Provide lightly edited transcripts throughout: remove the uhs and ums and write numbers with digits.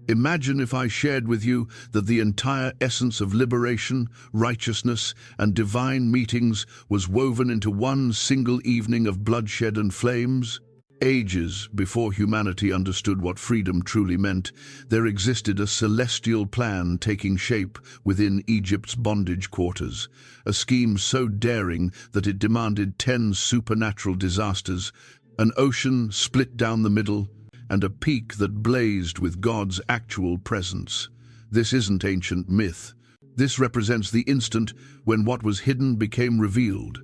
Imagine if I shared with you that the entire essence of liberation, righteousness, and divine meetings was woven into one single evening of bloodshed and flames. Ages before humanity understood what freedom truly meant, there existed a celestial plan taking shape within Egypt's bondage quarters, a scheme so daring that it demanded 10 supernatural disasters, an ocean split down the middle, and a peak that blazed with God's actual presence. This isn't ancient myth. This represents the instant when what was hidden became revealed.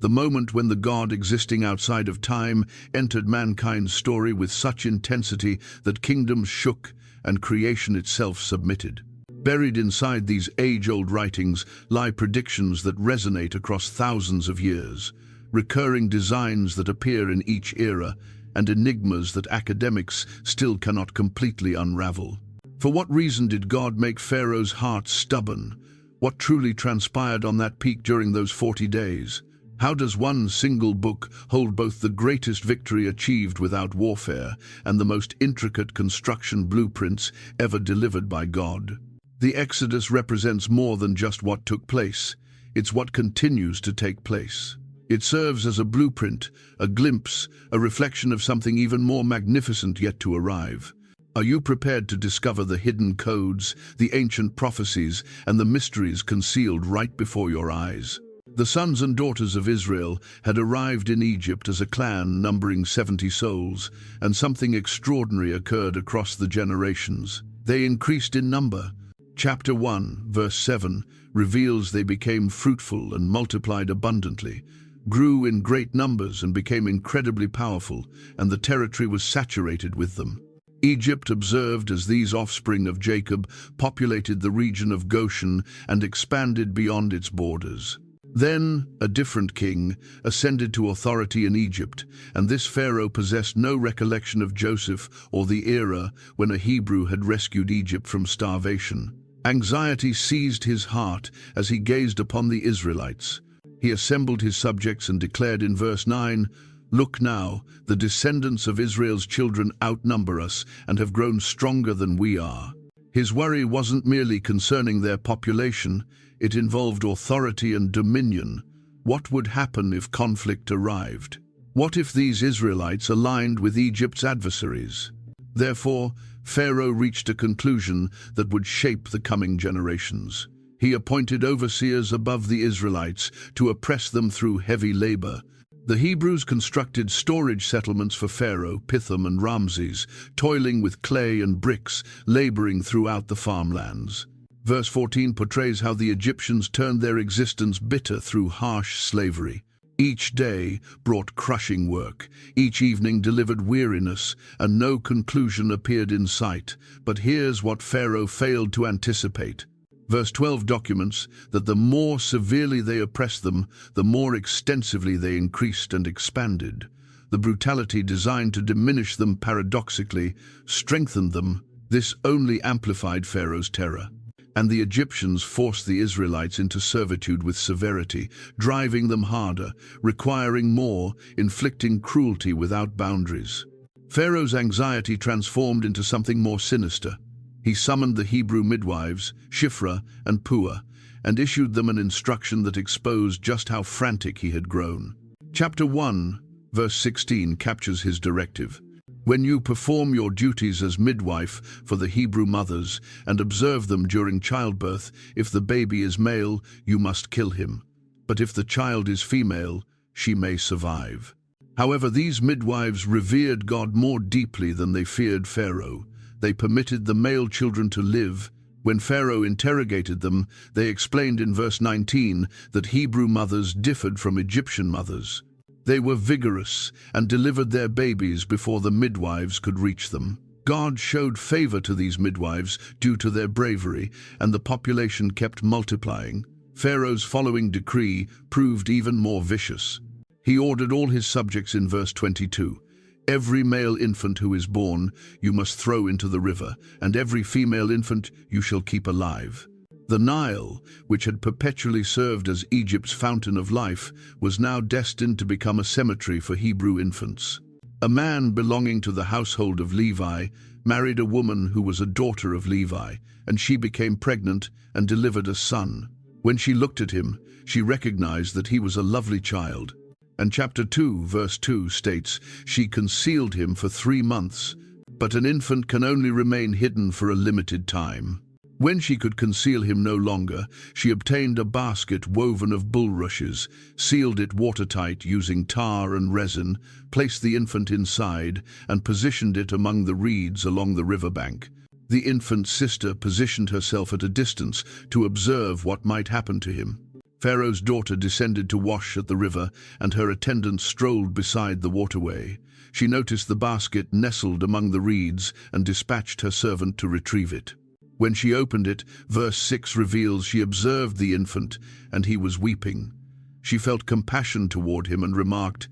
The moment when the God existing outside of time entered mankind's story with such intensity that kingdoms shook and creation itself submitted. Buried inside these age-old writings lie predictions that resonate across thousands of years, recurring designs that appear in each era, and enigmas that academics still cannot completely unravel. For what reason did God make Pharaoh's heart stubborn? What truly transpired on that peak during those 40 days? How does one single book hold both the greatest victory achieved without warfare and the most intricate construction blueprints ever delivered by God? The Exodus represents more than just what took place. It's what continues to take place. It serves as a blueprint, a glimpse, a reflection of something even more magnificent yet to arrive. Are you prepared to discover the hidden codes, the ancient prophecies, and the mysteries concealed right before your eyes? The sons and daughters of Israel had arrived in Egypt as a clan numbering 70 souls, and something extraordinary occurred across the generations. They increased in number. Chapter 1, verse 7, reveals they became fruitful and multiplied abundantly, grew in great numbers and became incredibly powerful, and the territory was saturated with them. Egypt observed as these offspring of Jacob populated the region of Goshen and expanded beyond its borders. Then a different king ascended to authority in Egypt, and this pharaoh possessed no recollection of Joseph or the era when a Hebrew had rescued Egypt from starvation. Anxiety seized his heart as he gazed upon the Israelites. He assembled his subjects and declared in verse 9, "Look now, the descendants of Israel's children outnumber us and have grown stronger than we are." His worry wasn't merely concerning their population, it involved authority and dominion. What would happen if conflict arrived? What if these Israelites aligned with Egypt's adversaries? Therefore, Pharaoh reached a conclusion that would shape the coming generations. He appointed overseers above the Israelites to oppress them through heavy labor. The Hebrews constructed storage settlements for Pharaoh, Pithom, and Ramses, toiling with clay and bricks, laboring throughout the farmlands. Verse 14 portrays how the Egyptians turned their existence bitter through harsh slavery. Each day brought crushing work, each evening delivered weariness, and no conclusion appeared in sight. But here's what Pharaoh failed to anticipate. Verse 12 documents that the more severely they oppressed them, the more extensively they increased and expanded. The brutality designed to diminish them paradoxically strengthened them. This only amplified Pharaoh's terror. And the Egyptians forced the Israelites into servitude with severity, driving them harder, requiring more, inflicting cruelty without boundaries. Pharaoh's anxiety transformed into something more sinister. He summoned the Hebrew midwives, Shiphrah and Puah, and issued them an instruction that exposed just how frantic he had grown. Chapter 1, verse 16 captures his directive. "When you perform your duties as midwife for the Hebrew mothers and observe them during childbirth, if the baby is male, you must kill him. But if the child is female, she may survive." However, these midwives revered God more deeply than they feared Pharaoh. They permitted the male children to live. When Pharaoh interrogated them, they explained in verse 19 that Hebrew mothers differed from Egyptian mothers. They were vigorous and delivered their babies before the midwives could reach them. God showed favor to these midwives due to their bravery, and the population kept multiplying. Pharaoh's following decree proved even more vicious. He ordered all his subjects in verse 22, "Every male infant who is born you must throw into the river, and every female infant you shall keep alive." The Nile, which had perpetually served as Egypt's fountain of life, was now destined to become a cemetery for Hebrew infants. A man belonging to the household of Levi, married a woman who was a daughter of Levi, and she became pregnant and delivered a son. When she looked at him, she recognized that he was a lovely child. And chapter 2, verse 2 states, "She concealed him for 3 months, but an infant can only remain hidden for a limited time. When she could conceal him no longer, she obtained a basket woven of bulrushes, sealed it watertight using tar and resin, placed the infant inside, and positioned it among the reeds along the riverbank. The infant's sister positioned herself at a distance to observe what might happen to him. Pharaoh's daughter descended to wash at the river, and her attendants strolled beside the waterway. She noticed the basket nestled among the reeds and dispatched her servant to retrieve it. When she opened it, verse 6 reveals she observed the infant, and he was weeping. She felt compassion toward him and remarked,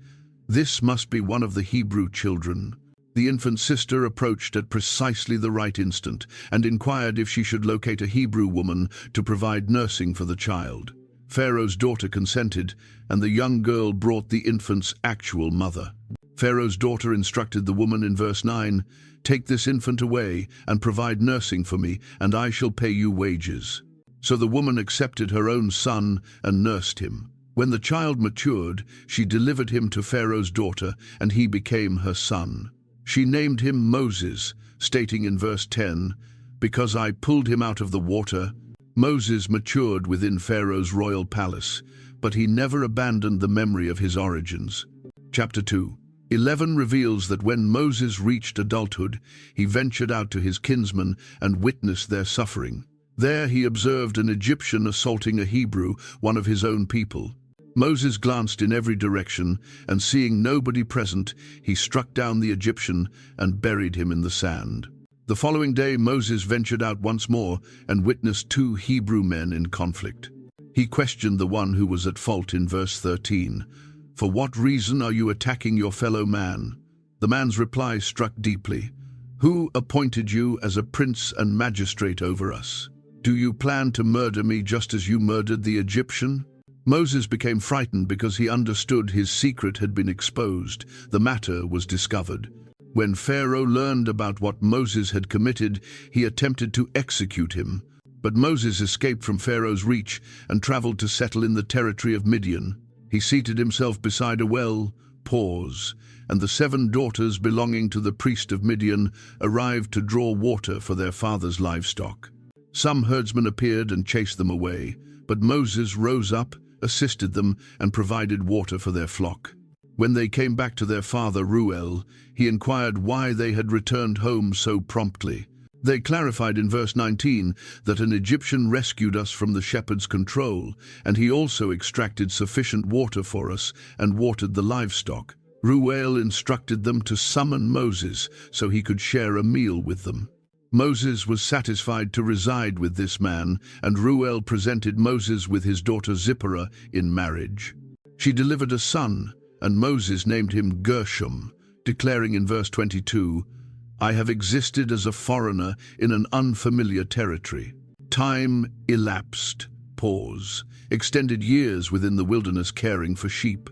"This must be one of the Hebrew children." The infant's sister approached at precisely the right instant and inquired if she should locate a Hebrew woman to provide nursing for the child. Pharaoh's daughter consented, and the young girl brought the infant's actual mother. Pharaoh's daughter instructed the woman in verse 9, "Take this infant away and provide nursing for me, and I shall pay you wages." So the woman accepted her own son and nursed him. When the child matured, she delivered him to Pharaoh's daughter, and he became her son. She named him Moses, stating in verse 10, "Because I pulled him out of the water." Moses matured within Pharaoh's royal palace, but he never abandoned the memory of his origins. Chapter 2:11 reveals that when Moses reached adulthood, he ventured out to his kinsmen and witnessed their suffering. There he observed an Egyptian assaulting a Hebrew, one of his own people. Moses glanced in every direction, and seeing nobody present, he struck down the Egyptian and buried him in the sand. The following day Moses ventured out once more and witnessed 2 Hebrew men in conflict. He questioned the one who was at fault in verse 13. "For what reason are you attacking your fellow man?" The man's reply struck deeply. "Who appointed you as a prince and magistrate over us? Do you plan to murder me just as you murdered the Egyptian?" Moses became frightened because he understood his secret had been exposed. The matter was discovered. When Pharaoh learned about what Moses had committed, he attempted to execute him. But Moses escaped from Pharaoh's reach and traveled to settle in the territory of Midian. He seated himself beside a well, and the 7 daughters belonging to the priest of Midian arrived to draw water for their father's livestock. Some herdsmen appeared and chased them away, but Moses rose up, assisted them, and provided water for their flock. When they came back to their father Reuel, he inquired why they had returned home so promptly. They clarified in verse 19 that an Egyptian rescued us from the shepherd's control, and he also extracted sufficient water for us and watered the livestock. Reuel instructed them to summon Moses so he could share a meal with them. Moses was satisfied to reside with this man, and Reuel presented Moses with his daughter Zipporah in marriage. She delivered a son, and Moses named him Gershom, declaring in verse 22, "I have existed as a foreigner in an unfamiliar territory." Time elapsed, extended years within the wilderness caring for sheep.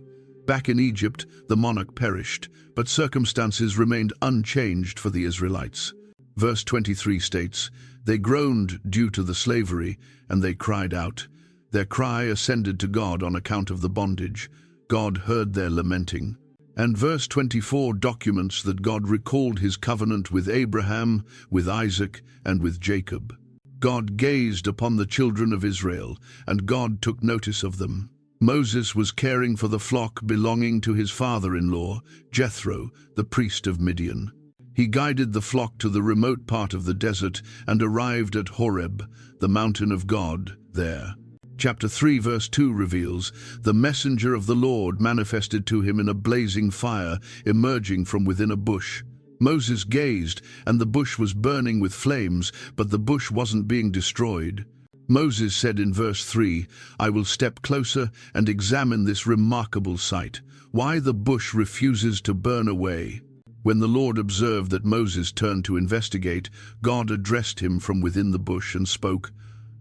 Back in Egypt, the monarch perished, but circumstances remained unchanged for the Israelites. Verse 23 states, "They groaned due to the slavery, and they cried out. Their cry ascended to God on account of the bondage. God heard their lamenting." And verse 24 documents that God recalled his covenant with Abraham, with Isaac, and with Jacob. God gazed upon the children of Israel, and God took notice of them. Moses was caring for the flock belonging to his father-in-law, Jethro, the priest of Midian. He guided the flock to the remote part of the desert and arrived at Horeb, the mountain of God, there. Chapter 3 verse 2 reveals, "The messenger of the Lord manifested to him in a blazing fire, emerging from within a bush. Moses gazed, and the bush was burning with flames, but the bush wasn't being destroyed. Moses said in verse 3, "I will step closer and examine this remarkable sight, why the bush refuses to burn away." When the Lord observed that Moses turned to investigate, God addressed him from within the bush and spoke,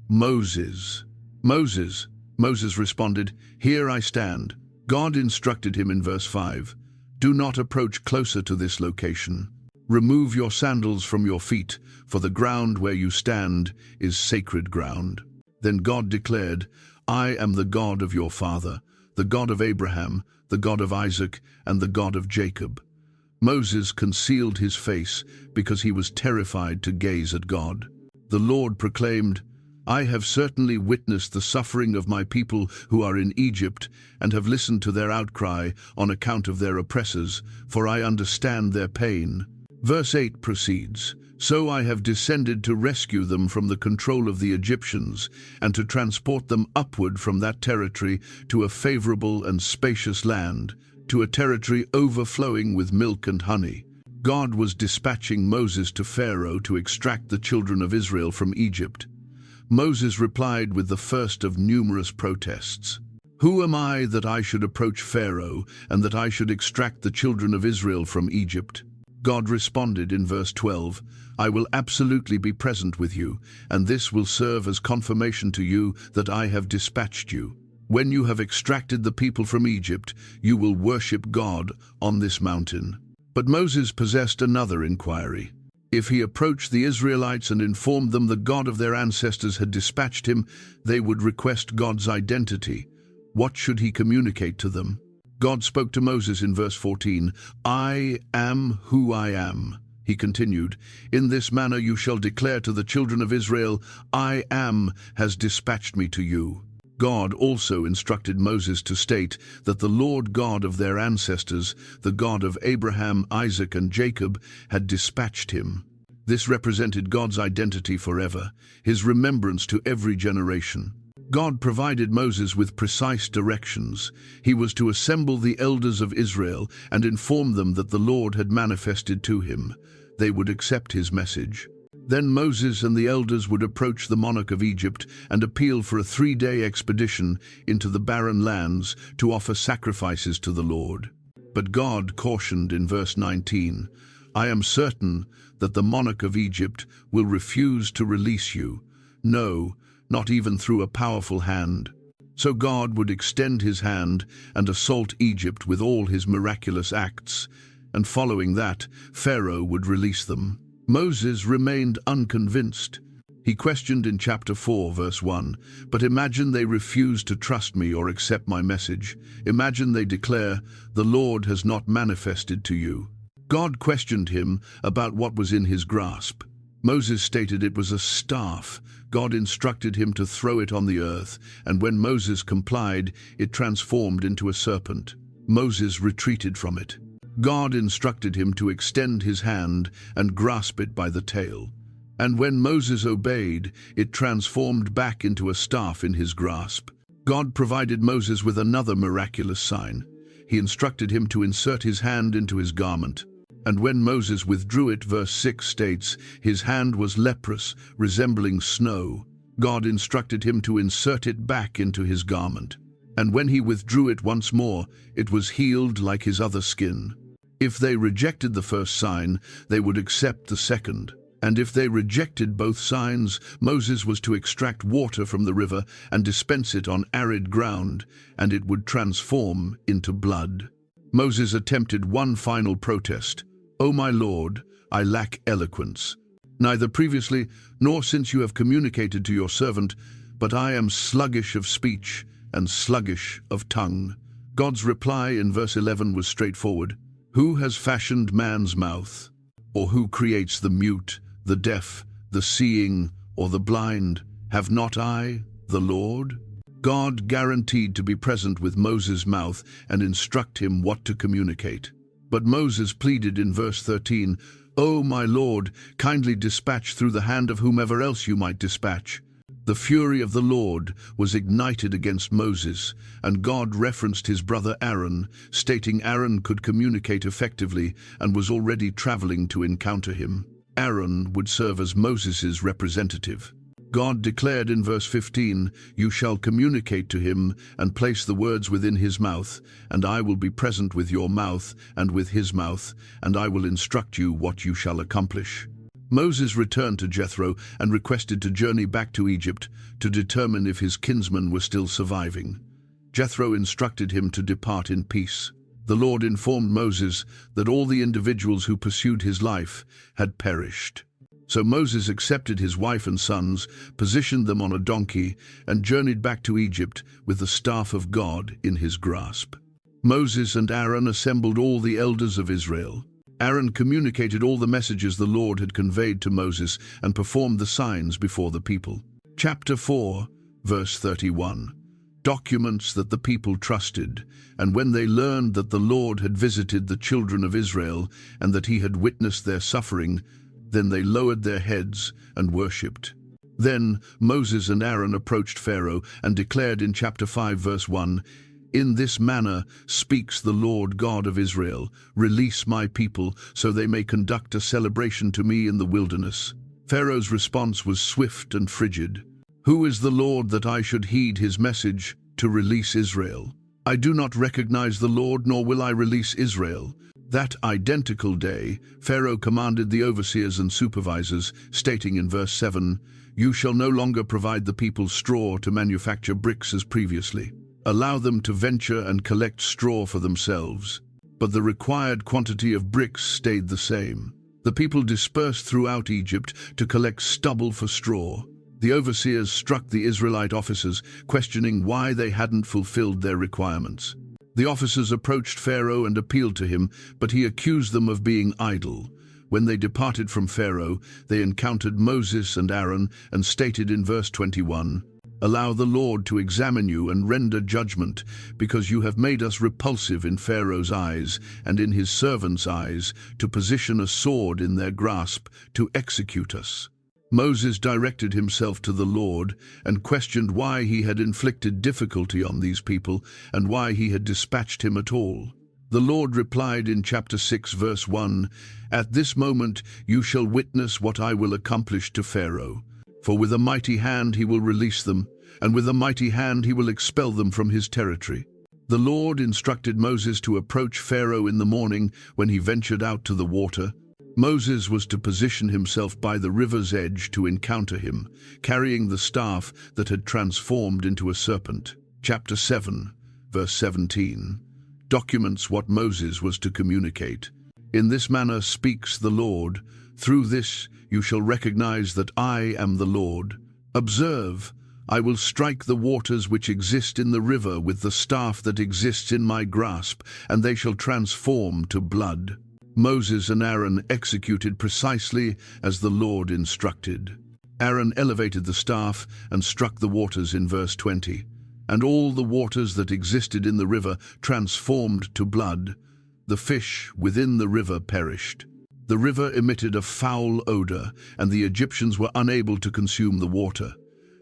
"Moses, Moses." Moses responded, "Here I stand." God instructed him in verse 5, "Do not approach closer to this location." Remove your sandals from your feet, for the ground where you stand is sacred ground. Then God declared, I am the God of your father, the God of Abraham, the God of Isaac, and the God of Jacob. Moses concealed his face because he was terrified to gaze at God. The Lord proclaimed, I have certainly witnessed the suffering of my people who are in Egypt, and have listened to their outcry on account of their oppressors, for I understand their pain. Verse 8 proceeds, So I have descended to rescue them from the control of the Egyptians, and to transport them upward from that territory to a favorable and spacious land, to a territory overflowing with milk and honey. God was dispatching Moses to Pharaoh to extract the children of Israel from Egypt. Moses replied with the first of numerous protests. Who am I that I should approach Pharaoh, and that I should extract the children of Israel from Egypt? God responded in verse 12, I will absolutely be present with you, and this will serve as confirmation to you that I have dispatched you. When you have extracted the people from Egypt, you will worship God on this mountain. But Moses possessed another inquiry. If he approached the Israelites and informed them the God of their ancestors had dispatched him, they would request God's identity. What should he communicate to them? God spoke to Moses in verse 14, I am who I am. He continued, In this manner you shall declare to the children of Israel, I am has dispatched me to you. God also instructed Moses to state that the Lord God of their ancestors, the God of Abraham, Isaac, and Jacob, had dispatched him. This represented God's identity forever, his remembrance to every generation. God provided Moses with precise directions. He was to assemble the elders of Israel and inform them that the Lord had manifested to him. They would accept his message. Then Moses and the elders would approach the monarch of Egypt and appeal for a 3-day expedition into the barren lands to offer sacrifices to the Lord. But God cautioned in verse 19, I am certain that the monarch of Egypt will refuse to release you. No, not even through a powerful hand. So God would extend his hand and assault Egypt with all his miraculous acts, and following that, Pharaoh would release them. Moses remained unconvinced. He questioned in chapter 4, verse 1, But imagine they refuse to trust me or accept my message. Imagine they declare, The Lord has not manifested to you. God questioned him about what was in his grasp. Moses stated it was a staff. God instructed him to throw it on the earth, and when Moses complied, it transformed into a serpent. Moses retreated from it. God instructed him to extend his hand and grasp it by the tail. And when Moses obeyed, it transformed back into a staff in his grasp. God provided Moses with another miraculous sign. He instructed him to insert his hand into his garment. And when Moses withdrew it, verse 6 states, his hand was leprous, resembling snow. God instructed him to insert it back into his garment. And when he withdrew it once more, it was healed like his other skin. If they rejected the first sign, they would accept the second. And if they rejected both signs, Moses was to extract water from the river and dispense it on arid ground, and it would transform into blood. Moses attempted one final protest. O my Lord, I lack eloquence. Neither previously nor since you have communicated to your servant, but I am sluggish of speech and sluggish of tongue. God's reply in verse 11 was straightforward. Who has fashioned man's mouth? Or who creates the mute, the deaf, the seeing, or the blind? Have not I, the Lord? God guaranteed to be present with Moses' mouth and instruct him what to communicate. But Moses pleaded in verse 13, O my Lord, kindly dispatch through the hand of whomever else you might dispatch. The fury of the Lord was ignited against Moses, and God referenced his brother Aaron, stating Aaron could communicate effectively and was already traveling to encounter him. Aaron would serve as Moses' representative. God declared in verse 15, You shall communicate to him and place the words within his mouth, and I will be present with your mouth and with his mouth, and I will instruct you what you shall accomplish. Moses returned to Jethro and requested to journey back to Egypt to determine if his kinsmen were still surviving. Jethro instructed him to depart in peace. The Lord informed Moses that all the individuals who pursued his life had perished. So Moses accepted his wife and sons, positioned them on a donkey, and journeyed back to Egypt with the staff of God in his grasp. Moses and Aaron assembled all the elders of Israel. Aaron communicated all the messages the Lord had conveyed to Moses and performed the signs before the people. Chapter 4, verse 31. Documents that the people trusted, and when they learned that the Lord had visited the children of Israel and that he had witnessed their suffering, then they lowered their heads and worshipped. Then Moses and Aaron approached Pharaoh and declared in chapter 5, verse 1, "In this manner speaks the Lord God of Israel, release my people so they may conduct a celebration to me in the wilderness." Pharaoh's response was swift and frigid. "Who is the Lord that I should heed his message to release Israel? I do not recognize the Lord, nor will I release Israel." That identical day, Pharaoh commanded the overseers and supervisors, stating in verse 7, "You shall no longer provide the people straw to manufacture bricks as previously. Allow them to venture and collect straw for themselves." But the required quantity of bricks stayed the same. The people dispersed throughout Egypt to collect stubble for straw. The overseers struck the Israelite officers, questioning why they hadn't fulfilled their requirements. The officers approached Pharaoh and appealed to him, but he accused them of being idle. When they departed from Pharaoh, they encountered Moses and Aaron and stated in verse 21, "Allow the Lord to examine you and render judgment, because you have made us repulsive in Pharaoh's eyes and in his servants' eyes, to position a sword in their grasp to execute us." Moses directed himself to the Lord and questioned why he had inflicted difficulty on these people and why he had dispatched him at all. The Lord replied in chapter 6, verse 1, "At this moment you shall witness what I will accomplish to Pharaoh. For with a mighty hand he will release them, and with a mighty hand he will expel them from his territory." The Lord instructed Moses to approach Pharaoh in the morning when he ventured out to the water. Moses was to position himself by the river's edge to encounter him, carrying the staff that had transformed into a serpent. Chapter 7, verse 17, documents what Moses was to communicate. "In this manner speaks the Lord. Through this you shall recognize that I am the Lord. Observe, I will strike the waters which exist in the river with the staff that exists in my grasp, and they shall transform to blood." Moses and Aaron executed precisely as the Lord instructed. Aaron elevated the staff and struck the waters in verse 20, and all the waters that existed in the river transformed to blood. The fish within the river perished. The river emitted a foul odor, and the Egyptians were unable to consume the water.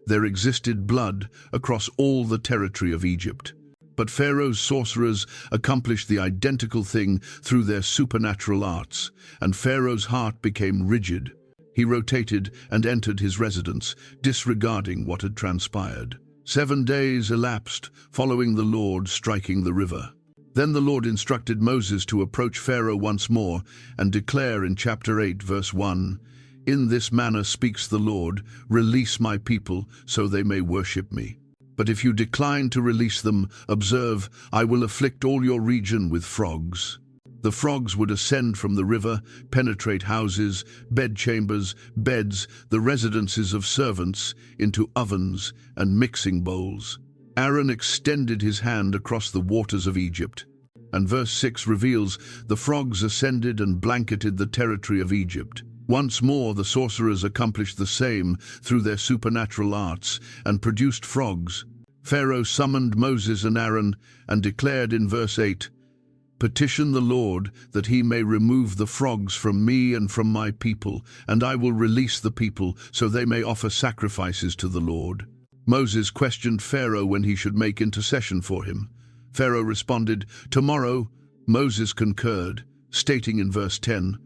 There existed blood across all the territory of Egypt. But Pharaoh's sorcerers accomplished the identical thing through their supernatural arts, and Pharaoh's heart became rigid. He rotated and entered his residence, disregarding what had transpired. 7 days elapsed, following the Lord striking the river. Then the Lord instructed Moses to approach Pharaoh once more and declare in chapter 8, verse 1, "In this manner speaks the Lord, release my people so they may worship me. But if you decline to release them, observe, I will afflict all your region with frogs." The frogs would ascend from the river, penetrate houses, bedchambers, beds, the residences of servants, into ovens and mixing bowls. Aaron extended his hand across the waters of Egypt, and verse 6 reveals the frogs ascended and blanketed the territory of Egypt. Once more the sorcerers accomplished the same through their supernatural arts and produced frogs. Pharaoh summoned Moses and Aaron and declared in verse 8, "Petition the Lord that he may remove the frogs from me and from my people, and I will release the people so they may offer sacrifices to the Lord." Moses questioned Pharaoh when he should make intercession for him. Pharaoh responded, "Tomorrow." Moses concurred, stating in verse 10,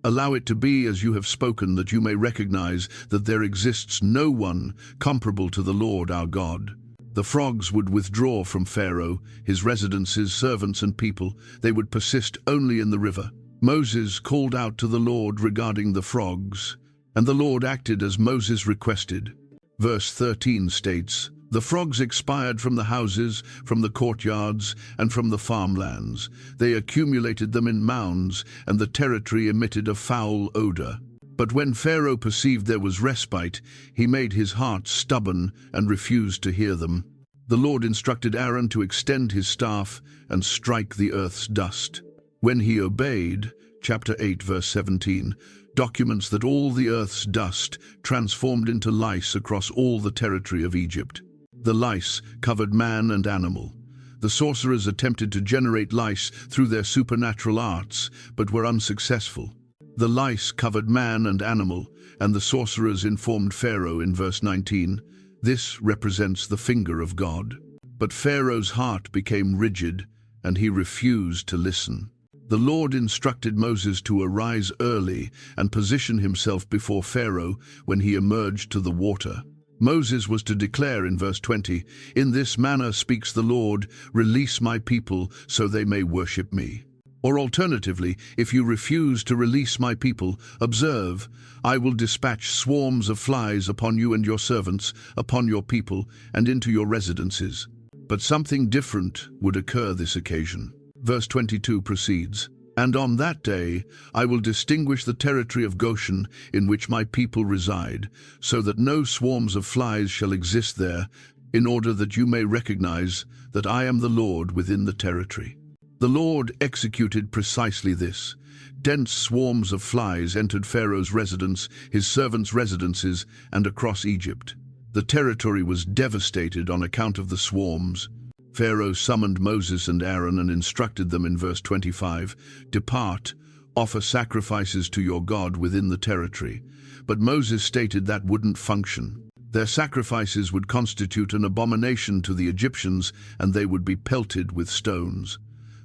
"Allow it to be as you have spoken, that you may recognize that there exists no one comparable to the Lord our God." The frogs would withdraw from Pharaoh, his residences, servants, and people. They would persist only in the river. Moses called out to the Lord regarding the frogs, and the Lord acted as Moses requested. Verse 13 states, The frogs expired from the houses, from the courtyards, and from the farmlands. They accumulated them in mounds, and the territory emitted a foul odor. But when Pharaoh perceived there was respite, he made his heart stubborn and refused to hear them. The Lord instructed Aaron to extend his staff and strike the earth's dust. When he obeyed, chapter 8, verse 17, documents that all the earth's dust transformed into lice across all the territory of Egypt. The lice covered man and animal. The sorcerers attempted to generate lice through their supernatural arts, but were unsuccessful. The lice covered man and animal, and the sorcerers informed Pharaoh in verse 19, "This represents the finger of God." But Pharaoh's heart became rigid, and he refused to listen. The Lord instructed Moses to arise early and position himself before Pharaoh when he emerged to the water. Moses was to declare in verse 20, "In this manner speaks the Lord, release my people so they may worship me." Or alternatively, if you refuse to release my people, observe, I will dispatch swarms of flies upon you and your servants, upon your people, and into your residences. But something different would occur this occasion. Verse 22 proceeds, "And on that day I will distinguish the territory of Goshen in which my people reside, so that no swarms of flies shall exist there, in order that you may recognize that I am the Lord within the territory." The Lord executed precisely this. Dense swarms of flies entered Pharaoh's residence, his servants' residences, and across Egypt. The territory was devastated on account of the swarms. Pharaoh summoned Moses and Aaron and instructed them in verse 25, "Depart, offer sacrifices to your God within the territory." But Moses stated that wouldn't function. Their sacrifices would constitute an abomination to the Egyptians, and they would be pelted with stones.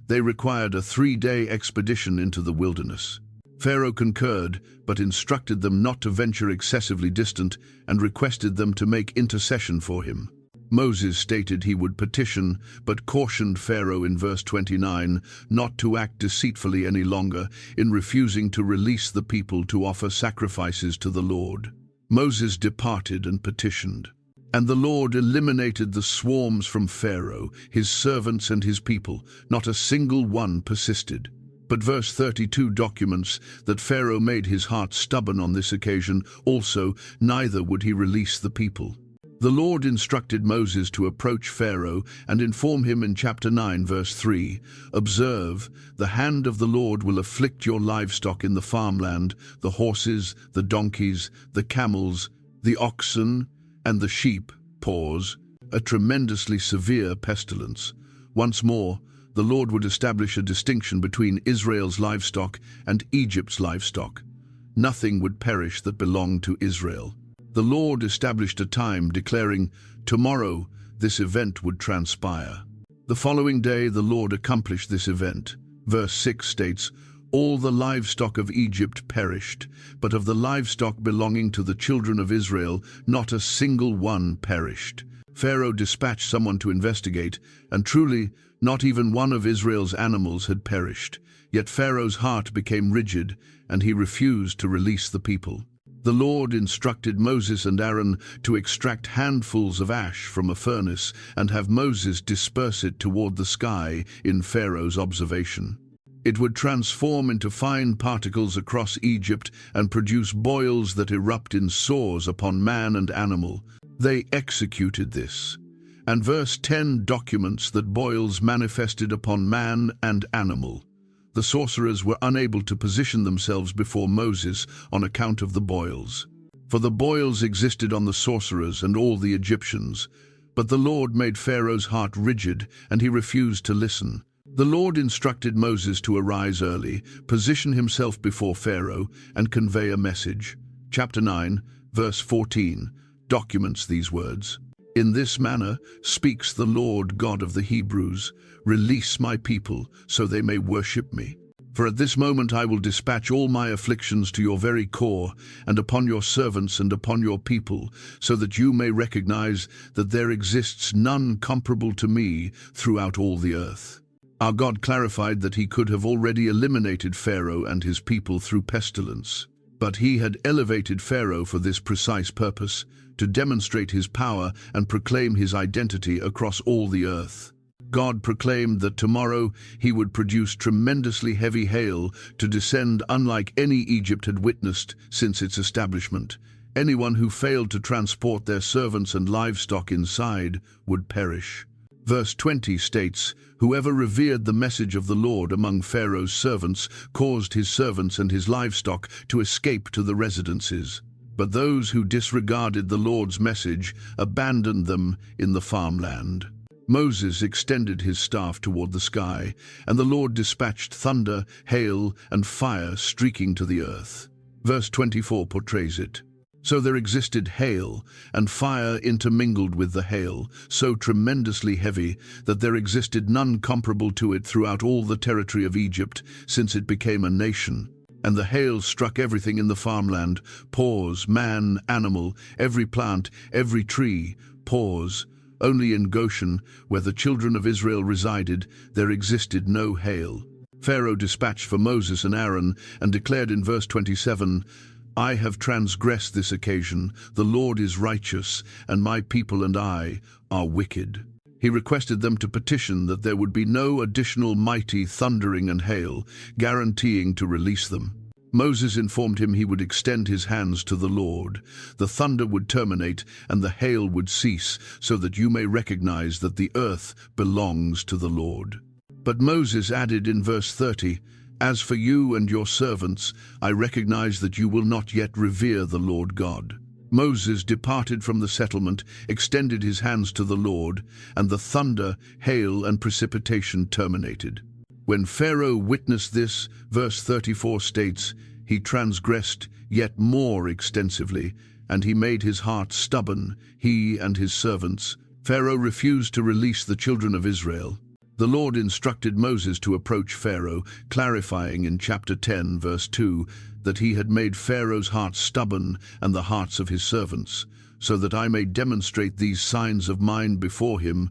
They required a 3-day expedition into the wilderness. Pharaoh concurred, but instructed them not to venture excessively distant and requested them to make intercession for him. Moses stated he would petition, but cautioned Pharaoh in verse 29 not to act deceitfully any longer in refusing to release the people to offer sacrifices to the Lord. Moses departed and petitioned, and the Lord eliminated the swarms from Pharaoh, his servants and his people. Not a single one persisted. But verse 32 documents that Pharaoh made his heart stubborn on this occasion. Also, neither would he release the people. The Lord instructed Moses to approach Pharaoh and inform him in chapter 9, verse 3, "Observe, the hand of the Lord will afflict your livestock in the farmland, the horses, the donkeys, the camels, the oxen, and the sheep." Pause. A tremendously severe pestilence. Once more, the Lord would establish a distinction between Israel's livestock and Egypt's livestock. Nothing would perish that belonged to Israel. The Lord established a time, declaring, "Tomorrow this event would transpire." The following day the Lord accomplished this event. Verse 6 states, "All the livestock of Egypt perished, but of the livestock belonging to the children of Israel, not a single one perished." Pharaoh dispatched someone to investigate, and truly, not even one of Israel's animals had perished. Yet Pharaoh's heart became rigid, and he refused to release the people. The Lord instructed Moses and Aaron to extract handfuls of ash from a furnace and have Moses disperse it toward the sky in Pharaoh's observation. It would transform into fine particles across Egypt and produce boils that erupt in sores upon man and animal. They executed this. And verse 10 documents that boils manifested upon man and animal. The sorcerers were unable to position themselves before Moses on account of the boils. For the boils existed on the sorcerers and all the Egyptians. But the Lord made Pharaoh's heart rigid, and he refused to listen. The Lord instructed Moses to arise early, position himself before Pharaoh, and convey a message. Chapter 9, verse 14, documents these words. "In this manner speaks the Lord God of the Hebrews, release my people, so they may worship me. For at this moment I will dispatch all my afflictions to your very core, and upon your servants and upon your people, so that you may recognize that there exists none comparable to me throughout all the earth." Our God clarified that he could have already eliminated Pharaoh and his people through pestilence. But he had elevated Pharaoh for this precise purpose, to demonstrate his power and proclaim his identity across all the earth. God proclaimed that tomorrow he would produce tremendously heavy hail to descend unlike any Egypt had witnessed since its establishment. Anyone who failed to transport their servants and livestock inside would perish. Verse 20 states, "Whoever revered the message of the Lord among Pharaoh's servants caused his servants and his livestock to escape to the residences. But those who disregarded the Lord's message abandoned them in the farmland." Moses extended his staff toward the sky, and the Lord dispatched thunder, hail, and fire streaking to the earth. Verse 24 portrays it. So there existed hail, and fire intermingled with the hail, so tremendously heavy that there existed none comparable to it throughout all the territory of Egypt since it became a nation. And the hail struck everything in the farmland, paws, man, animal, every plant, every tree, paws. Only in Goshen, where the children of Israel resided, there existed no hail. Pharaoh dispatched for Moses and Aaron and declared in verse 27, "I have transgressed this occasion, the Lord is righteous, and my people and I are wicked." He requested them to petition that there would be no additional mighty thundering and hail, guaranteeing to release them. Moses informed him he would extend his hands to the Lord. The thunder would terminate and the hail would cease, so that you may recognize that the earth belongs to the Lord. But Moses added in verse 30, "As for you and your servants, I recognize that you will not yet revere the Lord God." Moses departed from the settlement, extended his hands to the Lord, and the thunder, hail, and precipitation terminated. When Pharaoh witnessed this, verse 34 states, "He transgressed yet more extensively, and he made his heart stubborn, he and his servants." Pharaoh refused to release the children of Israel. The Lord instructed Moses to approach Pharaoh, clarifying in chapter 10, verse 2, that he had made Pharaoh's heart stubborn and the hearts of his servants, so that I may demonstrate these signs of mine before him,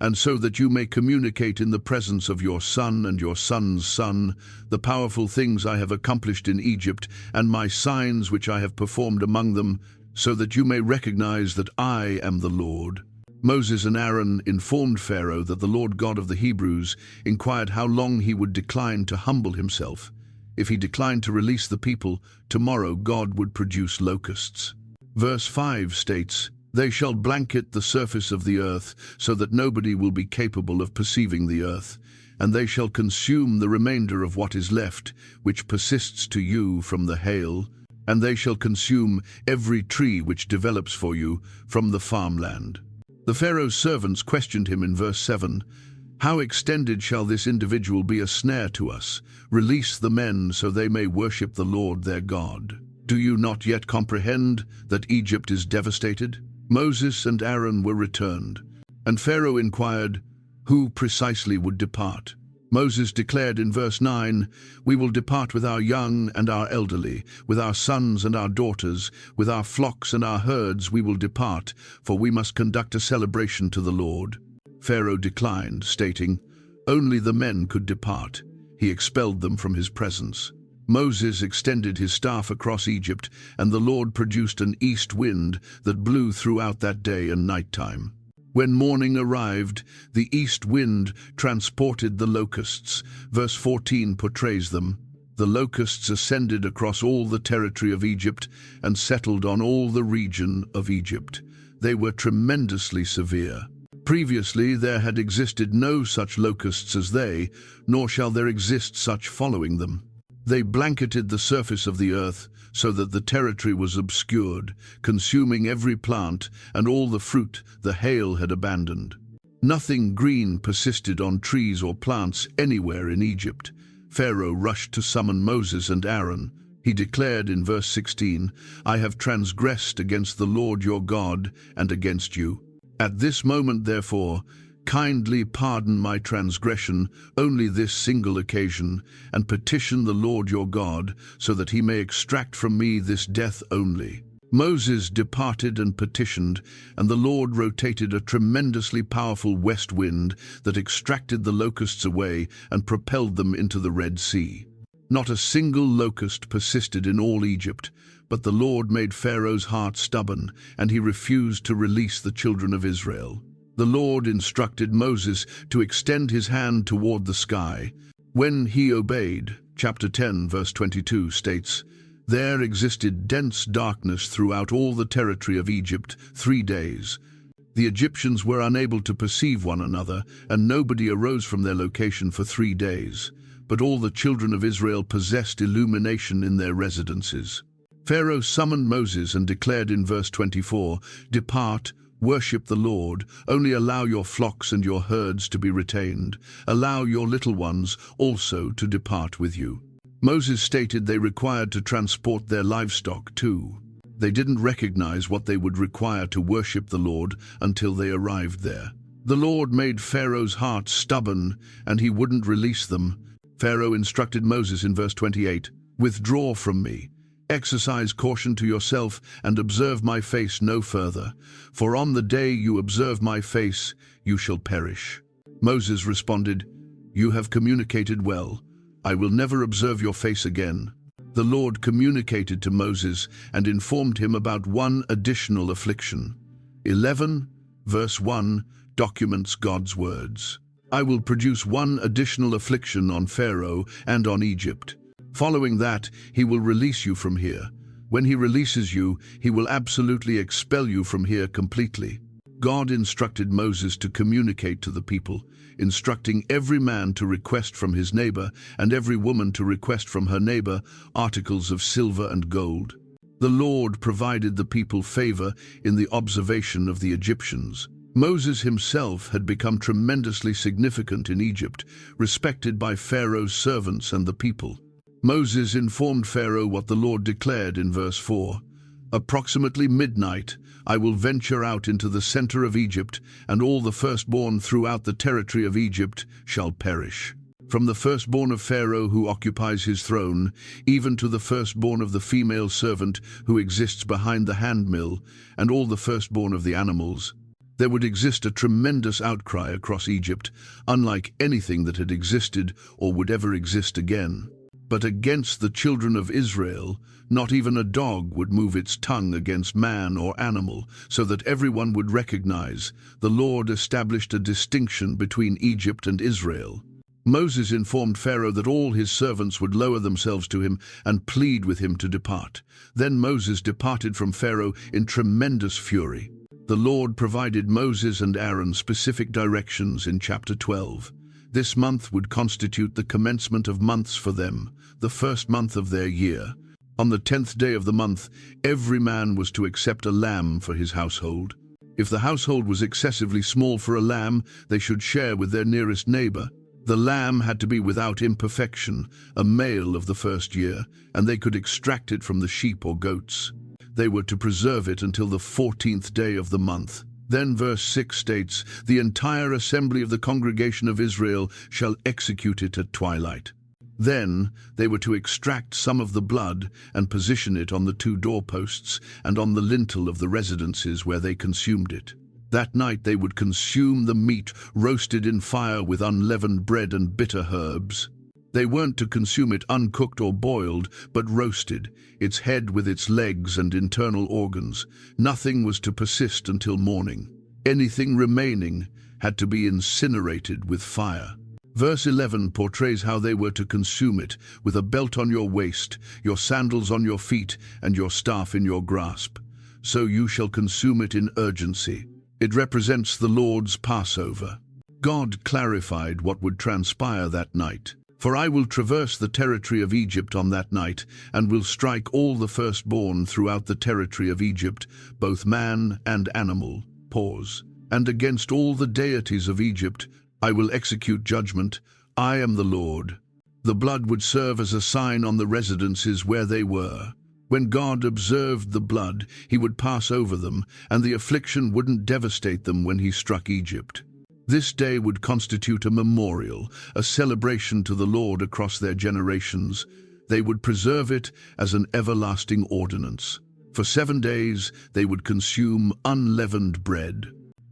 and so that you may communicate in the presence of your son and your son's son the powerful things I have accomplished in Egypt and my signs which I have performed among them, so that you may recognize that I am the Lord. Moses and Aaron informed Pharaoh that the Lord God of the Hebrews inquired how long he would decline to humble himself. If he declined to release the people, tomorrow God would produce locusts. Verse 5 states, "They shall blanket the surface of the earth, so that nobody will be capable of perceiving the earth, and they shall consume the remainder of what is left, which persists to you from the hail, and they shall consume every tree which develops for you from the farmland." The Pharaoh's servants questioned him in verse 7, "How extended shall this individual be a snare to us? Release the men so they may worship the Lord their God. Do you not yet comprehend that Egypt is devastated?" Moses and Aaron were returned, and Pharaoh inquired, who precisely would depart? Moses declared in verse 9, "We will depart with our young and our elderly, with our sons and our daughters, with our flocks and our herds we will depart, for we must conduct a celebration to the Lord." Pharaoh declined, stating, "Only the men could depart." He expelled them from his presence. Moses extended his staff across Egypt, and the Lord produced an east wind that blew throughout that day and nighttime. When morning arrived, the east wind transported the locusts. Verse 14 portrays them. The locusts ascended across all the territory of Egypt and settled on all the region of Egypt. They were tremendously severe. Previously there had existed no such locusts as they, nor shall there exist such following them. They blanketed the surface of the earth so that the territory was obscured, consuming every plant and all the fruit the hail had abandoned. Nothing green persisted on trees or plants anywhere in Egypt. Pharaoh rushed to summon Moses and Aaron. He declared in verse 16, "I have transgressed against the Lord your God and against you. At this moment, therefore, kindly pardon my transgression, only this single occasion, and petition the Lord your God, so that he may extract from me this death only." Moses departed and petitioned, and the Lord rotated a tremendously powerful west wind that extracted the locusts away and propelled them into the Red Sea. Not a single locust persisted in all Egypt, but the Lord made Pharaoh's heart stubborn, and he refused to release the children of Israel. The Lord instructed Moses to extend his hand toward the sky. When he obeyed, chapter 10, verse 22 states, "There existed dense darkness throughout all the territory of Egypt 3 days. The Egyptians were unable to perceive one another, and nobody arose from their location for 3 days. But all the children of Israel possessed illumination in their residences." Pharaoh summoned Moses and declared in verse 24, "Depart, worship the Lord, only allow your flocks and your herds to be retained. Allow your little ones also to depart with you." Moses stated they required to transport their livestock too. They didn't recognize what they would require to worship the Lord until they arrived there. The Lord made Pharaoh's heart stubborn, and he wouldn't release them. Pharaoh instructed Moses in verse 28, "Withdraw from me. Exercise caution to yourself and observe my face no further. For on the day you observe my face, you shall perish." Moses responded, "You have communicated well. I will never observe your face again." The Lord communicated to Moses and informed him about one additional affliction. 11, verse 1, documents God's words. "I will produce one additional affliction on Pharaoh and on Egypt. Following that, he will release you from here. When he releases you, he will absolutely expel you from here completely." God instructed Moses to communicate to the people, instructing every man to request from his neighbor and every woman to request from her neighbor articles of silver and gold. The Lord provided the people favor in the observation of the Egyptians. Moses himself had become tremendously significant in Egypt, respected by Pharaoh's servants and the people. Moses informed Pharaoh what the Lord declared in verse 4. "Approximately midnight, I will venture out into the center of Egypt, and all the firstborn throughout the territory of Egypt shall perish. From the firstborn of Pharaoh who occupies his throne, even to the firstborn of the female servant who exists behind the handmill, and all the firstborn of the animals." There would exist a tremendous outcry across Egypt, unlike anything that had existed or would ever exist again. But against the children of Israel, not even a dog would move its tongue against man or animal, so that everyone would recognize the Lord established a distinction between Egypt and Israel. Moses informed Pharaoh that all his servants would lower themselves to him and plead with him to depart. Then Moses departed from Pharaoh in tremendous fury. The Lord provided Moses and Aaron specific directions in chapter 12. This month would constitute the commencement of months for them, the first month of their year. On the 10th day of the month, every man was to accept a lamb for his household. If the household was excessively small for a lamb, they should share with their nearest neighbor. The lamb had to be without imperfection, a male of the first year, and they could extract it from the sheep or goats. They were to preserve it until the 14th day of the month. Then verse 6 states, "The entire assembly of the congregation of Israel shall execute it at twilight." Then they were to extract some of the blood and position it on the 2 doorposts and on the lintel of the residences where they consumed it. That night they would consume the meat roasted in fire with unleavened bread and bitter herbs. They weren't to consume it uncooked or boiled, but roasted, its head with its legs and internal organs. Nothing was to persist until morning. Anything remaining had to be incinerated with fire. Verse 11 portrays how they were to consume it, with a belt on your waist, your sandals on your feet, and your staff in your grasp. So you shall consume it in urgency. It represents the Lord's Passover. God clarified what would transpire that night. "For I will traverse the territory of Egypt on that night, and will strike all the firstborn throughout the territory of Egypt, both man and animal." Pause. "And against all the deities of Egypt I will execute judgment. I am the Lord." The blood would serve as a sign on the residences where they were. When God observed the blood, he would pass over them, and the affliction wouldn't devastate them when he struck Egypt. This day would constitute a memorial, a celebration to the Lord across their generations. They would preserve it as an everlasting ordinance. For 7 days they would consume unleavened bread.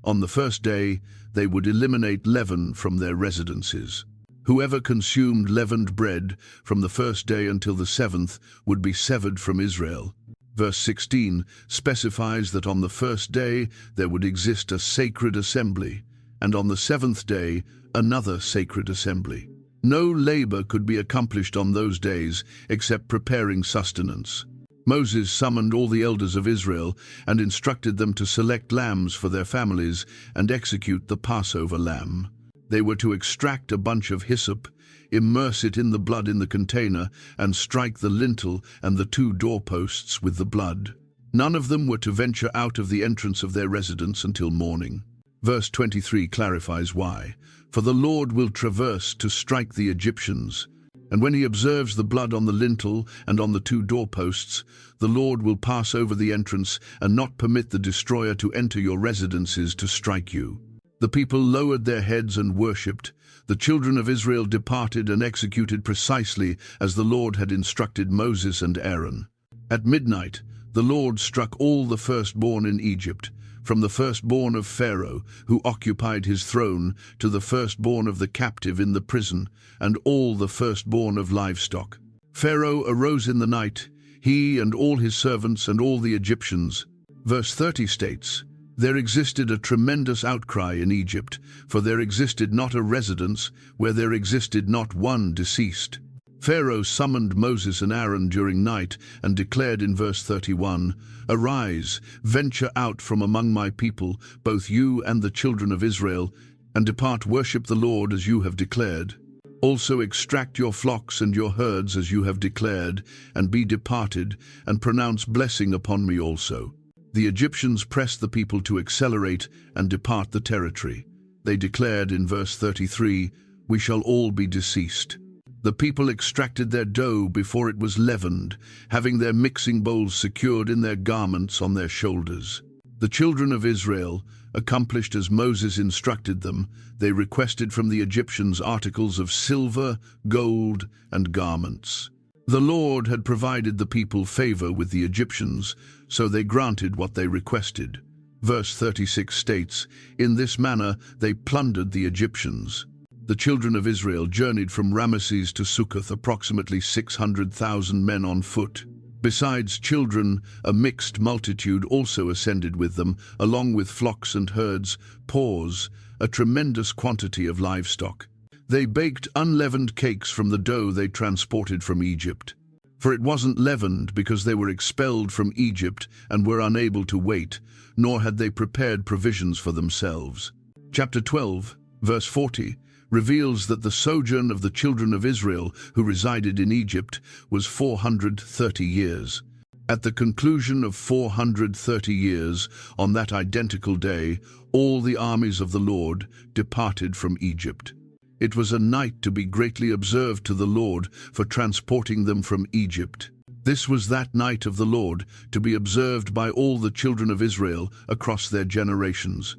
On the first day they would eliminate leaven from their residences. Whoever consumed leavened bread from the first day until the seventh would be severed from Israel. Verse 16 specifies that on the first day there would exist a sacred assembly, and on the seventh day another sacred assembly. No labor could be accomplished on those days except preparing sustenance. Moses summoned all the elders of Israel and instructed them to select lambs for their families and execute the Passover lamb. They were to extract a bunch of hyssop, immerse it in the blood in the container, and strike the lintel and the 2 doorposts with the blood. None of them were to venture out of the entrance of their residence until morning. Verse 23 clarifies why. For the Lord will traverse to strike the Egyptians, and when he observes the blood on the lintel and on the 2 doorposts, the Lord will pass over the entrance and not permit the destroyer to enter your residences to strike you. The people lowered their heads and worshipped. The children of Israel departed and executed precisely as the Lord had instructed Moses and Aaron. At midnight, the Lord struck all the firstborn in Egypt, from the firstborn of Pharaoh, who occupied his throne, to the firstborn of the captive in the prison, and all the firstborn of livestock. Pharaoh arose in the night, he and all his servants and all the Egyptians. Verse 30 states, there existed a tremendous outcry in Egypt, for there existed not a residence where there existed not one deceased. Pharaoh summoned Moses and Aaron during night and declared in verse 31, Arise, venture out from among my people, both you and the children of Israel, and depart worship the Lord as you have declared. Also extract your flocks and your herds as you have declared, and be departed, and pronounce blessing upon me also. The Egyptians pressed the people to accelerate and depart the territory. They declared in verse 33, We shall all be deceased. The people extracted their dough before it was leavened, having their mixing bowls secured in their garments on their shoulders. The children of Israel, accomplished as Moses instructed them, they requested from the Egyptians articles of silver, gold, and garments. The Lord had provided the people favor with the Egyptians, so they granted what they requested. Verse 36 states, In this manner they plundered the Egyptians. The children of Israel journeyed from Ramesses to Succoth, approximately 600,000 men on foot. Besides children, a mixed multitude also ascended with them, along with flocks and herds, paws, a tremendous quantity of livestock. They baked unleavened cakes from the dough they transported from Egypt. For it wasn't leavened because they were expelled from Egypt and were unable to wait, nor had they prepared provisions for themselves. Chapter 12, verse 40, reveals that the sojourn of the children of Israel who resided in Egypt was 430 years. At the conclusion of 430 years, on that identical day, all the armies of the Lord departed from Egypt. It was a night to be greatly observed to the Lord for transporting them from Egypt. This was that night of the Lord to be observed by all the children of Israel across their generations.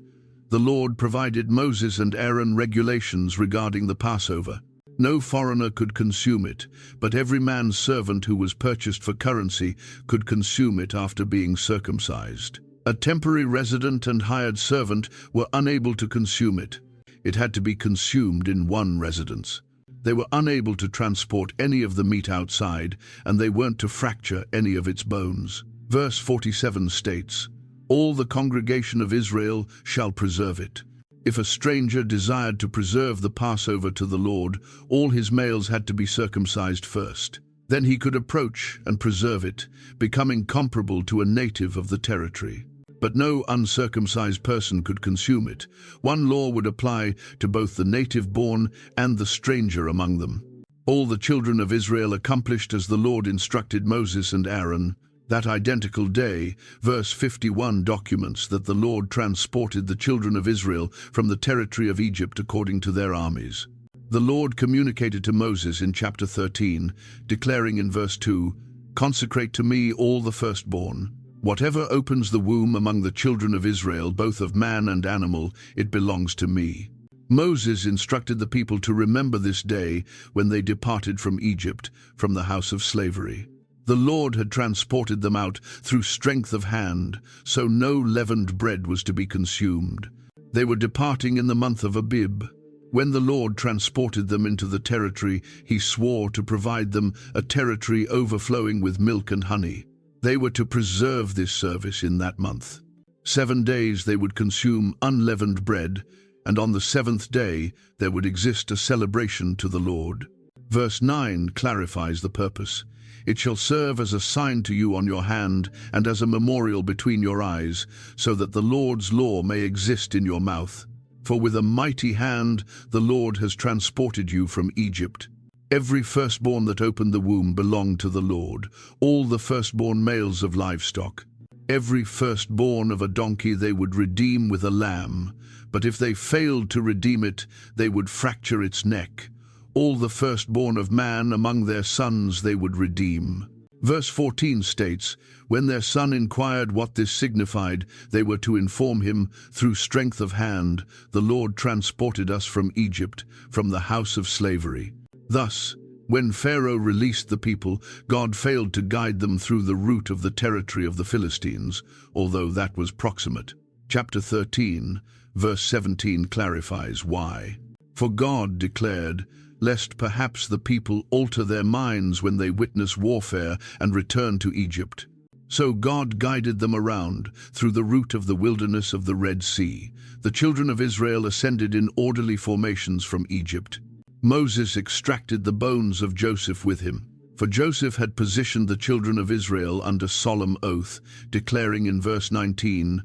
The Lord provided Moses and Aaron regulations regarding the Passover. No foreigner could consume it, but every man's servant who was purchased for currency could consume it after being circumcised. A temporary resident and hired servant were unable to consume it. It had to be consumed in one residence. They were unable to transport any of the meat outside, and they weren't to fracture any of its bones. Verse 47 states, All the congregation of Israel shall preserve it. If a stranger desired to preserve the Passover to the Lord, all his males had to be circumcised first. Then he could approach and preserve it, becoming comparable to a native of the territory. But no uncircumcised person could consume it. One law would apply to both the native-born and the stranger among them. All the children of Israel accomplished as the Lord instructed Moses and Aaron. That identical day, verse 51 documents that the Lord transported the children of Israel from the territory of Egypt according to their armies. The Lord communicated to Moses in chapter 13, declaring in verse 2, Consecrate to me all the firstborn. Whatever opens the womb among the children of Israel, both of man and animal, it belongs to me. Moses instructed the people to remember this day when they departed from Egypt, from the house of slavery. The Lord had transported them out through strength of hand, so no leavened bread was to be consumed. They were departing in the month of Abib. When the Lord transported them into the territory, he swore to provide them a territory overflowing with milk and honey. They were to preserve this service in that month. 7 days they would consume unleavened bread, and on the 7th day there would exist a celebration to the Lord. Verse 9 clarifies the purpose. It shall serve as a sign to you on your hand and as a memorial between your eyes, so that the Lord's law may exist in your mouth. For with a mighty hand the Lord has transported you from Egypt. Every firstborn that opened the womb belonged to the Lord, all the firstborn males of livestock. Every firstborn of a donkey they would redeem with a lamb, but if they failed to redeem it, they would fracture its neck. All the firstborn of man among their sons they would redeem. Verse 14 states, when their son inquired what this signified, they were to inform him, through strength of hand, the Lord transported us from Egypt, from the house of slavery. Thus, when Pharaoh released the people, God failed to guide them through the route of the territory of the Philistines, although that was proximate. Chapter 13, verse 17 clarifies why. For God declared, lest perhaps the people alter their minds when they witness warfare and return to Egypt. So God guided them around through the route of the wilderness of the Red Sea. The children of Israel ascended in orderly formations from Egypt. Moses extracted the bones of Joseph with him, for Joseph had positioned the children of Israel under solemn oath, declaring in verse 19,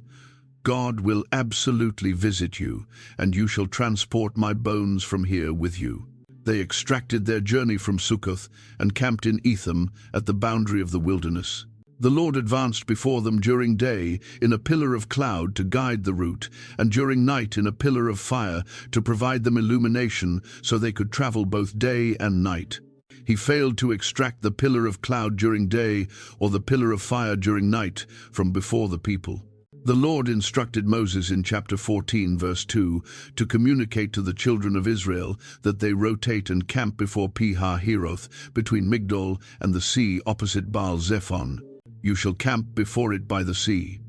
God will absolutely visit you, and you shall transport my bones from here with you. They extracted their journey from Sukkoth and camped in Etham at the boundary of the wilderness. The Lord advanced before them during day in a pillar of cloud to guide the route, and during night in a pillar of fire to provide them illumination so they could travel both day and night. He failed to extract the pillar of cloud during day or the pillar of fire during night from before the people. The Lord instructed Moses in chapter 14, verse 2, to communicate to the children of Israel that they rotate and camp before Pi-hahiroth, between Migdol and the sea opposite Baal-zephon. You shall camp before it by the sea.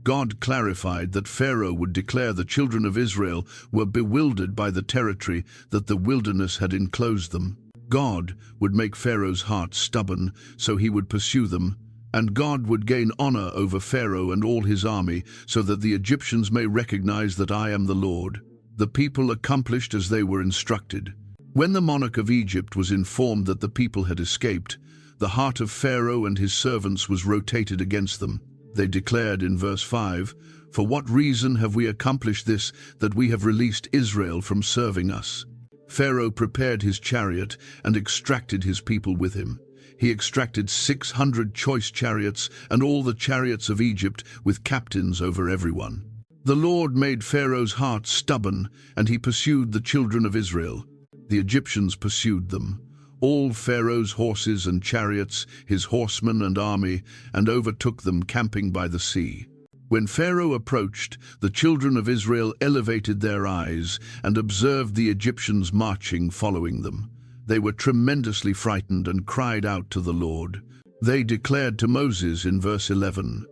God clarified that Pharaoh would declare the children of Israel were bewildered by the territory that the wilderness had enclosed them. God would make Pharaoh's heart stubborn, so he would pursue them, and God would gain honor over Pharaoh and all his army, so that the Egyptians may recognize that I am the Lord. The people accomplished as they were instructed. When the monarch of Egypt was informed that the people had escaped, the heart of Pharaoh and his servants was rotated against them. They declared in verse 5, For what reason have we accomplished this, that we have released Israel from serving us? Pharaoh prepared his chariot and extracted his people with him. He extracted 600 choice chariots and all the chariots of Egypt with captains over everyone. The Lord made Pharaoh's heart stubborn, and he pursued the children of Israel. The Egyptians pursued them, all Pharaoh's horses and chariots, his horsemen and army, and overtook them camping by the sea. When Pharaoh approached, the children of Israel elevated their eyes and observed the Egyptians marching following them. They were tremendously frightened and cried out to the Lord. They declared to Moses in verse 11,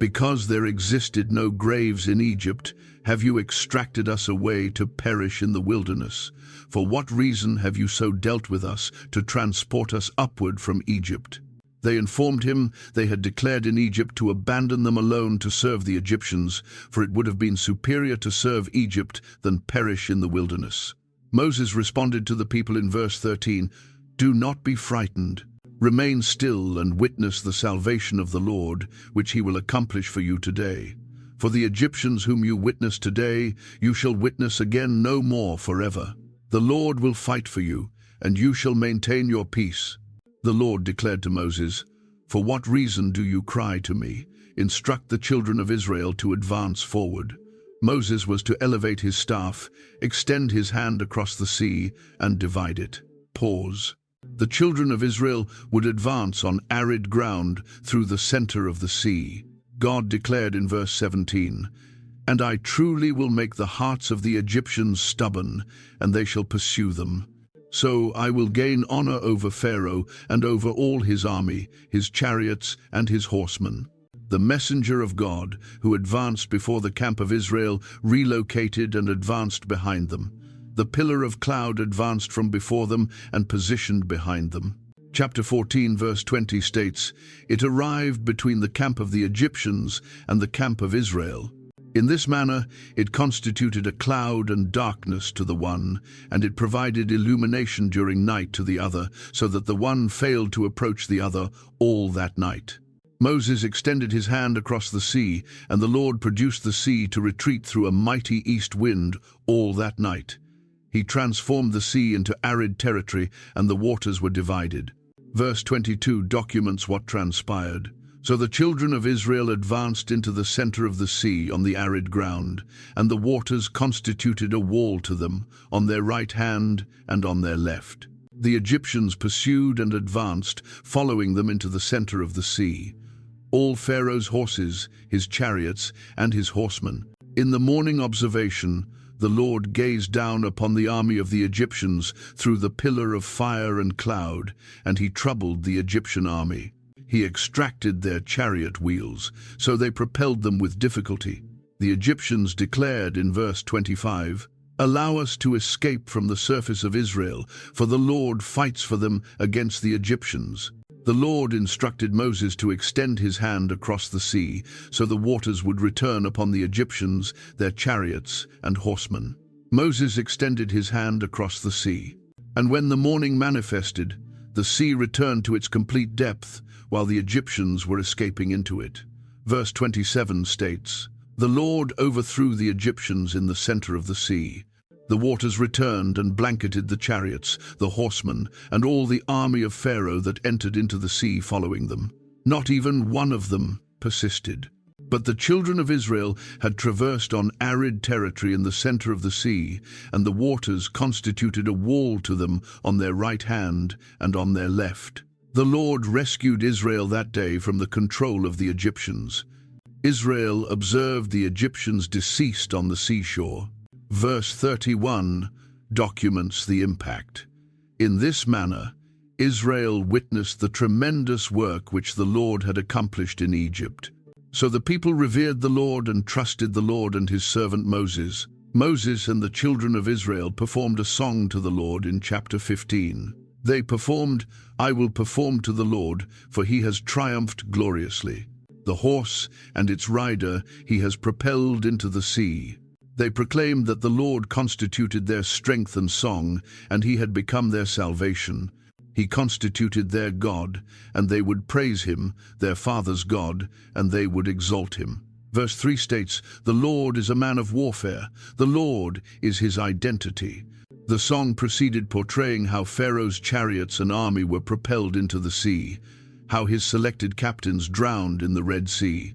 Because there existed no graves in Egypt, have you extracted us away to perish in the wilderness? For what reason have you so dealt with us to transport us upward from Egypt? They informed him they had declared in Egypt to abandon them alone to serve the Egyptians, for it would have been superior to serve Egypt than perish in the wilderness. Moses responded to the people in verse 13, Do not be frightened. Remain still and witness the salvation of the Lord, which he will accomplish for you today. For the Egyptians whom you witness today, you shall witness again no more forever. The Lord will fight for you, and you shall maintain your peace. The Lord declared to Moses, For what reason do you cry to me? Instruct the children of Israel to advance forward. Moses was to elevate his staff, extend his hand across the sea, and divide it. Pause. The children of Israel would advance on arid ground through the center of the sea. God declared in verse 17, And I truly will make the hearts of the Egyptians stubborn, and they shall pursue them. So I will gain honor over Pharaoh and over all his army, his chariots and his horsemen. The messenger of God, who advanced before the camp of Israel, relocated and advanced behind them. The pillar of cloud advanced from before them and positioned behind them. Chapter 14, verse 20 states, "It arrived between the camp of the Egyptians and the camp of Israel. In this manner, it constituted a cloud and darkness to the one, and it provided illumination during night to the other, so that the one failed to approach the other all that night." Moses extended his hand across the sea, and the Lord produced the sea to retreat through a mighty east wind all that night. He transformed the sea into arid territory, and the waters were divided. Verse 22 documents what transpired. "So the children of Israel advanced into the center of the sea on the arid ground, and the waters constituted a wall to them, on their right hand and on their left. The Egyptians pursued and advanced, following them into the center of the sea. All Pharaoh's horses, his chariots, and his horsemen. In the morning observation, the Lord gazed down upon the army of the Egyptians through the pillar of fire and cloud, and he troubled the Egyptian army. He extracted their chariot wheels, so they propelled them with difficulty. The Egyptians declared in verse 25, 'Allow us to escape from the surface of Israel, for the Lord fights for them against the Egyptians.' The Lord instructed Moses to extend his hand across the sea, so the waters would return upon the Egyptians, their chariots and horsemen. Moses extended his hand across the sea, and when the morning manifested, the sea returned to its complete depth, while the Egyptians were escaping into it." Verse 27 states, "The Lord overthrew the Egyptians in the center of the sea. The waters returned and blanketed the chariots, the horsemen, and all the army of Pharaoh that entered into the sea following them. Not even one of them persisted. But the children of Israel had traversed on arid territory in the center of the sea, and the waters constituted a wall to them on their right hand and on their left. The Lord rescued Israel that day from the control of the Egyptians. Israel observed the Egyptians deceased on the seashore." Verse 31 documents the impact. "In this manner, Israel witnessed the tremendous work which the Lord had accomplished in Egypt. So the people revered the Lord and trusted the Lord and his servant Moses. Moses and the children of Israel performed a song to the Lord in chapter 15. They performed, 'I will perform to the Lord, for he has triumphed gloriously. The horse and its rider he has propelled into the sea.' They proclaimed that the Lord constituted their strength and song, and he had become their salvation. He constituted their God, and they would praise him, their father's God, and they would exalt him." Verse 3 states, "The Lord is a man of warfare. The Lord is his identity." The song proceeded portraying how Pharaoh's chariots and army were propelled into the sea, how his selected captains drowned in the Red Sea.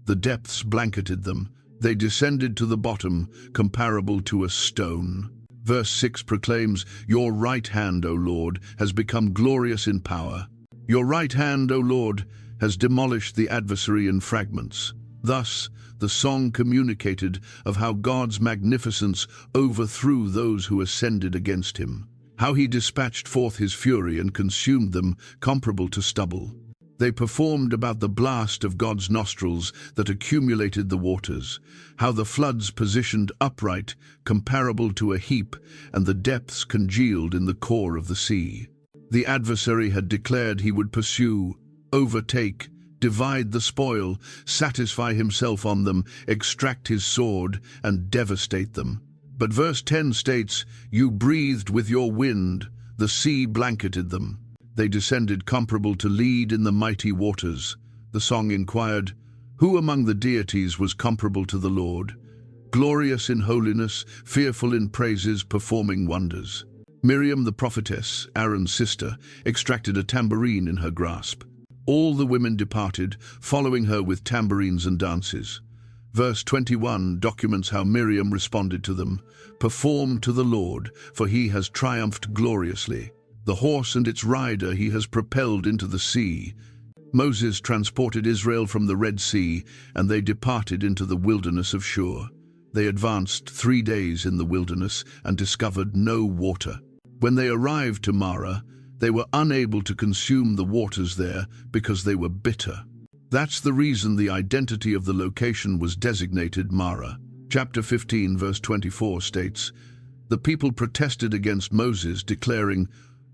The depths blanketed them. They descended to the bottom, comparable to a stone. Verse 6 proclaims, "Your right hand, O Lord, has become glorious in power. Your right hand, O Lord, has demolished the adversary in fragments." Thus, the song communicated of how God's magnificence overthrew those who ascended against him, how he dispatched forth his fury and consumed them, comparable to stubble. They performed about the blast of God's nostrils that accumulated the waters, how the floods positioned upright, comparable to a heap, and the depths congealed in the core of the sea. The adversary had declared he would pursue, overtake, divide the spoil, satisfy himself on them, extract his sword, and devastate them. But verse 10 states, "You breathed with your wind, the sea blanketed them. They descended comparable to lead in the mighty waters." The song inquired, "Who among the deities was comparable to the Lord? Glorious in holiness, fearful in praises, performing wonders." Miriam the prophetess, Aaron's sister, extracted a tambourine in her grasp. All the women departed, following her with tambourines and dances. Verse 21 documents how Miriam responded to them, "Perform to the Lord, for he has triumphed gloriously. The horse and its rider he has propelled into the sea." Moses transported Israel from the Red Sea, and they departed into the wilderness of Shur. They advanced 3 days in the wilderness and discovered no water. When they arrived to Marah, they were unable to consume the waters there because they were bitter. That's the reason the identity of the location was designated Marah. Chapter 15, verse 24 states, The people protested against Moses, declaring,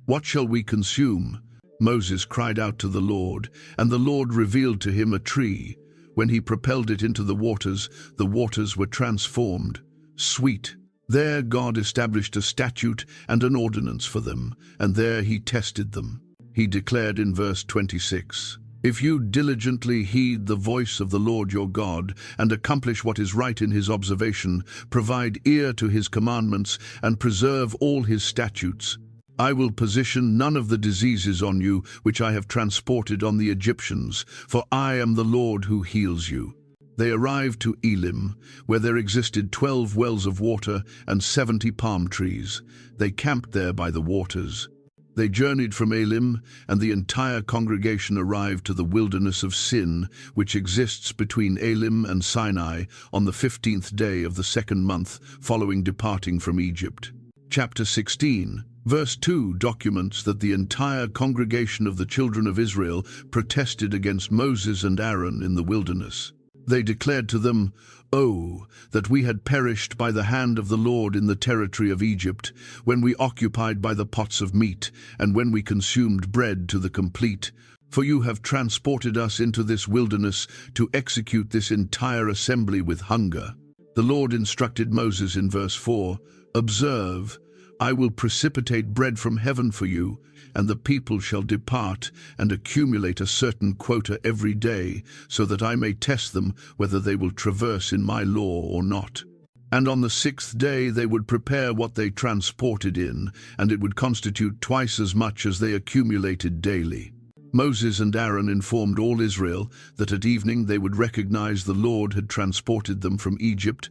"What shall we consume?" Moses cried out to the Lord, and the Lord revealed to him a tree. When he propelled it into the waters were transformed. Sweet. There God established a statute and an ordinance for them, and there he tested them. He declared in verse 26, "If you diligently heed the voice of the Lord your God, and accomplish what is right in his observation, provide ear to his commandments, and preserve all his statutes, I will position none of the diseases on you which I have transported on the Egyptians, for I am the Lord who heals you." They arrived to Elim, where there existed 12 wells of water and 70 palm trees. They camped there by the waters. They journeyed from Elim, and the entire congregation arrived to the wilderness of Sin, which exists between Elim and Sinai, on the 15th day of the 2nd month following departing from Egypt. Chapter 16, verse 2 documents that the entire congregation of the children of Israel protested against Moses and Aaron in the wilderness. They declared to them, "Oh, that we had perished by the hand of the Lord in the territory of Egypt, when we occupied by the pots of meat, and when we consumed bread to the complete. For you have transported us into this wilderness to execute this entire assembly with hunger." The Lord instructed Moses in verse 4, "Observe, I will precipitate bread from heaven for you, and the people shall depart and accumulate a certain quota every day, so that I may test them whether they will traverse in my law or not. And on the 6th day they would prepare what they transported in, and it would constitute twice as much as they accumulated daily." Moses and Aaron informed all Israel that at evening they would recognize the Lord had transported them from Egypt,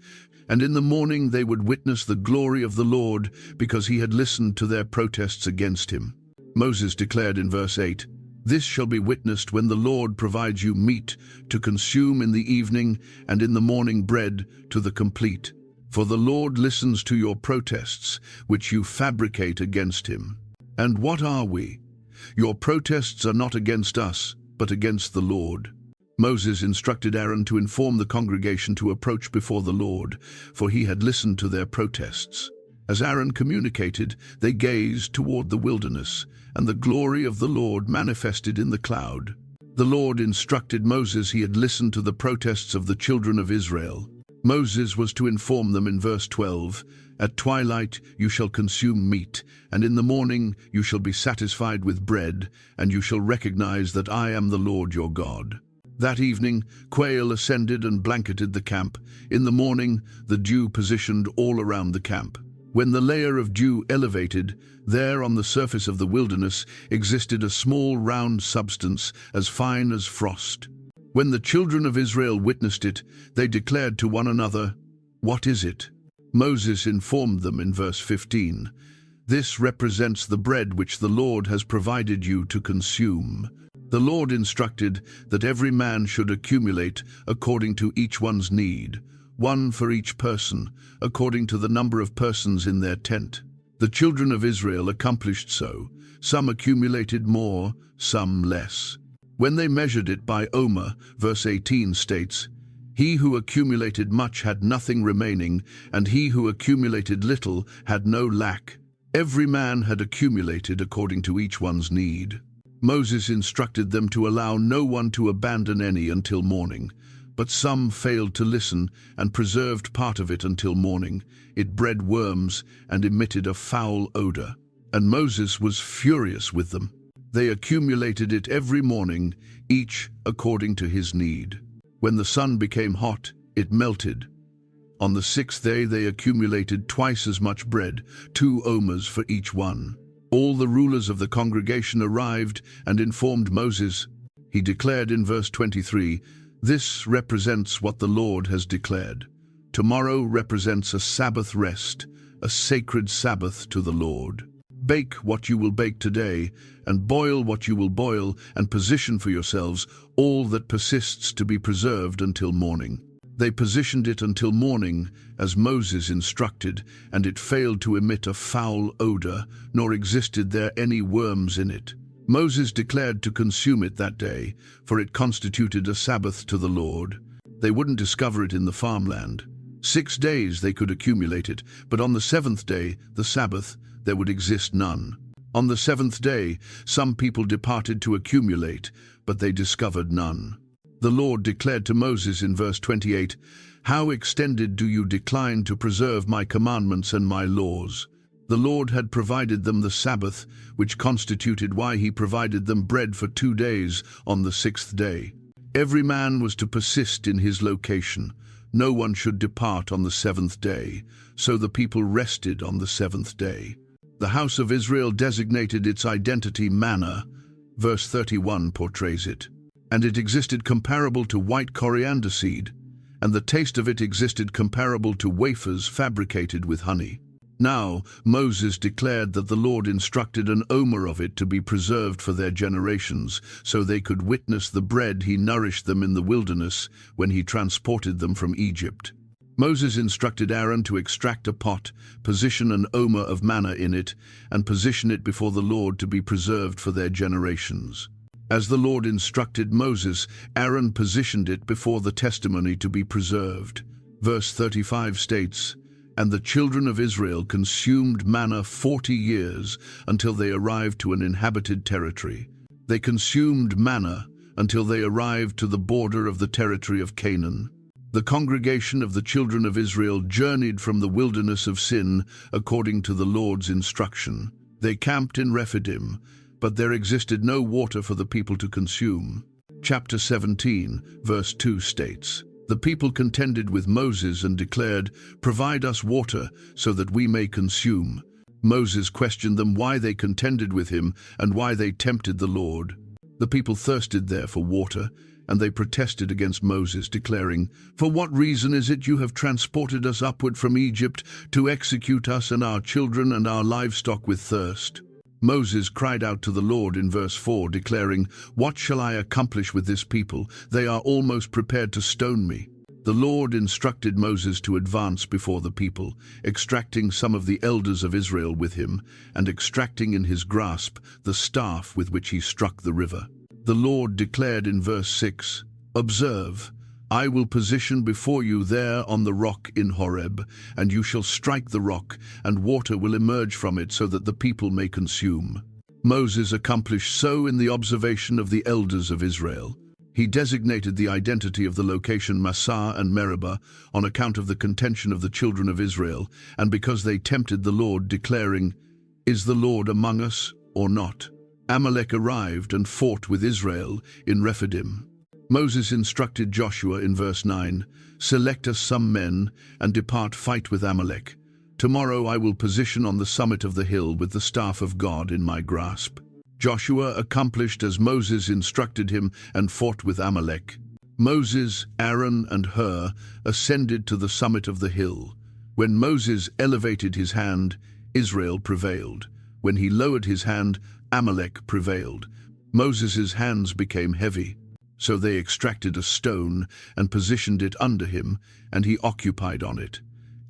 and in the morning they would witness the glory of the Lord, because he had listened to their protests against him. Moses declared in verse 8, "This shall be witnessed when the Lord provides you meat to consume in the evening, and in the morning bread to the complete. For the Lord listens to your protests, which you fabricate against him." And what are we? Your protests are not against us, but against the Lord. Moses instructed Aaron to inform the congregation to approach before the Lord, for he had listened to their protests. As Aaron communicated, they gazed toward the wilderness, and the glory of the Lord manifested in the cloud. The Lord instructed Moses he had listened to the protests of the children of Israel. Moses was to inform them in verse 12, "At twilight you shall consume meat, and in the morning you shall be satisfied with bread, and you shall recognize that I am the Lord your God." That evening, quail ascended and blanketed the camp. In the morning, the dew positioned all around the camp. When the layer of dew elevated, there on the surface of the wilderness existed a small round substance as fine as frost. When the children of Israel witnessed it, they declared to one another, "What is it?" Moses informed them in verse 15, "This represents the bread which the Lord has provided you to consume." The Lord instructed that every man should accumulate according to each one's need, one for each person, according to the number of persons in their tent. The children of Israel accomplished so. Some accumulated more, some less. When they measured it by omer, verse 18 states, "He who accumulated much had nothing remaining, and he who accumulated little had no lack." Every man had accumulated according to each one's need. Moses instructed them to allow no one to abandon any until morning, but some failed to listen and preserved part of it until morning. It bred worms and emitted a foul odor, and Moses was furious with them. They accumulated it every morning, each according to his need. When the sun became hot, it melted. On the 6th day they accumulated twice as much bread, 2 omers for each one. All the rulers of the congregation arrived and informed Moses. He declared in verse 23, "This represents what the Lord has declared. Tomorrow represents a Sabbath rest, a sacred Sabbath to the Lord. Bake what you will bake today, and boil what you will boil, and position for yourselves all that persists to be preserved until morning." They positioned it until morning, as Moses instructed, and it failed to emit a foul odor, nor existed there any worms in it. Moses declared to consume it that day, for it constituted a Sabbath to the Lord. They wouldn't discover it in the farmland. 6 days they could accumulate it, but on the seventh day, the Sabbath, there would exist none. On the seventh day, some people departed to accumulate, but they discovered none. The Lord declared to Moses in verse 28, "How extended do you decline to preserve my commandments and my laws?" The Lord had provided them the Sabbath, which constituted why he provided them bread for 2 days on the sixth day. Every man was to persist in his location. No one should depart on the seventh day, so the people rested on the seventh day. The house of Israel designated its identity manna. Verse 31 portrays it. And it existed comparable to white coriander seed, and the taste of it existed comparable to wafers fabricated with honey. Now Moses declared that the Lord instructed an omer of it to be preserved for their generations, so they could witness the bread he nourished them in the wilderness when he transported them from Egypt. Moses instructed Aaron to extract a pot, position an omer of manna in it, and position it before the Lord to be preserved for their generations. As the Lord instructed Moses, Aaron positioned it before the testimony to be preserved. Verse 35 states, "And the children of Israel consumed manna 40 years until they arrived to an inhabited territory. They consumed manna until they arrived to the border of the territory of Canaan." The congregation of the children of Israel journeyed from the wilderness of Sin according to the Lord's instruction. They camped in Rephidim, but there existed no water for the people to consume. Chapter 17, verse 2 states, "The people contended with Moses and declared, 'Provide us water so that we may consume.' Moses questioned them why they contended with him and why they tempted the Lord. The people thirsted there for water, and they protested against Moses, declaring, 'For what reason is it you have transported us upward from Egypt to execute us and our children and our livestock with thirst?' Moses cried out to the Lord in verse 4, declaring, 'What shall I accomplish with this people? They are almost prepared to stone me.' The Lord instructed Moses to advance before the people, extracting some of the elders of Israel with him, and extracting in his grasp the staff with which he struck the river. The Lord declared in verse 6, "Observe, I will position before you there on the rock in Horeb, and you shall strike the rock, and water will emerge from it so that the people may consume." Moses accomplished so in the observation of the elders of Israel. He designated the identity of the location Massah and Meribah on account of the contention of the children of Israel, and because they tempted the Lord, declaring, "Is the Lord among us or not?" Amalek arrived and fought with Israel in Rephidim. Moses instructed Joshua in verse 9, "Select us some men and depart fight with Amalek. Tomorrow I will position on the summit of the hill with the staff of God in my grasp." Joshua accomplished as Moses instructed him and fought with Amalek. Moses, Aaron, and Hur ascended to the summit of the hill. When Moses elevated his hand, Israel prevailed. When he lowered his hand, Amalek prevailed. Moses' hands became heavy, so they extracted a stone and positioned it under him, and he occupied on it.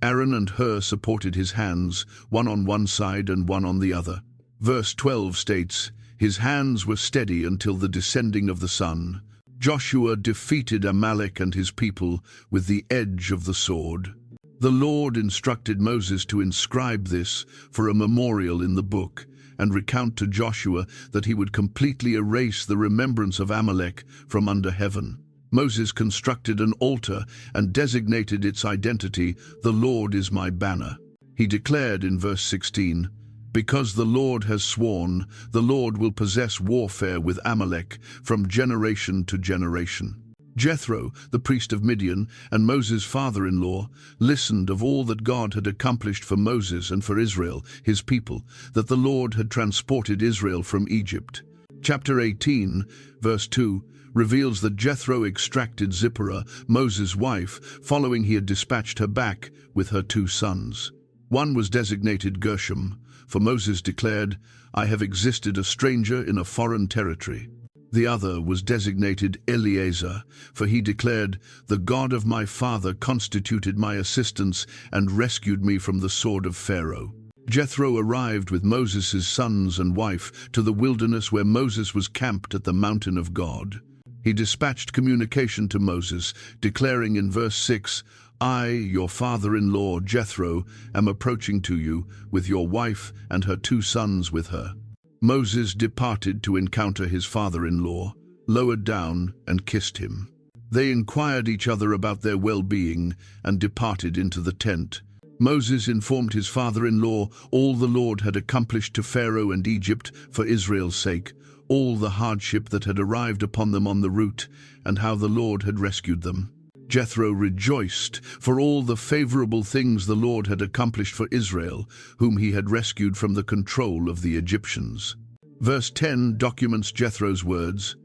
Aaron and Hur supported his hands, one on one side and one on the other. Verse 12 states, "His hands were steady until the descending of the sun." Joshua defeated Amalek and his people with the edge of the sword. The Lord instructed Moses to inscribe this for a memorial in the book, and recount to Joshua that he would completely erase the remembrance of Amalek from under heaven. Moses constructed an altar and designated its identity, "The Lord is my banner." He declared in verse 16, "Because the Lord has sworn, the Lord will possess warfare with Amalek from generation to generation." Jethro, the priest of Midian, and Moses' father-in-law, listened of all that God had accomplished for Moses and for Israel, his people, that the Lord had transported Israel from Egypt. Chapter 18, verse 2, reveals that Jethro extracted Zipporah, Moses' wife, following he had dispatched her back with her 2 sons. One was designated Gershom, for Moses declared, "I have existed a stranger in a foreign territory." The other was designated Eleazar, for he declared, "The God of my father constituted my assistance and rescued me from the sword of Pharaoh." Jethro arrived with Moses' sons and wife to the wilderness where Moses was camped at the mountain of God. He dispatched communication to Moses, declaring in verse 6, I, your father-in-law, Jethro, am approaching to you with your wife and her 2 sons with her." Moses departed to encounter his father-in-law, lowered down and kissed him. They inquired each other about their well-being and departed into the tent. Moses informed his father-in-law all the Lord had accomplished to Pharaoh and Egypt for Israel's sake, all the hardship that had arrived upon them on the route, and how the Lord had rescued them. Jethro rejoiced for all the favorable things the Lord had accomplished for Israel, whom he had rescued from the control of the Egyptians. Verse 10 documents Jethro's words,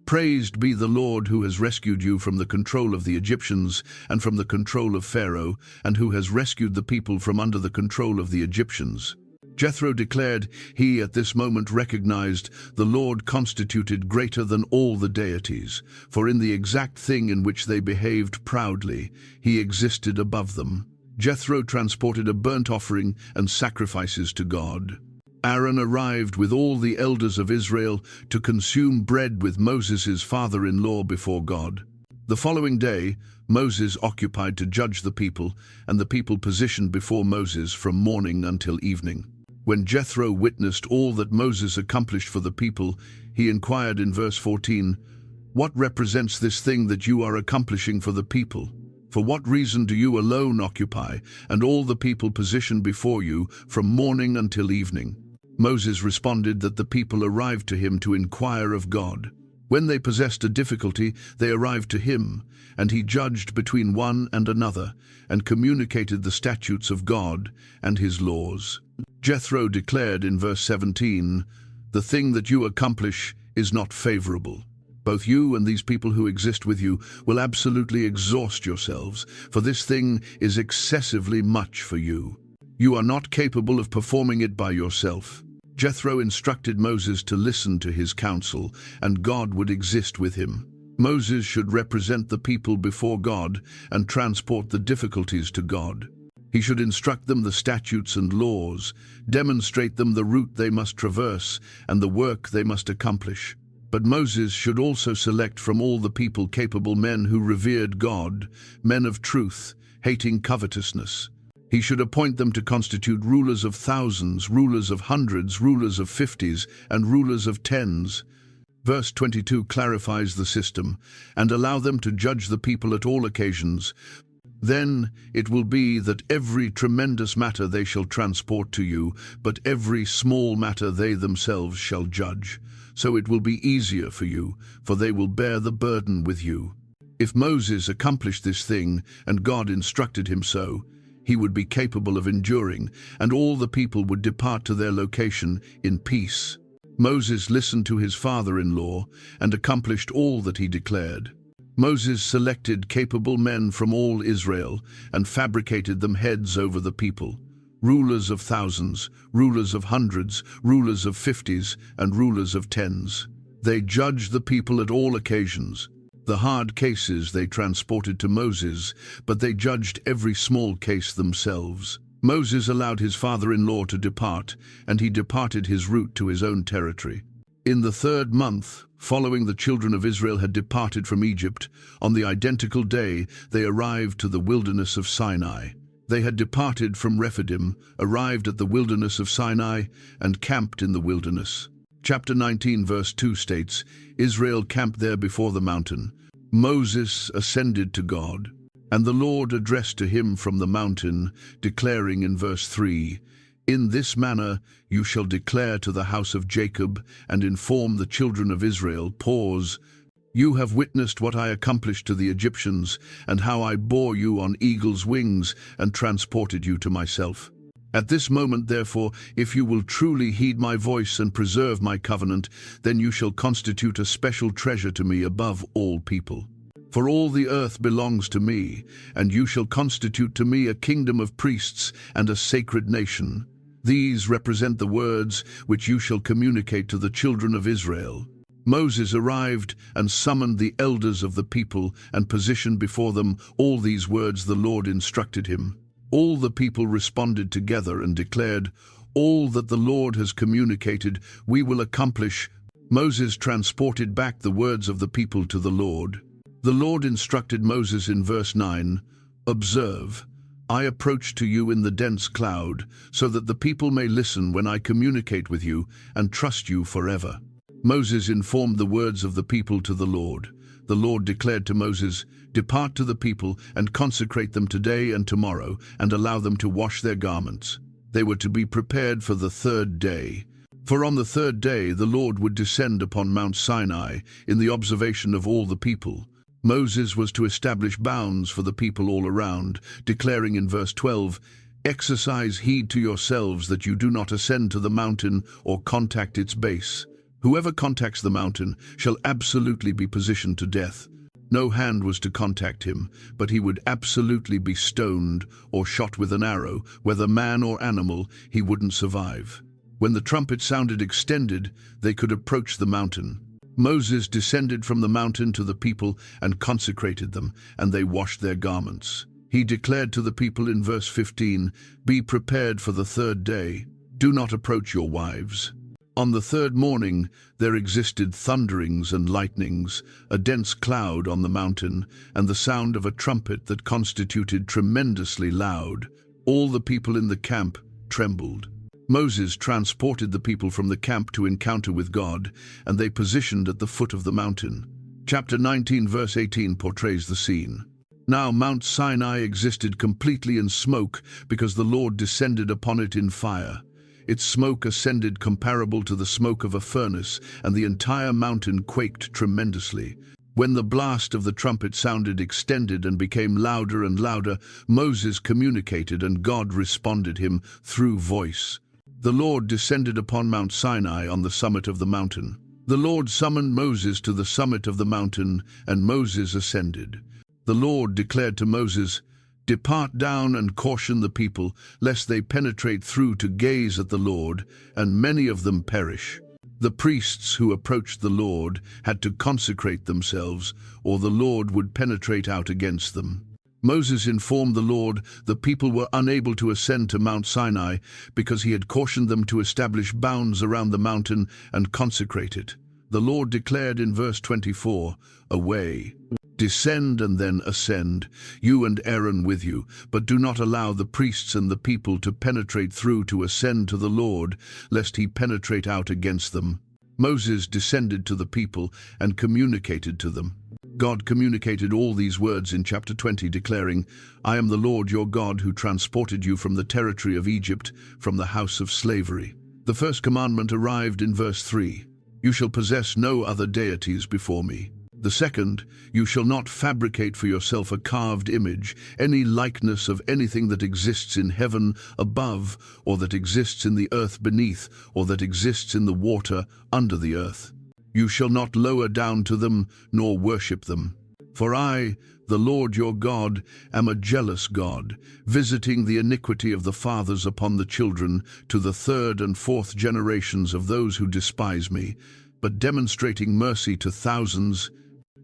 "Praised be the Lord who has rescued you from the control of the Egyptians and from the control of Pharaoh, and who has rescued the people from under the control of the Egyptians." Jethro declared he at this moment recognized the Lord constituted greater than all the deities, for in the exact thing in which they behaved proudly, he existed above them. Jethro transported a burnt offering and sacrifices to God. Aaron arrived with all the elders of Israel to consume bread with Moses' father-in-law before God. The following day, Moses occupied to judge the people, and the people positioned before Moses from morning until evening. When Jethro witnessed all that Moses accomplished for the people, he inquired in verse 14, "What represents this thing that you are accomplishing for the people? For what reason do you alone occupy, and all the people positioned before you from morning until evening?" Moses responded that the people arrived to him to inquire of God. When they possessed a difficulty, they arrived to him, and he judged between one and another, and communicated the statutes of God and his laws. Jethro declared in verse 17, "The thing that you accomplish is not favorable. Both you and these people who exist with you will absolutely exhaust yourselves, for this thing is excessively much for you. You are not capable of performing it by yourself." Jethro instructed Moses to listen to his counsel, and God would exist with him. Moses should represent the people before God and transport the difficulties to God. He should instruct them the statutes and laws, demonstrate them the route they must traverse and the work they must accomplish. But Moses should also select from all the people capable men who revered God, men of truth, hating covetousness. He should appoint them to constitute rulers of thousands, rulers of hundreds, rulers of 50s, and rulers of 10s. Verse 22 clarifies the system, "and allow them to judge the people at all occasions. Then it will be that every tremendous matter they shall transport to you, but every small matter they themselves shall judge. So it will be easier for you, for they will bear the burden with you." If Moses accomplished this thing, and God instructed him so, he would be capable of enduring, and all the people would depart to their location in peace. Moses listened to his father-in-law and accomplished all that he declared. Moses selected capable men from all Israel and fabricated them heads over the people, rulers of thousands, rulers of hundreds, rulers of 50s, and rulers of 10s. They judged the people at all occasions. The hard cases they transported to Moses, but they judged every small case themselves. Moses allowed his father-in-law to depart, and he departed his route to his own territory. In the 3rd month, following the children of Israel had departed from Egypt, on the identical day they arrived to the wilderness of Sinai. They had departed from Rephidim, arrived at the wilderness of Sinai, and camped in the wilderness. Chapter 19 verse 2 states, Israel camped there before the mountain. Moses ascended to God, and the Lord addressed to him from the mountain, declaring in verse 3, "In this manner you shall declare to the house of Jacob and inform the children of Israel." Pause. "You have witnessed what I accomplished to the Egyptians, and how I bore you on eagle's wings and transported you to myself. At this moment, therefore, if you will truly heed my voice and preserve my covenant, then you shall constitute a special treasure to me above all people. For all the earth belongs to me, and you shall constitute to me a kingdom of priests and a sacred nation. These represent the words which you shall communicate to the children of Israel." Moses arrived and summoned the elders of the people and positioned before them all these words the Lord instructed him. All the people responded together and declared, "All that the Lord has communicated, we will accomplish." Moses transported back the words of the people to the Lord. The Lord instructed Moses in verse 9, Observe, I approach to you in the dense cloud, so that the people may listen when I communicate with you and trust you forever." Moses informed the words of the people to the Lord. The Lord declared to Moses, "Depart to the people and consecrate them today and tomorrow, and allow them to wash their garments. They were to be prepared for the third day. For on the third day the Lord would descend upon Mount Sinai in the observation of all the people. Moses was to establish bounds for the people all around, declaring in verse 12, "Exercise heed to yourselves that you do not ascend to the mountain or contact its base. Whoever contacts the mountain shall absolutely be positioned to death. No hand was to contact him, but he would absolutely be stoned or shot with an arrow, whether man or animal, he wouldn't survive." When the trumpet sounded extended, they could approach the mountain. Moses descended from the mountain to the people and consecrated them, and they washed their garments. He declared to the people in verse 15, "Be prepared for the third day. Do not approach your wives." On the third morning there existed thunderings and lightnings, a dense cloud on the mountain, and the sound of a trumpet that constituted tremendously loud. All the people in the camp trembled. Moses transported the people from the camp to encounter with God, and they positioned at the foot of the mountain. Chapter 19, verse 18 portrays the scene. Now Mount Sinai existed completely in smoke because the Lord descended upon it in fire. Its smoke ascended comparable to the smoke of a furnace, and the entire mountain quaked tremendously. When the blast of the trumpet sounded extended and became louder and louder, Moses communicated and God responded him through voice. The Lord descended upon Mount Sinai on the summit of the mountain. The Lord summoned Moses to the summit of the mountain, and Moses ascended. The Lord declared to Moses, "Depart down and caution the people, lest they penetrate through to gaze at the Lord, and many of them perish." The priests who approached the Lord had to consecrate themselves, or the Lord would penetrate out against them. Moses informed the Lord the people were unable to ascend to Mount Sinai because he had cautioned them to establish bounds around the mountain and consecrate it. The Lord declared in verse 24, "Away. Descend and then ascend, you and Aaron with you, but do not allow the priests and the people to penetrate through to ascend to the Lord, lest he penetrate out against them." Moses descended to the people and communicated to them. God communicated all these words in chapter 20, declaring, "I am the Lord your God who transported you from the territory of Egypt, from the house of slavery." The first commandment arrived in verse 3, "You shall possess no other deities before me." The second, "You shall not fabricate for yourself a carved image, any likeness of anything that exists in heaven above, or that exists in the earth beneath, or that exists in the water under the earth. You shall not lower down to them, nor worship them. For I, the Lord your God, am a jealous God, visiting the iniquity of the fathers upon the children, to the third and fourth generations of those who despise me, but demonstrating mercy to thousands,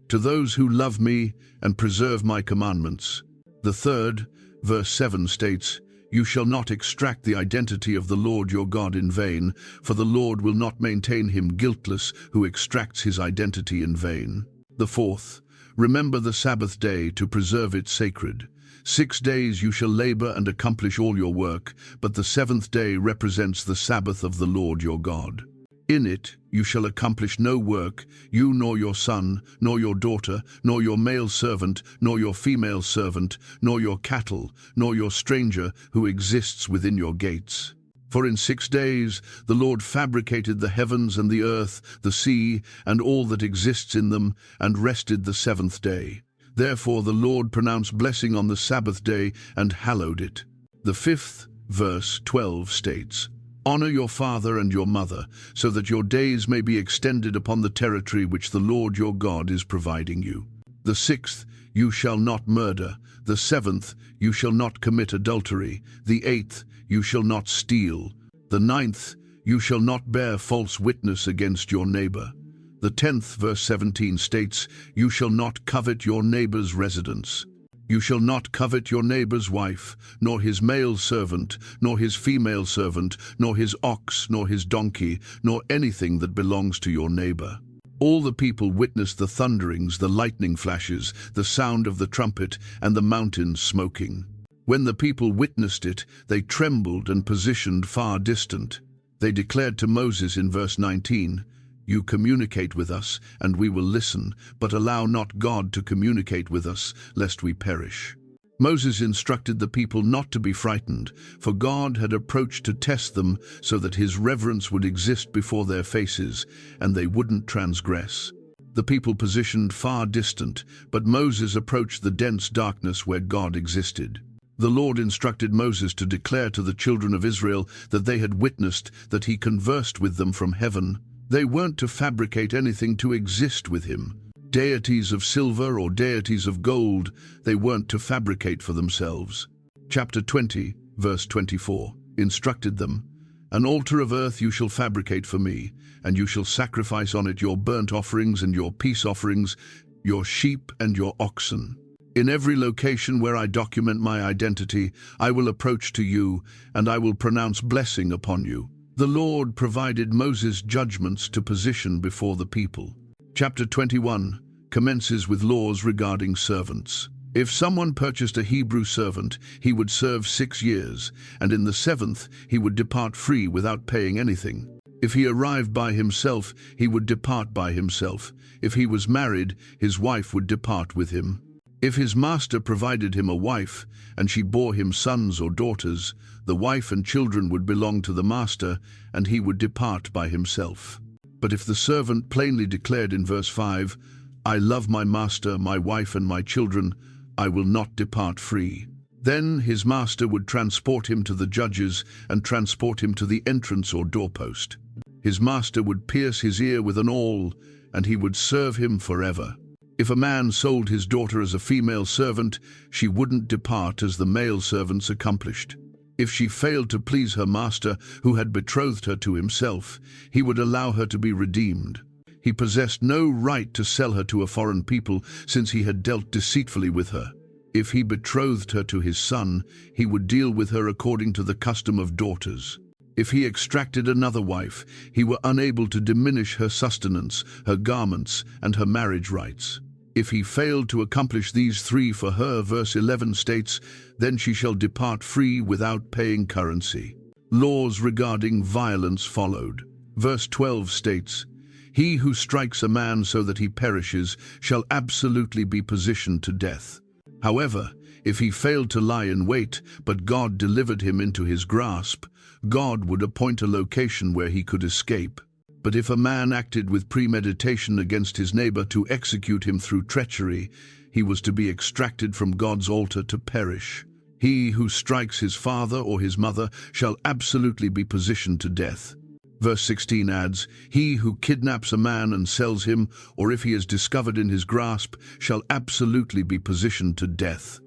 to those who love me and preserve my commandments." The third, verse 7 states, "You shall not extract the identity of the Lord your God in vain, for the Lord will not maintain him guiltless who extracts his identity in vain." The fourth, "Remember the Sabbath day to preserve it sacred. 6 days you shall labor and accomplish all your work, but the seventh day represents the Sabbath of the Lord your God. In it you shall accomplish no work, you nor your son, nor your daughter, nor your male servant, nor your female servant, nor your cattle, nor your stranger who exists within your gates. For in 6 days the Lord fabricated the heavens and the earth, the sea, and all that exists in them, and rested the seventh day. Therefore the Lord pronounced blessing on the Sabbath day and hallowed it." The fifth, verse 12 states, "Honor your father and your mother, so that your days may be extended upon the territory which the Lord your God is providing you." The sixth, "You shall not murder." The seventh, "You shall not commit adultery." The eighth, "You shall not steal." The ninth, "You shall not bear false witness against your neighbor." The 10th, verse 17 states, "You shall not covet your neighbor's residence." You shall not covet your neighbor's wife, nor his male servant, nor his female servant, nor his ox, nor his donkey, nor anything that belongs to your neighbor. All the people witnessed the thunderings, the lightning flashes, the sound of the trumpet, and the mountains smoking. When the people witnessed it, they trembled and positioned far distant. They declared to Moses in verse 19, "You communicate with us, and we will listen, but allow not God to communicate with us, lest we perish." Moses instructed the people not to be frightened, for God had approached to test them so that his reverence would exist before their faces, and they wouldn't transgress. The people positioned far distant, but Moses approached the dense darkness where God existed. The Lord instructed Moses to declare to the children of Israel that they had witnessed that he conversed with them from heaven. They weren't to fabricate anything to exist with him. Deities of silver or deities of gold, they weren't to fabricate for themselves. Chapter 20, verse 24, instructed them, "An altar of earth you shall fabricate for me, and you shall sacrifice on it your burnt offerings and your peace offerings, your sheep and your oxen. In every location where I document my identity, I will approach to you, and I will pronounce blessing upon you." The Lord provided Moses judgments to position before the people. Chapter 21 commences with laws regarding servants. If someone purchased a Hebrew servant, he would serve 6 years, and in the 7th he would depart free without paying anything. If he arrived by himself, he would depart by himself. If he was married, his wife would depart with him. If his master provided him a wife, and she bore him sons or daughters, the wife and children would belong to the master, and he would depart by himself. But if the servant plainly declared in verse 5, "I love my master, my wife, and my children, I will not depart free," then his master would transport him to the judges and transport him to the entrance or doorpost. His master would pierce his ear with an awl, and he would serve him forever. If a man sold his daughter as a female servant, she wouldn't depart as the male servants accomplished. If she failed to please her master, who had betrothed her to himself, he would allow her to be redeemed. He possessed no right to sell her to a foreign people, since he had dealt deceitfully with her. If he betrothed her to his son, he would deal with her according to the custom of daughters. If he extracted another wife, he were unable to diminish her sustenance, her garments, and her marriage rights. If he failed to accomplish these 3 for her, verse 11 states, "Then she shall depart free without paying currency." Laws regarding violence followed. Verse 12 states, "He who strikes a man so that he perishes shall absolutely be positioned to death. However, if he failed to lie in wait, but God delivered him into his grasp, God would appoint a location where he could escape. But if a man acted with premeditation against his neighbor to execute him through treachery, he was to be extracted from God's altar to perish. He who strikes his father or his mother shall absolutely be positioned to death." Verse 16 adds, "He who kidnaps a man and sells him, or if he is discovered in his grasp, shall absolutely be positioned to death.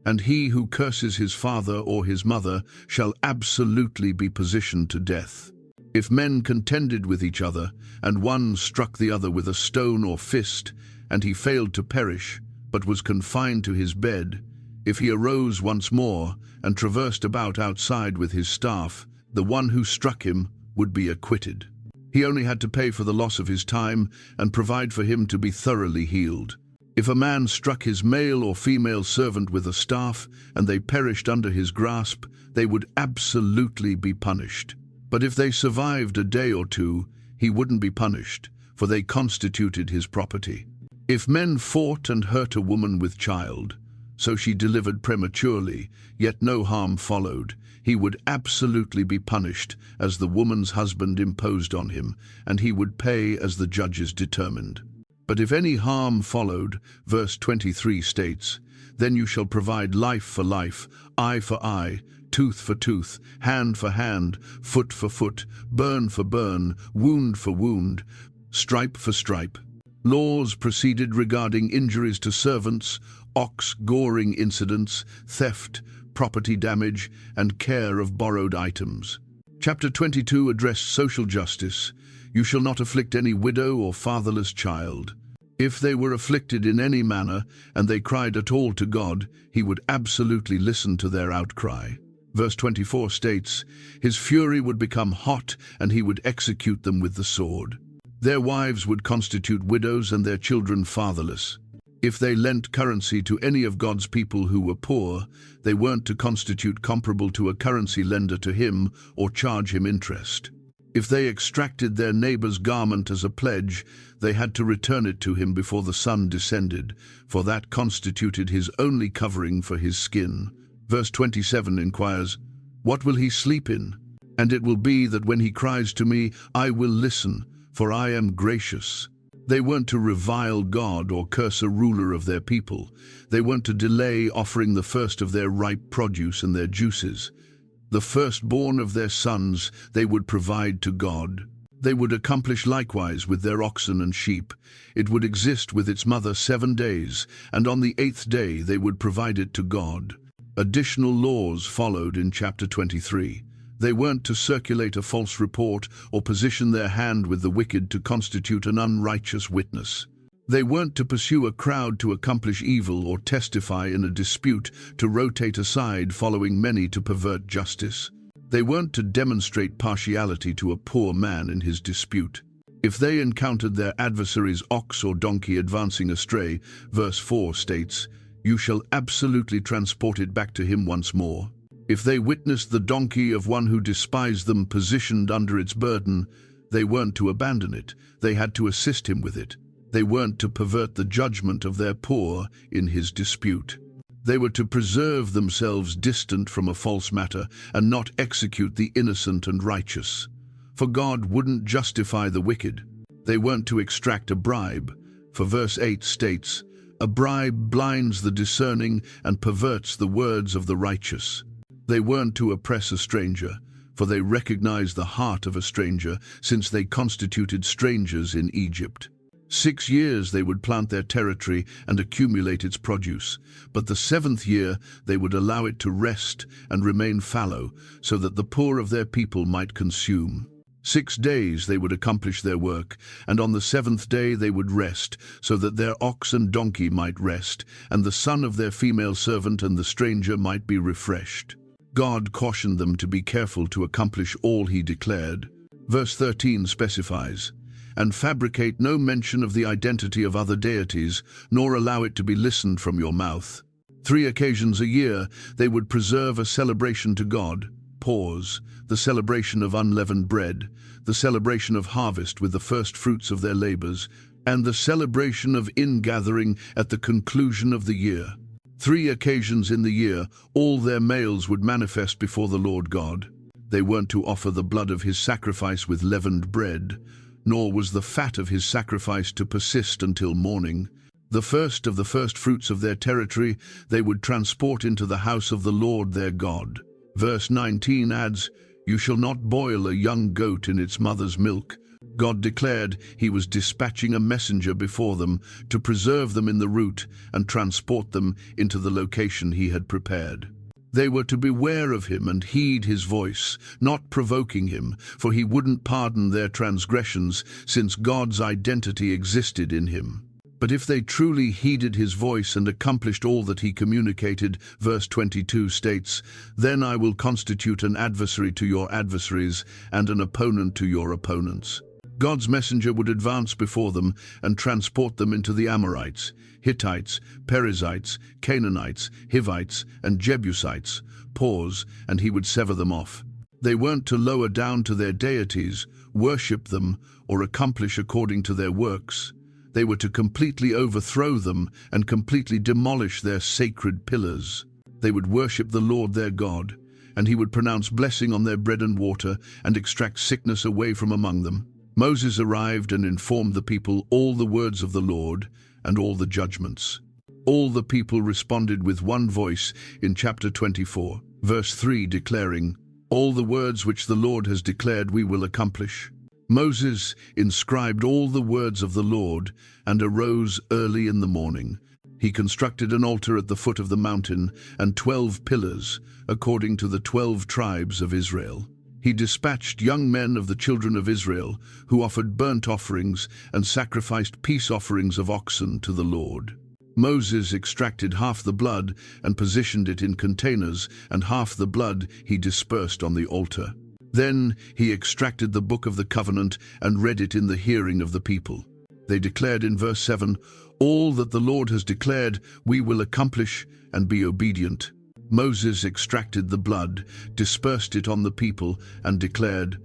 And he who curses his father or his mother shall absolutely be positioned to death. If men contended with each other, and one struck the other with a stone or fist, and he failed to perish, but was confined to his bed, if he arose once more and traversed about outside with his staff, the one who struck him would be acquitted. He only had to pay for the loss of his time and provide for him to be thoroughly healed. If a man struck his male or female servant with a staff, and they perished under his grasp, they would absolutely be punished. But if they survived a day or 2, he wouldn't be punished, for they constituted his property. If men fought and hurt a woman with child, so she delivered prematurely, yet no harm followed, he would absolutely be punished as the woman's husband imposed on him, and he would pay as the judges determined. But if any harm followed, verse 23 states, "Then you shall provide life for life, eye for eye, tooth for tooth, hand for hand, foot for foot, burn for burn, wound for wound, stripe for stripe." Laws proceeded regarding injuries to servants, ox goring incidents, theft, property damage, and care of borrowed items. Chapter 22 addressed social justice. "You shall not afflict any widow or fatherless child." If they were afflicted in any manner, and they cried at all to God, he would absolutely listen to their outcry. Verse 24 states, "His fury would become hot, and he would execute them with the sword." Their wives would constitute widows and their children fatherless. If they lent currency to any of God's people who were poor, they weren't to constitute comparable to a currency lender to him or charge him interest. If they extracted their neighbor's garment as a pledge, they had to return it to him before the sun descended, for that constituted his only covering for his skin. Verse 27 inquires, "What will he sleep in? And it will be that when he cries to me, I will listen, for I am gracious." They weren't to revile God or curse a ruler of their people. They weren't to delay offering the first of their ripe produce and their juices. The firstborn of their sons they would provide to God. They would accomplish likewise with their oxen and sheep. It would exist with its mother 7 days, and on the 8th day they would provide it to God. Additional laws followed in chapter 23. They weren't to circulate a false report or position their hand with the wicked to constitute an unrighteous witness. They weren't to pursue a crowd to accomplish evil or testify in a dispute to rotate aside following many to pervert justice. They weren't to demonstrate partiality to a poor man in his dispute. If they encountered their adversary's ox or donkey advancing astray, verse 4 states, "You shall absolutely transport it back to him once more." If they witnessed the donkey of one who despised them positioned under its burden, they weren't to abandon it. They had to assist him with it. They weren't to pervert the judgment of their poor in his dispute. They were to preserve themselves distant from a false matter and not execute the innocent and righteous. For God wouldn't justify the wicked. They weren't to extract a bribe. For verse 8 states, "A bribe blinds the discerning and perverts the words of the righteous." They weren't to oppress a stranger, for they recognized the heart of a stranger, since they constituted strangers in Egypt. 6 years they would plant their territory and accumulate its produce, but the 7th year they would allow it to rest and remain fallow, so that the poor of their people might consume. 6 days they would accomplish their work, and on the 7th day they would rest, so that their ox and donkey might rest, and the son of their female servant and the stranger might be refreshed. God cautioned them to be careful to accomplish all he declared. Verse 13 specifies, "And fabricate no mention of the identity of other deities, nor allow it to be listened from your mouth." 3 occasions a year they would preserve a celebration to God. Pause. The celebration of unleavened bread, the celebration of harvest with the first fruits of their labors, and the celebration of ingathering at the conclusion of the year. 3 occasions in the year, all their males would manifest before the Lord God. They weren't to offer the blood of his sacrifice with leavened bread, nor was the fat of his sacrifice to persist until morning. The first of the first fruits of their territory they would transport into the house of the Lord their God. Verse 19 adds, "You shall not boil a young goat in its mother's milk." God declared he was dispatching a messenger before them to preserve them in the route and transport them into the location he had prepared. They were to beware of him and heed his voice, not provoking him, for he wouldn't pardon their transgressions, since God's identity existed in him. But if they truly heeded his voice and accomplished all that he communicated, verse 22 states, "Then I will constitute an adversary to your adversaries and an opponent to your opponents." God's messenger would advance before them and transport them into the Amorites, Hittites, Perizzites, Canaanites, Hivites, and Jebusites. Pause, and he would sever them off. They weren't to lower down to their deities, worship them, or accomplish according to their works. They were to completely overthrow them and completely demolish their sacred pillars. They would worship the Lord their God, and he would pronounce blessing on their bread and water and extract sickness away from among them. Moses arrived and informed the people all the words of the Lord and all the judgments. All the people responded with one voice in chapter 24, verse 3, declaring, "All the words which the Lord has declared we will accomplish." Moses inscribed all the words of the Lord and arose early in the morning. He constructed an altar at the foot of the mountain and 12 pillars, according to the 12 tribes of Israel. He dispatched young men of the children of Israel, who offered burnt offerings and sacrificed peace offerings of oxen to the Lord. Moses extracted half the blood and positioned it in containers, and half the blood he dispersed on the altar. Then he extracted the book of the covenant and read it in the hearing of the people. They declared in verse 7, "All that the Lord has declared we will accomplish and be obedient." Moses extracted the blood, dispersed it on the people, and declared,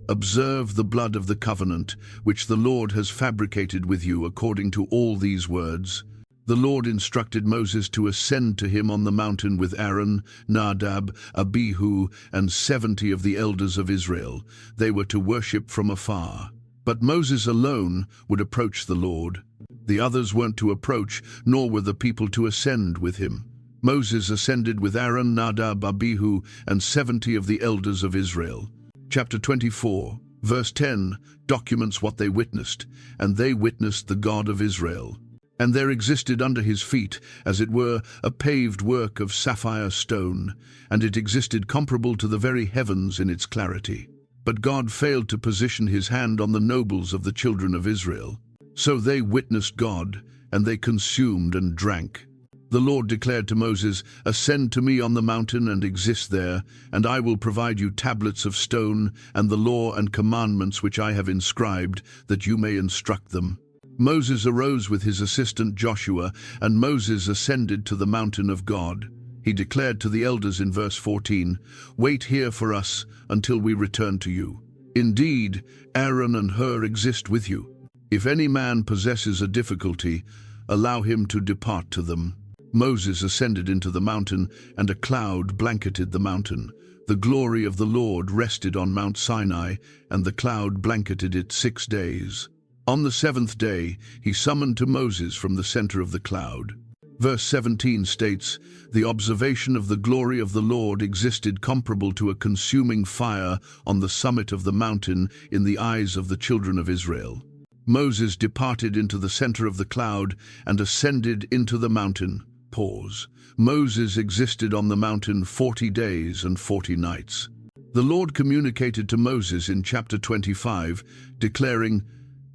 "Observe the blood of the covenant, which the Lord has fabricated with you according to all these words." The Lord instructed Moses to ascend to him on the mountain with Aaron, Nadab, Abihu, and 70 of the elders of Israel. They were to worship from afar. But Moses alone would approach the Lord. The others weren't to approach, nor were the people to ascend with him. Moses ascended with Aaron, Nadab, Abihu, and 70 of the elders of Israel. Chapter 24, verse 10, documents what they witnessed, and they witnessed the God of Israel. And there existed under his feet, as it were, a paved work of sapphire stone, and it existed comparable to the very heavens in its clarity. But God failed to position his hand on the nobles of the children of Israel. So they witnessed God, and they consumed and drank. The Lord declared to Moses, "Ascend to me on the mountain and exist there, and I will provide you tablets of stone and the law and commandments which I have inscribed, that you may instruct them." Moses arose with his assistant Joshua, and Moses ascended to the mountain of God. He declared to the elders in verse 14, "Wait here for us until we return to you. Indeed, Aaron and Hur exist with you. If any man possesses a difficulty, allow him to depart to them." Moses ascended into the mountain, and a cloud blanketed the mountain. The glory of the Lord rested on Mount Sinai, and the cloud blanketed it 6 days. On the 7th day, he summoned to Moses from the center of the cloud. Verse 17 states, "The observation of the glory of the Lord existed comparable to a consuming fire on the summit of the mountain in the eyes of the children of Israel." Moses departed into the center of the cloud and ascended into the mountain. Pause. Moses existed on the mountain 40 days and 40 nights. The Lord communicated to Moses in chapter 25, declaring,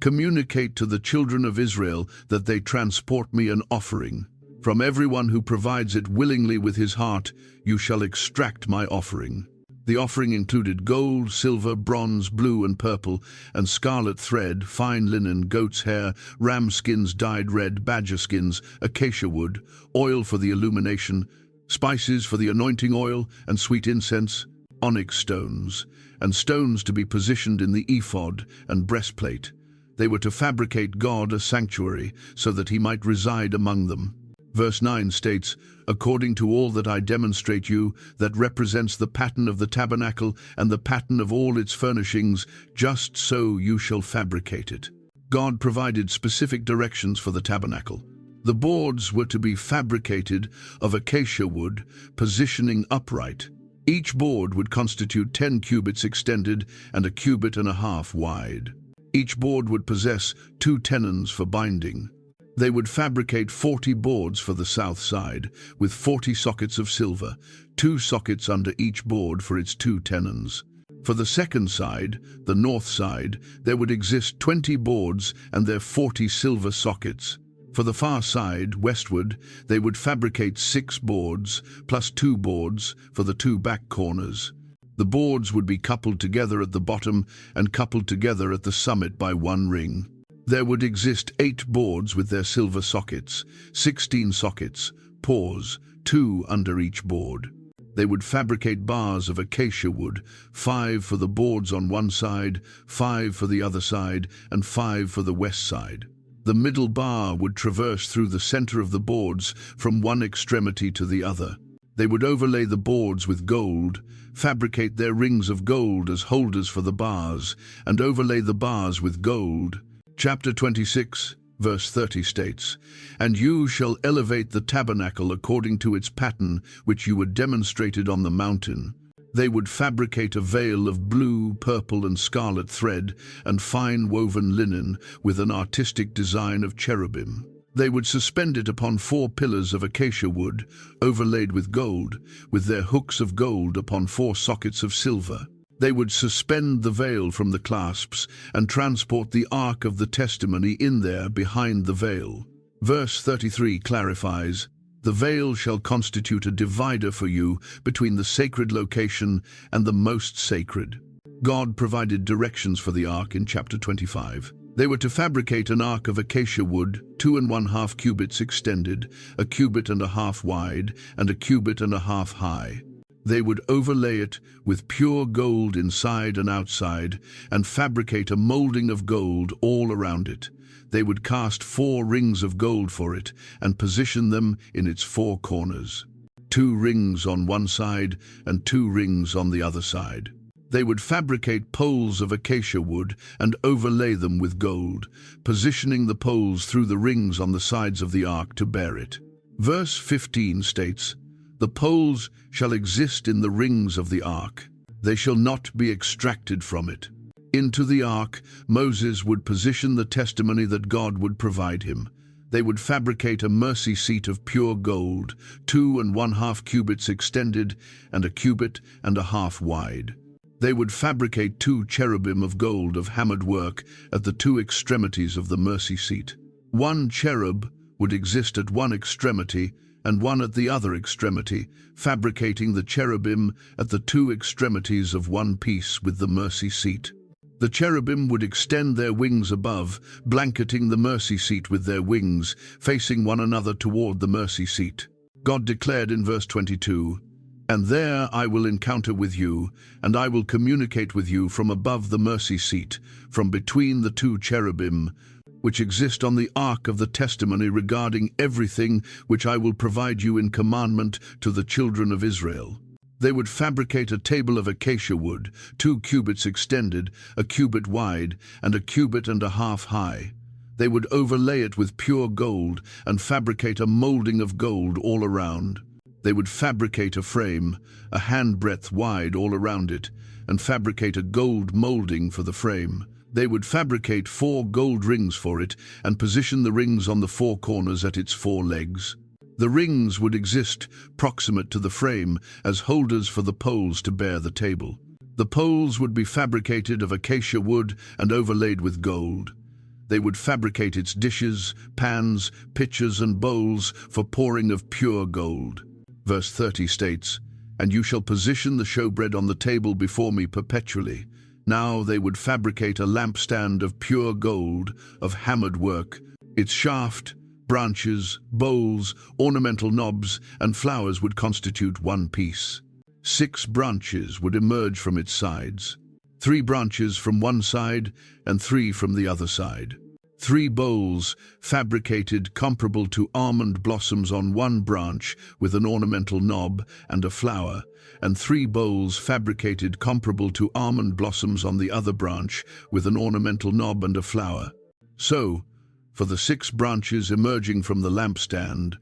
"Communicate to the children of Israel that they transport me an offering. From everyone who provides it willingly with his heart, you shall extract my offering." The offering included gold, silver, bronze, blue and purple, and scarlet thread, fine linen, goat's hair, ram skins dyed red, badger skins, acacia wood, oil for the illumination, spices for the anointing oil, and sweet incense, onyx stones, and stones to be positioned in the ephod and breastplate. They were to fabricate God a sanctuary so that he might reside among them. Verse 9 states, "According to all that I demonstrate you, that represents the pattern of the tabernacle and the pattern of all its furnishings, just so you shall fabricate it." God provided specific directions for the tabernacle. The boards were to be fabricated of acacia wood, positioning upright. Each board would constitute 10 cubits extended and 1.5 cubits wide. Each board would possess 2 tenons for binding. They would fabricate 40 boards for the south side, with 40 sockets of silver, 2 sockets under each board for its 2 tenons. For the second side, the north side, there would exist 20 boards and their 40 silver sockets. For the far side, westward, they would fabricate 6 boards, plus 2 boards for the 2 back corners. The boards would be coupled together at the bottom and coupled together at the summit by 1 ring. There would exist 8 boards with their silver sockets, 16 sockets, 2 under each board. They would fabricate bars of acacia wood, 5 for the boards on one side, 5 for the other side, and 5 for the west side. The middle bar would traverse through the center of the boards from one extremity to the other. They would overlay the boards with gold, fabricate their rings of gold as holders for the bars, and overlay the bars with gold. Chapter 26, verse 30 states, "And you shall elevate the tabernacle according to its pattern which you were demonstrated on the mountain." They would fabricate a veil of blue, purple, and scarlet thread and fine woven linen with an artistic design of cherubim. They would suspend it upon 4 pillars of acacia wood, overlaid with gold, with their hooks of gold upon 4 sockets of silver. They would suspend the veil from the clasps and transport the Ark of the Testimony in there behind the veil. Verse 33 clarifies, "The veil shall constitute a divider for you between the sacred location and the most sacred." God provided directions for the ark in chapter 25. They were to fabricate an ark of acacia wood, 2½ cubits extended, a cubit and a half wide, and a cubit and a half high. They would overlay it with pure gold inside and outside, and fabricate a molding of gold all around it. They would cast 4 rings of gold for it, and position them in its 4 corners. 2 rings on one side, and 2 rings on the other side. They would fabricate poles of acacia wood and overlay them with gold, positioning the poles through the rings on the sides of the ark to bear it. Verse 15 states, "The poles shall exist in the rings of the ark. They shall not be extracted from it." Into the ark, Moses would position the testimony that God would provide him. They would fabricate a mercy seat of pure gold, 2½ cubits extended and a cubit and a half wide. They would fabricate 2 cherubim of gold of hammered work at the 2 extremities of the mercy seat. 1 cherub would exist at one extremity and one at the other extremity, fabricating the cherubim at the 2 extremities of one piece with the mercy seat. The cherubim would extend their wings above, blanketing the mercy seat with their wings, facing one another toward the mercy seat. God declared in verse 22, "And there I will encounter with you, and I will communicate with you from above the mercy seat, from between the 2 cherubim, which exist on the ark of the testimony regarding everything which I will provide you in commandment to the children of Israel." They would fabricate a table of acacia wood, 2 cubits extended, a cubit wide, and a cubit and a half high. They would overlay it with pure gold and fabricate a molding of gold all around. They would fabricate a frame, a handbreadth wide all around it, and fabricate a gold molding for the frame. They would fabricate 4 gold rings for it and position the rings on the 4 corners at its 4 legs. The rings would exist proximate to the frame as holders for the poles to bear the table. The poles would be fabricated of acacia wood and overlaid with gold. They would fabricate its dishes, pans, pitchers, and bowls for pouring of pure gold. Verse 30 states, "And you shall position the showbread on the table before me perpetually." Now they would fabricate a lampstand of pure gold, of hammered work. Its shaft, branches, bowls, ornamental knobs, and flowers would constitute one piece. 6 branches would emerge from its sides, 3 branches from one side and 3 from the other side. 3 bowls fabricated comparable to almond blossoms on one branch with an ornamental knob and a flower, and 3 bowls fabricated comparable to almond blossoms on the other branch with an ornamental knob and a flower. So, for the 6 branches emerging from the lampstand,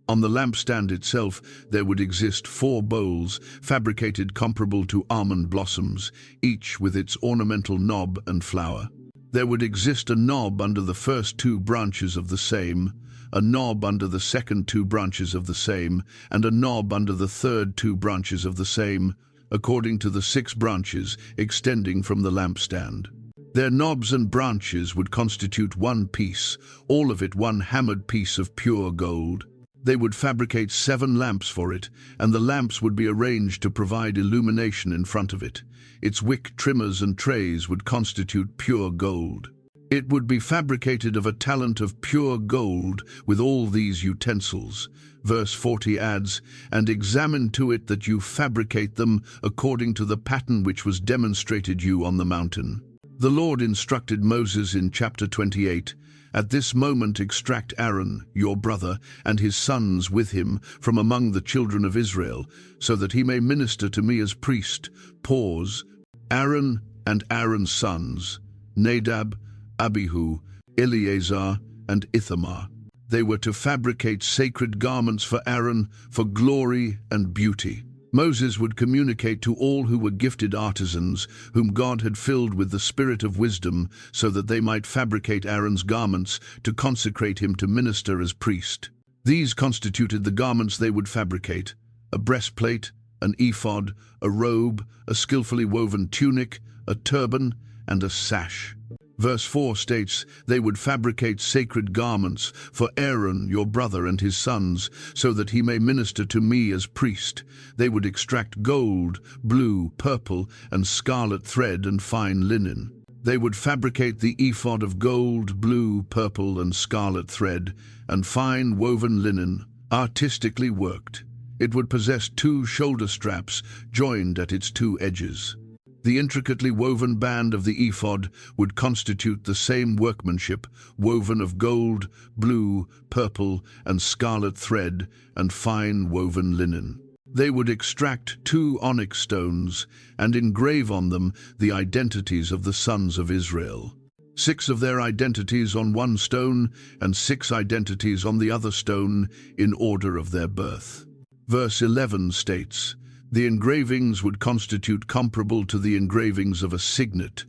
on the lampstand itself there would exist 4 bowls fabricated comparable to almond blossoms, each with its ornamental knob and flower. There would exist a knob under the first 2 branches of the same, a knob under the second 2 branches of the same, and a knob under the third 2 branches of the same, according to the 6 branches extending from the lampstand. Their knobs and branches would constitute one piece, all of it one hammered piece of pure gold. They would fabricate 7 lamps for it, and the lamps would be arranged to provide illumination in front of it. Its wick trimmers and trays would constitute pure gold. It would be fabricated of a talent of pure gold with all these utensils. Verse 40 adds, "And examine to it that you fabricate them according to the pattern which was demonstrated you on the mountain." The Lord instructed Moses in chapter 28, "At this moment extract Aaron, your brother, and his sons with him from among the children of Israel, so that he may minister to me as priest." Pause. Aaron and Aaron's sons, Nadab, Abihu, Eleazar, and Ithamar. They were to fabricate sacred garments for Aaron for glory and beauty. Moses would communicate to all who were gifted artisans, whom God had filled with the spirit of wisdom, so that they might fabricate Aaron's garments to consecrate him to minister as priest. These constituted the garments they would fabricate: a breastplate, an ephod, a robe, a skillfully woven tunic, a turban, and a sash. Verse 4 states, "They would fabricate sacred garments for Aaron, your brother, and his sons, so that he may minister to me as priest. They would extract gold, blue, purple, and scarlet thread and fine linen. They would fabricate the ephod of gold, blue, purple, and scarlet thread, and fine woven linen, artistically worked. It would possess 2 shoulder straps joined at its 2 edges. The intricately woven band of the ephod would constitute the same workmanship, woven of gold, blue, purple, and scarlet thread, and fine woven linen. They would extract 2 onyx stones and engrave on them the identities of the sons of Israel. 6 of their identities on one stone and 6 identities on the other stone in order of their birth." Verse 11 states, "The engravings would constitute comparable to the engravings of a signet.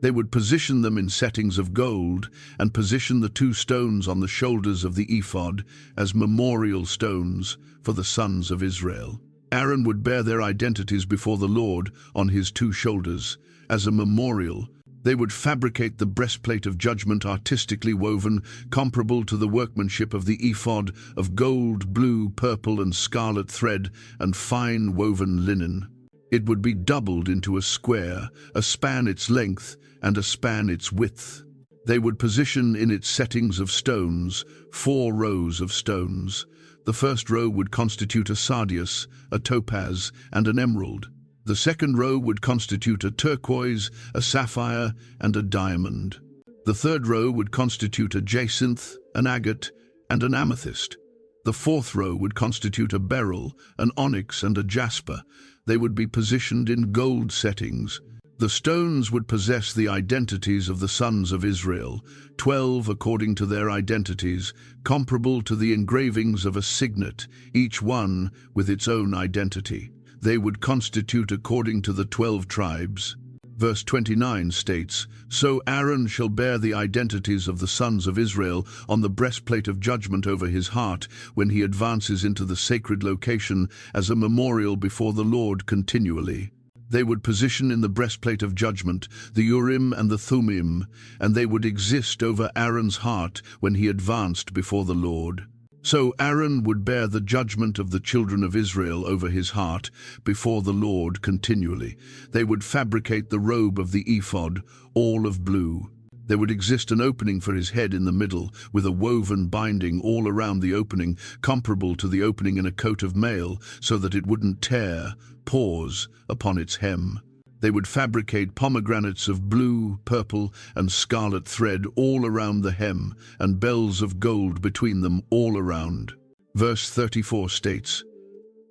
They would position them in settings of gold and position the 2 stones on the shoulders of the ephod as memorial stones for the sons of Israel. Aaron would bear their identities before the Lord on his 2 shoulders as a memorial. They would fabricate the breastplate of judgment artistically woven, comparable to the workmanship of the ephod of gold, blue, purple, and scarlet thread and fine woven linen. It would be doubled into a square, a span its length and a span its width. They would position in its settings of stones 4 rows of stones. The first row would constitute a sardius, a topaz, and an emerald. The second row would constitute a turquoise, a sapphire, and a diamond. The third row would constitute a jacinth, an agate, and an amethyst. The fourth row would constitute a beryl, an onyx, and a jasper. They would be positioned in gold settings. The stones would possess the identities of the sons of Israel, 12 according to their identities, comparable to the engravings of a signet, each one with its own identity. They would constitute according to the 12 tribes. Verse 29 states, "So Aaron shall bear the identities of the sons of Israel on the breastplate of judgment over his heart when he advances into the sacred location as a memorial before the Lord continually." They would position in the breastplate of judgment the Urim and the Thummim, and they would exist over Aaron's heart when he advanced before the Lord. So Aaron would bear the judgment of the children of Israel over his heart before the Lord continually. They would fabricate the robe of the ephod, all of blue. There would exist an opening for his head in the middle, with a woven binding all around the opening, comparable to the opening in a coat of mail, so that it wouldn't tear, pores upon its hem. They would fabricate pomegranates of blue, purple, and scarlet thread all around the hem, and bells of gold between them all around. Verse 34 states,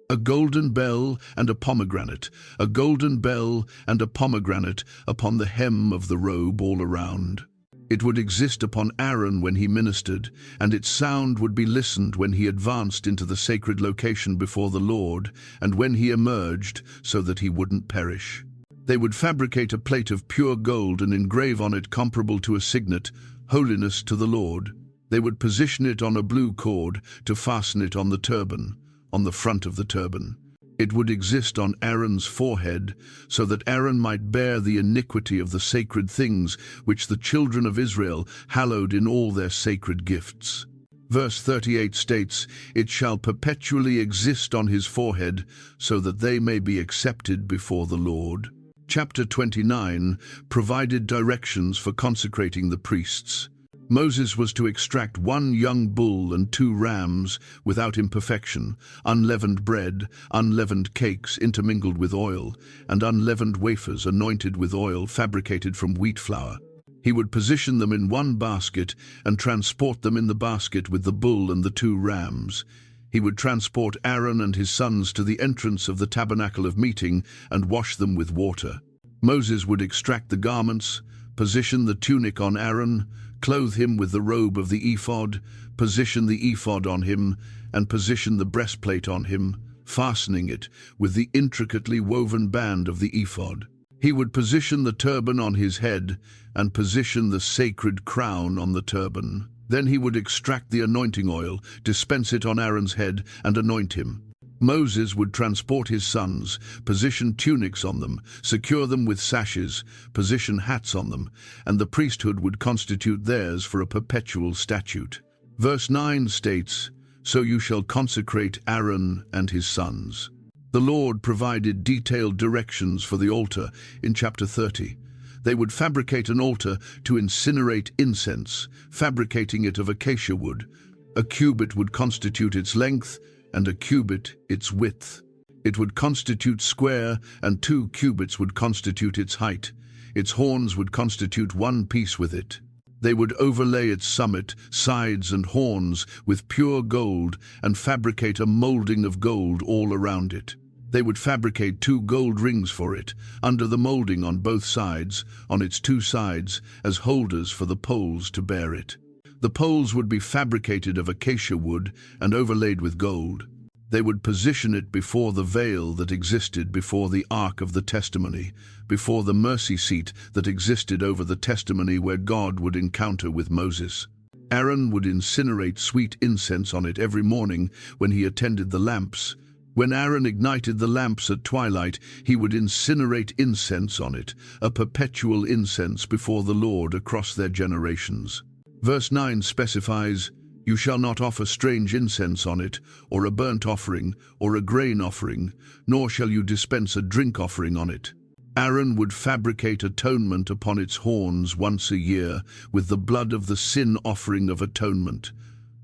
"A golden bell and a pomegranate, a golden bell and a pomegranate upon the hem of the robe all around." It would exist upon Aaron when he ministered, and its sound would be listened when he advanced into the sacred location before the Lord, and when he emerged, so that he wouldn't perish. They would fabricate a plate of pure gold and engrave on it comparable to a signet, "Holiness to the Lord." They would position it on a blue cord to fasten it on the turban, on the front of the turban. It would exist on Aaron's forehead, so that Aaron might bear the iniquity of the sacred things which the children of Israel hallowed in all their sacred gifts. Verse 38 states, "It shall perpetually exist on his forehead, so that they may be accepted before the Lord." Chapter 29 provided directions for consecrating the priests. Moses was to extract 1 young bull and 2 rams without imperfection, unleavened bread, unleavened cakes intermingled with oil, and unleavened wafers anointed with oil fabricated from wheat flour. He would position them in 1 basket and transport them in the basket with the bull and the 2 rams. He would transport Aaron and his sons to the entrance of the tabernacle of meeting and wash them with water. Moses would extract the garments, position the tunic on Aaron, clothe him with the robe of the ephod, position the ephod on him, and position the breastplate on him, fastening it with the intricately woven band of the ephod. He would position the turban on his head and position the sacred crown on the turban. Then he would extract the anointing oil, dispense it on Aaron's head, and anoint him. Moses would transport his sons, position tunics on them, secure them with sashes, position hats on them, and the priesthood would constitute theirs for a perpetual statute. Verse 9 states, "So you shall consecrate Aaron and his sons." The Lord provided detailed directions for the altar in chapter 30. They would fabricate an altar to incinerate incense, fabricating it of acacia wood. A cubit would constitute its length, and a cubit its width. It would constitute square, and 2 cubits would constitute its height. Its horns would constitute one piece with it. They would overlay its summit, sides, and horns with pure gold and fabricate a molding of gold all around it. They would fabricate 2 gold rings for it, under the molding on both sides, on its 2 sides, as holders for the poles to bear it. The poles would be fabricated of acacia wood and overlaid with gold. They would position it before the veil that existed before the Ark of the Testimony, before the mercy seat that existed over the testimony where God would encounter with Moses. Aaron would incinerate sweet incense on it every morning when he attended the lamps. When Aaron ignited the lamps at twilight, he would incinerate incense on it, a perpetual incense before the Lord across their generations. Verse 9 specifies, "You shall not offer strange incense on it, or a burnt offering, or a grain offering, nor shall you dispense a drink offering on it." Aaron would fabricate atonement upon its horns once a year with the blood of the sin offering of atonement.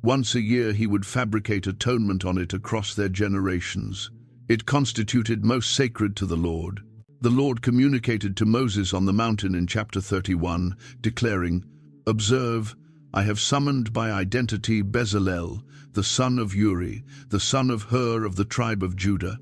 Once a year he would fabricate atonement on it across their generations. It constituted most sacred to the Lord. The Lord communicated to Moses on the mountain in chapter 31, declaring, "Observe, I have summoned by identity Bezalel, the son of Uri, the son of Hur of the tribe of Judah."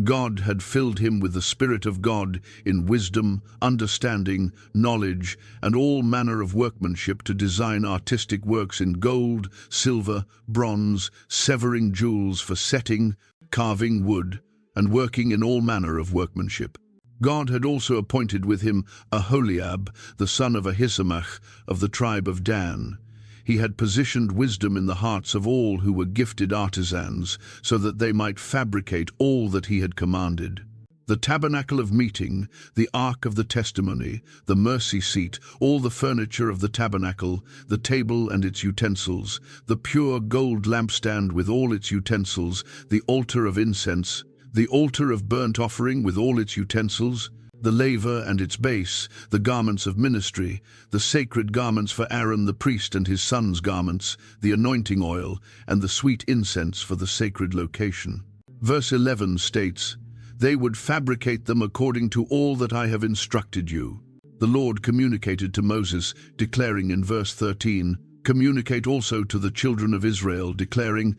God had filled him with the Spirit of God in wisdom, understanding, knowledge, and all manner of workmanship to design artistic works in gold, silver, bronze, severing jewels for setting, carving wood, and working in all manner of workmanship. God had also appointed with him Aholiab, the son of Ahisamach, of the tribe of Dan. He had positioned wisdom in the hearts of all who were gifted artisans, so that they might fabricate all that he had commanded. The tabernacle of meeting, the ark of the testimony, the mercy seat, all the furniture of the tabernacle, the table and its utensils, the pure gold lampstand with all its utensils, the altar of incense, the altar of burnt offering with all its utensils, the laver and its base, the garments of ministry, the sacred garments for Aaron the priest and his sons' garments, the anointing oil, and the sweet incense for the sacred location. Verse 11 states, "They would fabricate them according to all that I have instructed you." The Lord communicated to Moses, declaring in verse 13, "Communicate also to the children of Israel, declaring,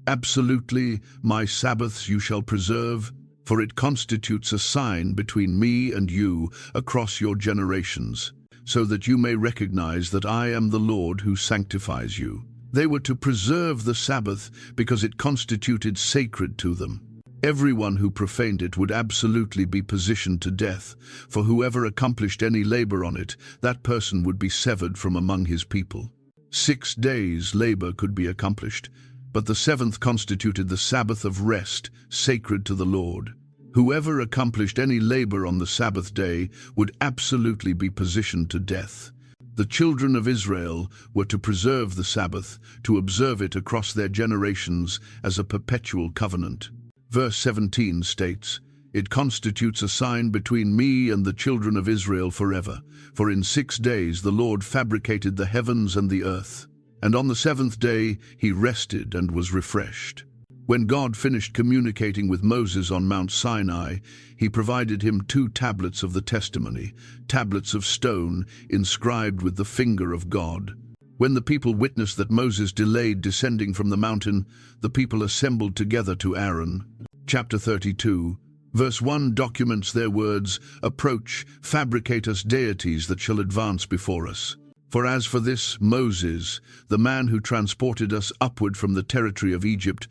Absolutely my Sabbaths you shall preserve, for it constitutes a sign between me and you across your generations, so that you may recognize that I am the Lord who sanctifies you." They were to preserve the Sabbath because it constituted sacred to them. Everyone who profaned it would absolutely be positioned to death, for whoever accomplished any labor on it, that person would be severed from among his people. 6 days labor could be accomplished, but the 7th constituted the Sabbath of rest, sacred to the Lord. Whoever accomplished any labor on the Sabbath day would absolutely be positioned to death. The children of Israel were to preserve the Sabbath, to observe it across their generations as a perpetual covenant. Verse 17 states, "It constitutes a sign between me and the children of Israel forever, for in 6 days the Lord fabricated the heavens and the earth. And on the 7th day he rested and was refreshed." When God finished communicating with Moses on Mount Sinai, he provided him 2 tablets of the testimony, tablets of stone inscribed with the finger of God. When the people witnessed that Moses delayed descending from the mountain, the people assembled together to Aaron. Chapter 32, verse 1 documents their words, "Approach, fabricate us deities that shall advance before us. For as for this Moses, the man who transported us upward from the territory of Egypt,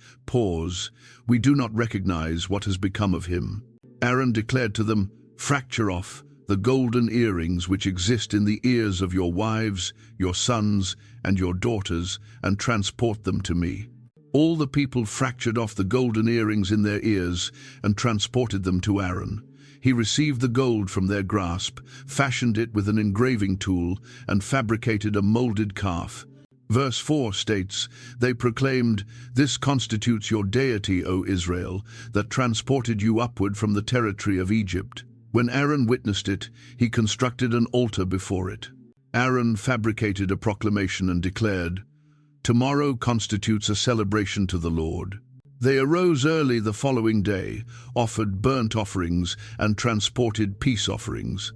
we do not recognize what has become of him." Aaron declared to them, "Fracture off the golden earrings which exist in the ears of your wives, your sons, and your daughters, and transport them to me." All the people fractured off the golden earrings in their ears and transported them to Aaron. He received the gold from their grasp, fashioned it with an engraving tool, and fabricated a molded calf. Verse 4 states, "They proclaimed, 'This constitutes your deity, O Israel, that transported you upward from the territory of Egypt.' When Aaron witnessed it, he constructed an altar before it. Aaron fabricated a proclamation and declared, 'Tomorrow constitutes a celebration to the Lord.' They arose early the following day, offered burnt offerings, and transported peace offerings.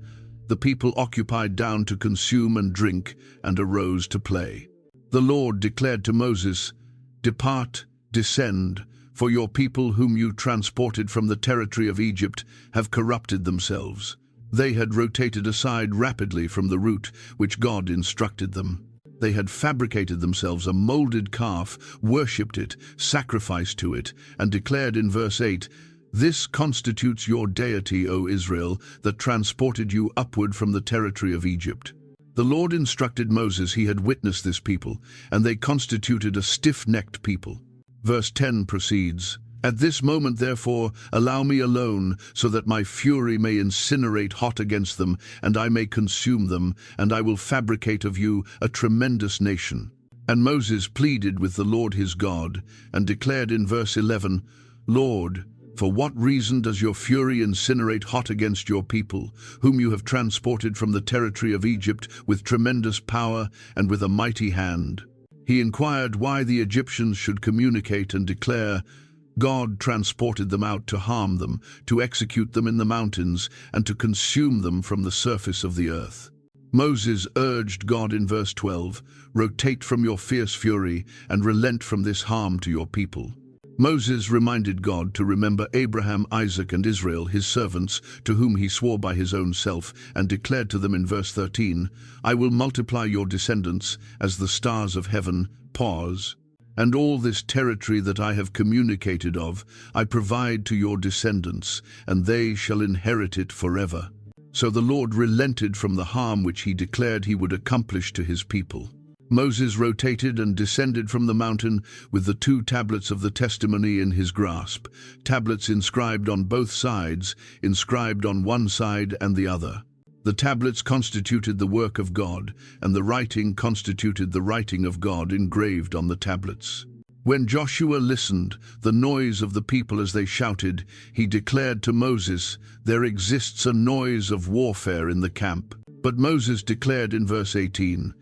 The people occupied down to consume and drink, and arose to play. The Lord declared to Moses, 'Depart, descend, for your people whom you transported from the territory of Egypt have corrupted themselves.' They had rotated aside rapidly from the route which God instructed them. They had fabricated themselves a molded calf, worshipped it, sacrificed to it, and declared in verse 8, 'This constitutes your deity, O Israel, that transported you upward from the territory of Egypt.' The Lord instructed Moses he had witnessed this people, and they constituted a stiff-necked people. Verse 10 proceeds, 'At this moment, therefore, allow me alone, so that my fury may incinerate hot against them, and I may consume them, and I will fabricate of you a tremendous nation.' And Moses pleaded with the Lord his God, and declared in verse 11, 'Lord, for what reason does your fury incinerate hot against your people, whom you have transported from the territory of Egypt with tremendous power and with a mighty hand?' He inquired why the Egyptians should communicate and declare, 'God transported them out to harm them, to execute them in the mountains, and to consume them from the surface of the earth.' Moses urged God in verse 12, 'Rotate from your fierce fury, and relent from this harm to your people.' Moses reminded God to remember Abraham, Isaac, and Israel, his servants, to whom he swore by his own self, and declared to them in verse 13, 'I will multiply your descendants as the stars of heaven.' Pause. And all this territory that I have communicated of, I provide to your descendants, and they shall inherit it forever." So the Lord relented from the harm which he declared he would accomplish to his people. Moses rotated and descended from the mountain with the 2 tablets of the testimony in his grasp, tablets inscribed on both sides, inscribed on one side and the other. The tablets constituted the work of God, and the writing constituted the writing of God engraved on the tablets. When Joshua listened, the noise of the people as they shouted, he declared to Moses, "There exists a noise of warfare in the camp." But Moses declared in verse 18,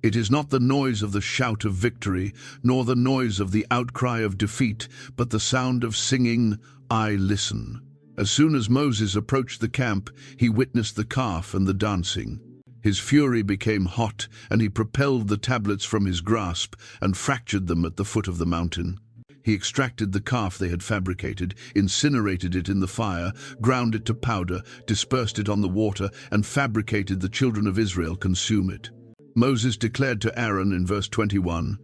"It is not the noise of the shout of victory, nor the noise of the outcry of defeat, but the sound of singing, 'I listen.'" As soon as Moses approached the camp, he witnessed the calf and the dancing. His fury became hot, and he propelled the tablets from his grasp and fractured them at the foot of the mountain. He extracted the calf they had fabricated, incinerated it in the fire, ground it to powder, dispersed it on the water, and fabricated the children of Israel consume it. Moses declared to Aaron in verse 21,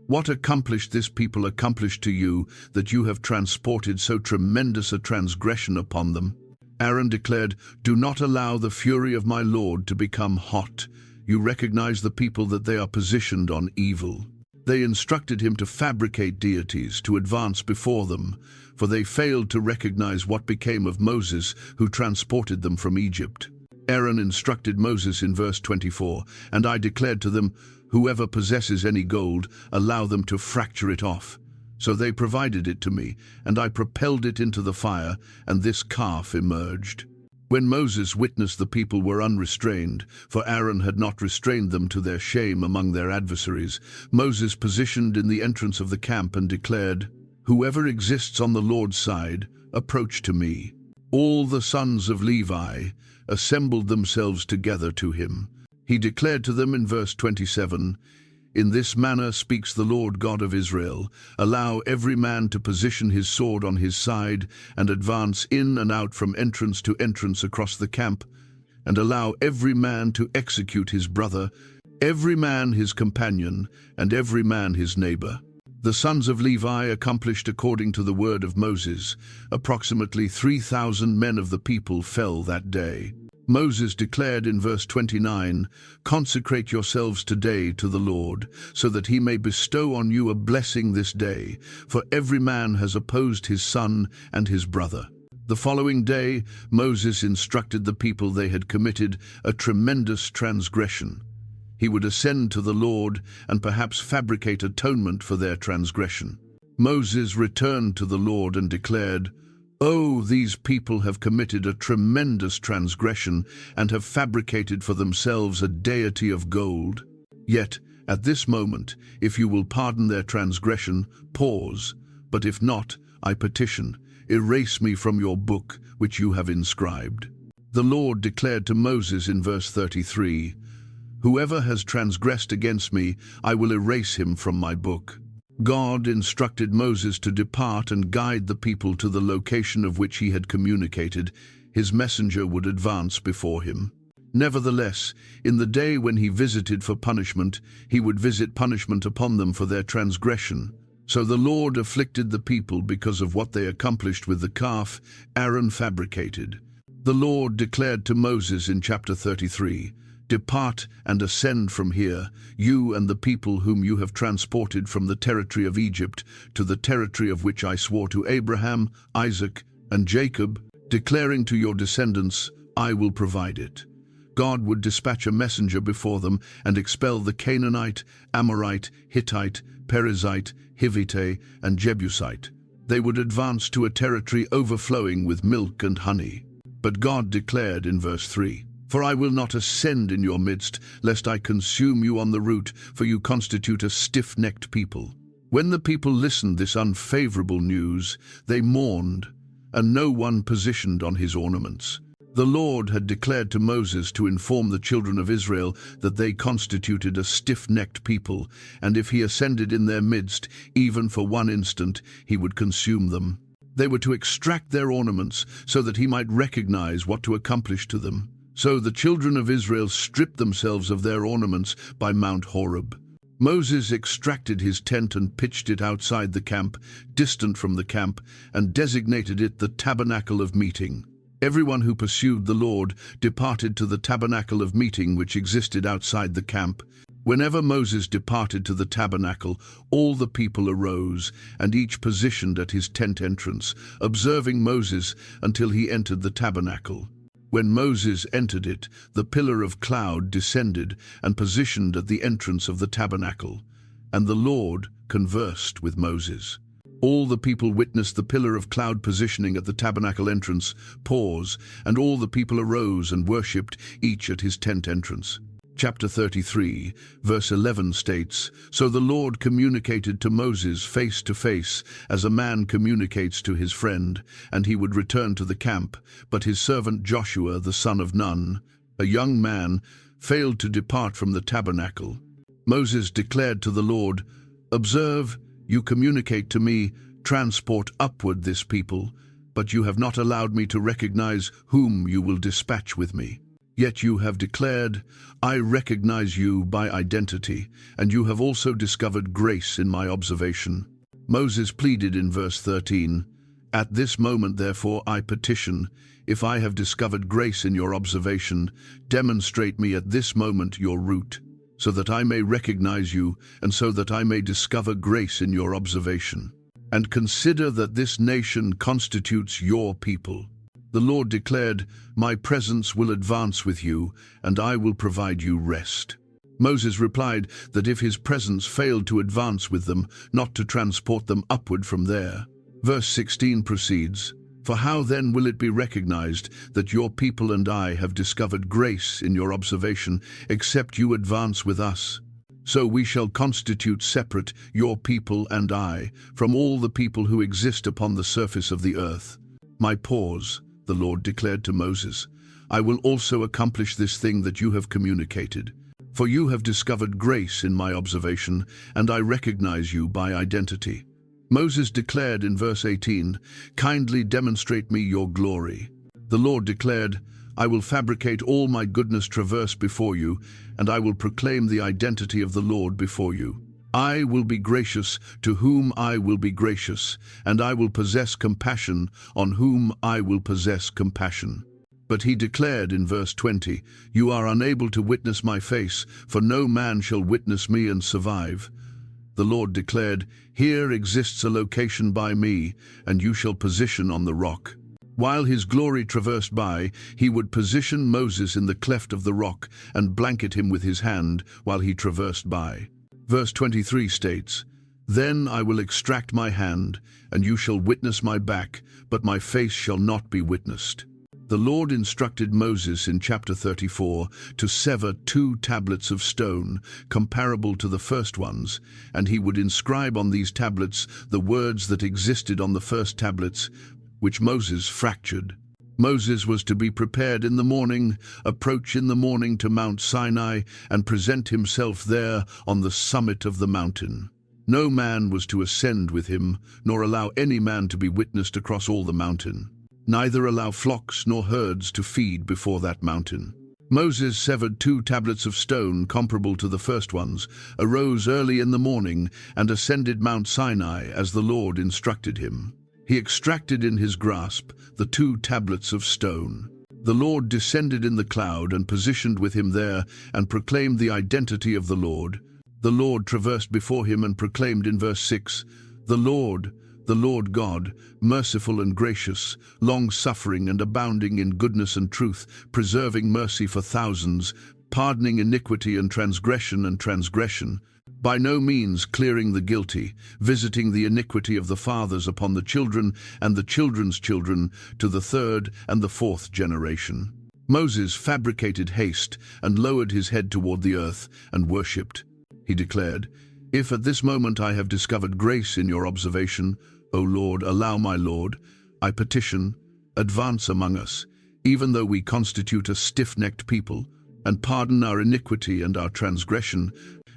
"What accomplished this people accomplished to you, that you have transported so tremendous a transgression upon them?" Aaron declared, "Do not allow the fury of my Lord to become hot. You recognize the people that they are positioned on evil." They instructed him to fabricate deities, to advance before them, for they failed to recognize what became of Moses, who transported them from Egypt. Aaron instructed Moses in verse 24, "And I declared to them, whoever possesses any gold, allow them to fracture it off." So they provided it to me, and I propelled it into the fire, and this calf emerged. When Moses witnessed the people were unrestrained, for Aaron had not restrained them to their shame among their adversaries, Moses positioned in the entrance of the camp and declared, "Whoever exists on the Lord's side, approach to me." All the sons of Levi assembled themselves together to him. He declared to them in verse 27, "In this manner speaks the Lord God of Israel, allow every man to position his sword on his side, and advance in and out from entrance to entrance across the camp, and allow every man to execute his brother, every man his companion, and every man his neighbor." The sons of Levi accomplished according to the word of Moses. Approximately 3,000 men of the people fell that day. Moses declared in verse 29, "Consecrate yourselves today to the Lord, so that he may bestow on you a blessing this day, for every man has opposed his son and his brother." The following day, Moses instructed the people they had committed a tremendous transgression. He would ascend to the Lord and perhaps fabricate atonement for their transgression. Moses returned to the Lord and declared, "Oh, these people have committed a tremendous transgression and have fabricated for themselves a deity of gold. Yet, at this moment, if you will pardon their transgression, pause, but if not, I petition, erase me from your book which you have inscribed." The Lord declared to Moses in verse 33, "Whoever has transgressed against me, I will erase him from my book." God instructed Moses to depart and guide the people to the location of which he had communicated. His messenger would advance before him. Nevertheless, in the day when he visited for punishment, he would visit punishment upon them for their transgression. So the Lord afflicted the people because of what they accomplished with the calf Aaron fabricated. The Lord declared to Moses in chapter 33, "Depart and ascend from here, you and the people whom you have transported from the territory of Egypt to the territory of which I swore to Abraham, Isaac, and Jacob, declaring to your descendants, I will provide it." God would dispatch a messenger before them and expel the Canaanite, Amorite, Hittite, Perizzite, Hivite, and Jebusite. They would advance to a territory overflowing with milk and honey. But God declared in verse 3, "For I will not ascend in your midst, lest I consume you on the route, for you constitute a stiff-necked people." When the people listened this unfavorable news, they mourned, and no one positioned on his ornaments. The Lord had declared to Moses to inform the children of Israel that they constituted a stiff-necked people, and if he ascended in their midst, even for one instant, he would consume them. They were to extract their ornaments so that he might recognize what to accomplish to them. So the children of Israel stripped themselves of their ornaments by Mount Horeb. Moses extracted his tent and pitched it outside the camp, distant from the camp, and designated it the Tabernacle of Meeting. Everyone who pursued the Lord departed to the Tabernacle of Meeting which existed outside the camp. Whenever Moses departed to the tabernacle, all the people arose, and each positioned at his tent entrance, observing Moses until he entered the tabernacle. When Moses entered it, the pillar of cloud descended and positioned at the entrance of the tabernacle, and the Lord conversed with Moses. All the people witnessed the pillar of cloud positioning at the tabernacle entrance, pause, and all the people arose and worshipped, each at his tent entrance. Chapter 33, verse 11 states, "So the Lord communicated to Moses face to face, as a man communicates to his friend, and he would return to the camp. But his servant Joshua, the son of Nun, a young man, failed to depart from the tabernacle. Moses declared to the Lord, 'Observe, you communicate to me, transport upward this people, but you have not allowed me to recognize whom you will dispatch with me. Yet you have declared, I recognize you by identity, and you have also discovered grace in my observation.' Moses pleaded in verse 13, 'At this moment, therefore, I petition, if I have discovered grace in your observation, demonstrate me at this moment your route, so that I may recognize you, and so that I may discover grace in your observation. And consider that this nation constitutes your people.' The Lord declared, 'My presence will advance with you, and I will provide you rest.' Moses replied that if his presence failed to advance with them, not to transport them upward from there. Verse 16 proceeds, 'For how then will it be recognized that your people and I have discovered grace in your observation, except you advance with us? So we shall constitute separate, your people and I, from all the people who exist upon the surface of the earth.' My pause, the Lord declared to Moses, 'I will also accomplish this thing that you have communicated. For you have discovered grace in my observation, and I recognize you by identity.' Moses declared in verse 18, 'Kindly demonstrate me your glory.' The Lord declared, 'I will fabricate all my goodness traverse before you, and I will proclaim the identity of the Lord before you. I will be gracious to whom I will be gracious, and I will possess compassion on whom I will possess compassion.' But he declared in verse 20, "You are unable to witness my face, for no man shall witness me and survive." The Lord declared, "Here exists a location by me, and you shall position on the rock." While his glory traversed by, he would position Moses in the cleft of the rock and blanket him with his hand while he traversed by. Verse 23 states, "Then I will extract my hand, and you shall witness my back, but my face shall not be witnessed." The Lord instructed Moses in chapter 34 to sever 2 tablets of stone, comparable to the first ones, and he would inscribe on these tablets the words that existed on the first tablets, which Moses fractured. Moses was to be prepared in the morning, approach in the morning to Mount Sinai, and present himself there on the summit of the mountain. No man was to ascend with him, nor allow any man to be witnessed across all the mountain. Neither allow flocks nor herds to feed before that mountain. Moses severed 2 tablets of stone comparable to the first ones, arose early in the morning, and ascended Mount Sinai as the Lord instructed him. He extracted in his grasp the 2 tablets of stone. The Lord descended in the cloud and positioned with him there and proclaimed the identity of the Lord. The Lord traversed before him and proclaimed in verse 6, the Lord God, merciful and gracious, long-suffering and abounding in goodness and truth, preserving mercy for thousands, pardoning iniquity and transgression, by no means clearing the guilty, visiting the iniquity of the fathers upon the children and the children's children to the 3rd and the 4th generation. Moses fabricated haste and lowered his head toward the earth and worshipped. He declared, "If at this moment I have discovered grace in your observation, O Lord, allow my Lord, I petition, advance among us, even though we constitute a stiff-necked people, and pardon our iniquity and our transgression,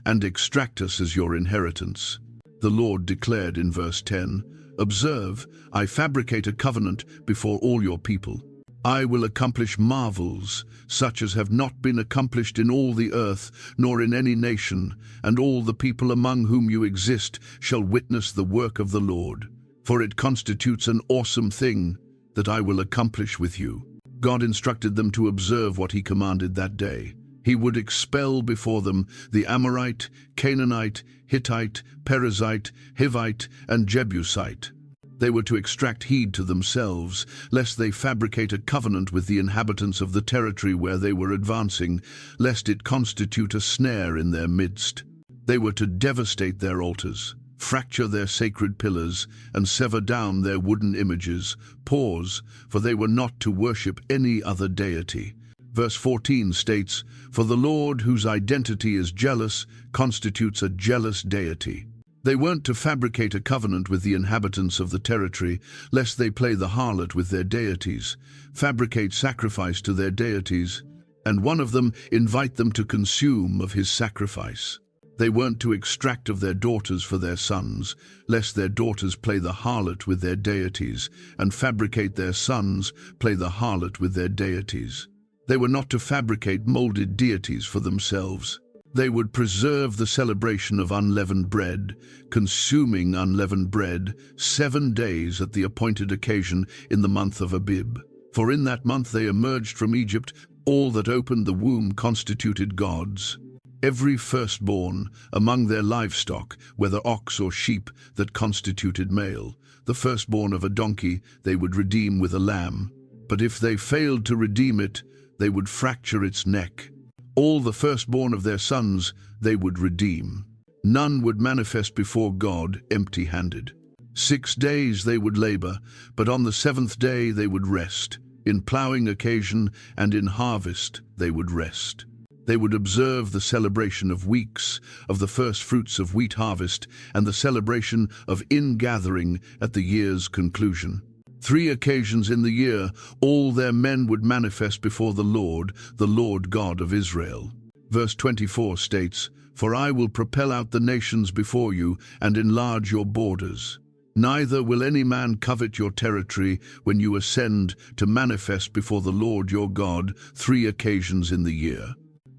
and extract us as your inheritance." The Lord declared in verse 10, "Observe, I fabricate a covenant before all your people. I will accomplish marvels, such as have not been accomplished in all the earth, nor in any nation, and all the people among whom you exist shall witness the work of the Lord. For it constitutes an awesome thing that I will accomplish with you." God instructed them to observe what he commanded that day. He would expel before them the Amorite, Canaanite, Hittite, Perizzite, Hivite, and Jebusite. They were to extract heed to themselves, lest they fabricate a covenant with the inhabitants of the territory where they were advancing, lest it constitute a snare in their midst. They were to devastate their altars, fracture their sacred pillars, and sever down their wooden images. Pause, for they were not to worship any other deity. Verse 14 states, "For the Lord, whose identity is jealous, constitutes a jealous deity." They weren't to fabricate a covenant with the inhabitants of the territory, lest they play the harlot with their deities, fabricate sacrifice to their deities, and one of them invite them to consume of his sacrifice. They weren't to extract of their daughters for their sons, lest their daughters play the harlot with their deities, and fabricate their sons play the harlot with their deities. They were not to fabricate molded deities for themselves. They would preserve the celebration of unleavened bread, consuming unleavened bread 7 days at the appointed occasion in the month of Abib. For in that month they emerged from Egypt. All that opened the womb constituted gods. Every firstborn among their livestock, whether ox or sheep, that constituted male. The firstborn of a donkey they would redeem with a lamb. But if they failed to redeem it, they would fracture its neck. All the firstborn of their sons they would redeem. None would manifest before God empty-handed. 6 days they would labor, but on the 7th day they would rest. In plowing occasion and in harvest they would rest. They would observe the celebration of weeks, of the first fruits of wheat harvest, and the celebration of ingathering at the year's conclusion. 3 occasions in the year all their men would manifest before the Lord God of Israel. Verse 24 states, "For I will propel out the nations before you and enlarge your borders. Neither will any man covet your territory when you ascend to manifest before the Lord your God 3 occasions in the year."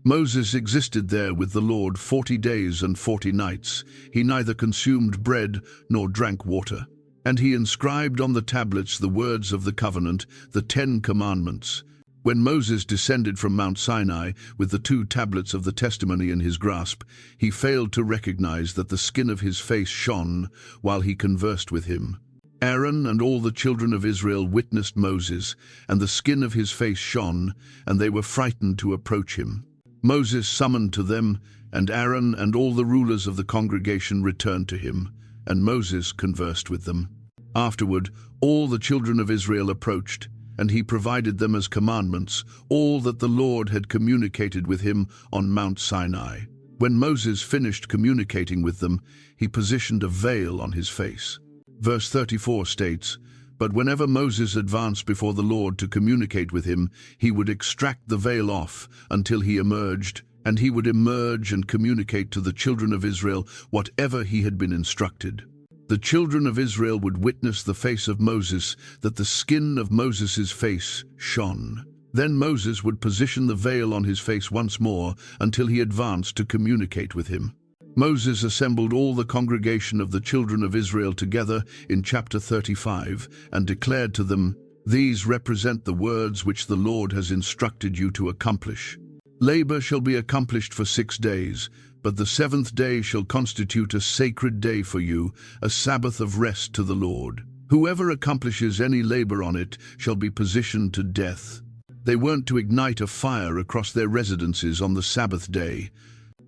Moses existed there with the Lord 40 days and 40 nights. He neither consumed bread nor drank water. And he inscribed on the tablets the words of the covenant, the 10 commandments. When Moses descended from Mount Sinai with the 2 tablets of the testimony in his grasp, he failed to recognize that the skin of his face shone while he conversed with him. Aaron and all the children of Israel witnessed Moses, and the skin of his face shone, and they were frightened to approach him. Moses summoned to them, and Aaron and all the rulers of the congregation returned to him, and Moses conversed with them. Afterward, all the children of Israel approached, and he provided them as commandments all that the Lord had communicated with him on Mount Sinai. When Moses finished communicating with them, he positioned a veil on his face. Verse 34 states, "But whenever Moses advanced before the Lord to communicate with him, he would extract the veil off until he emerged, and he would emerge and communicate to the children of Israel whatever he had been instructed." The children of Israel would witness the face of Moses, that the skin of Moses' face shone. Then Moses would position the veil on his face once more until he advanced to communicate with him. Moses assembled all the congregation of the children of Israel together in chapter 35 and declared to them, "These represent the words which the Lord has instructed you to accomplish. Labor shall be accomplished for 6 days, but the 7th day shall constitute a sacred day for you, a Sabbath of rest to the Lord. Whoever accomplishes any labor on it shall be positioned to death." They weren't to ignite a fire across their residences on the Sabbath day.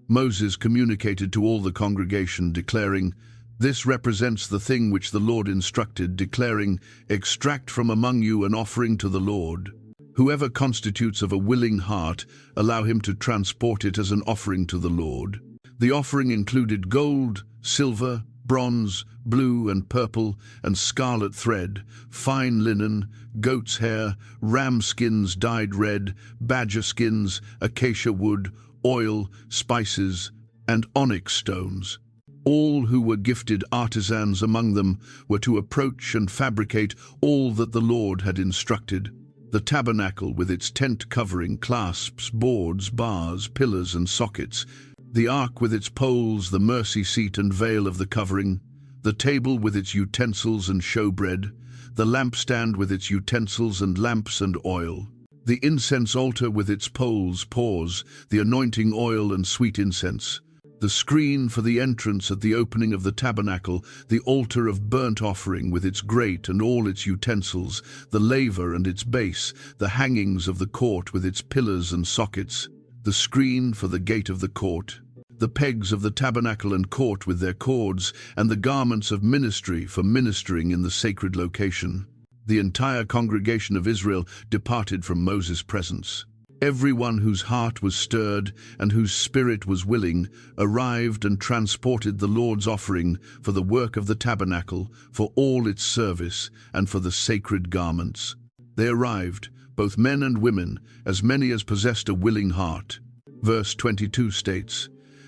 Moses communicated to all the congregation, declaring, "This represents the thing which the Lord instructed, declaring, 'Extract from among you an offering to the Lord. Whoever constitutes of a willing heart, allow him to transport it as an offering to the Lord.'" The offering included gold, silver, bronze, blue and purple and scarlet thread, fine linen, goat's hair, ram skins dyed red, badger skins, acacia wood, oil, spices, and onyx stones. All who were gifted artisans among them were to approach and fabricate all that the Lord had instructed. The tabernacle with its tent covering, clasps, boards, bars, pillars and sockets, the ark with its poles, the mercy seat and veil of the covering, the table with its utensils and showbread, the lampstand with its utensils and lamps and oil, the incense altar with its poles, pours, the anointing oil and sweet incense, the screen for the entrance at the opening of the tabernacle, the altar of burnt offering with its grate and all its utensils, the laver and its base, the hangings of the court with its pillars and sockets, the screen for the gate of the court, the pegs of the tabernacle and court with their cords, and the garments of ministry for ministering in the sacred location. The entire congregation of Israel departed from Moses' presence. Everyone whose heart was stirred and whose spirit was willing arrived and transported the Lord's offering for the work of the tabernacle, for all its service, and for the sacred garments. They arrived, both men and women, as many as possessed a willing heart. Verse 22 states,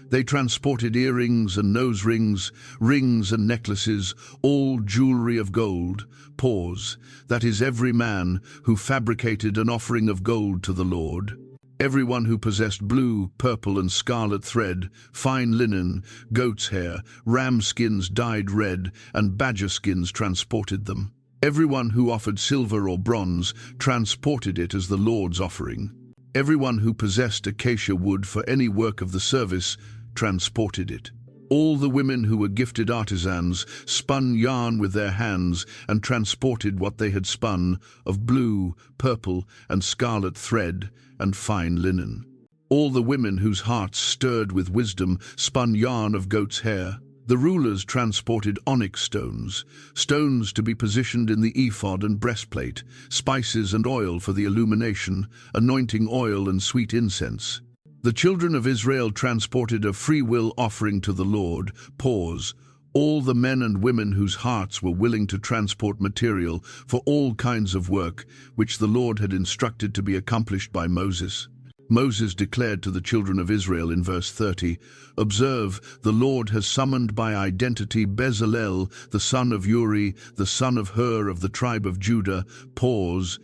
"They transported earrings and nose rings, rings and necklaces, all jewelry of gold, pause, that is every man who fabricated an offering of gold to the Lord. Everyone who possessed blue, purple and scarlet thread, fine linen, goat's hair, ram skins dyed red, and badger skins transported them. Everyone who offered silver or bronze transported it as the Lord's offering. Everyone who possessed acacia wood for any work of the service transported it. All the women who were gifted artisans spun yarn with their hands and transported what they had spun of blue, purple, and scarlet thread and fine linen. All the women whose hearts stirred with wisdom spun yarn of goat's hair. The rulers transported onyx stones, stones to be positioned in the ephod and breastplate, spices and oil for the illumination, anointing oil and sweet incense. The children of Israel transported a free-will offering to the Lord, pause, all the men and women whose hearts were willing to transport material for all kinds of work, which the Lord had instructed to be accomplished by Moses. Moses declared to the children of Israel in verse 30, "Observe, the Lord has summoned by identity Bezalel, the son of Uri, the son of Hur of the tribe of Judah, pause,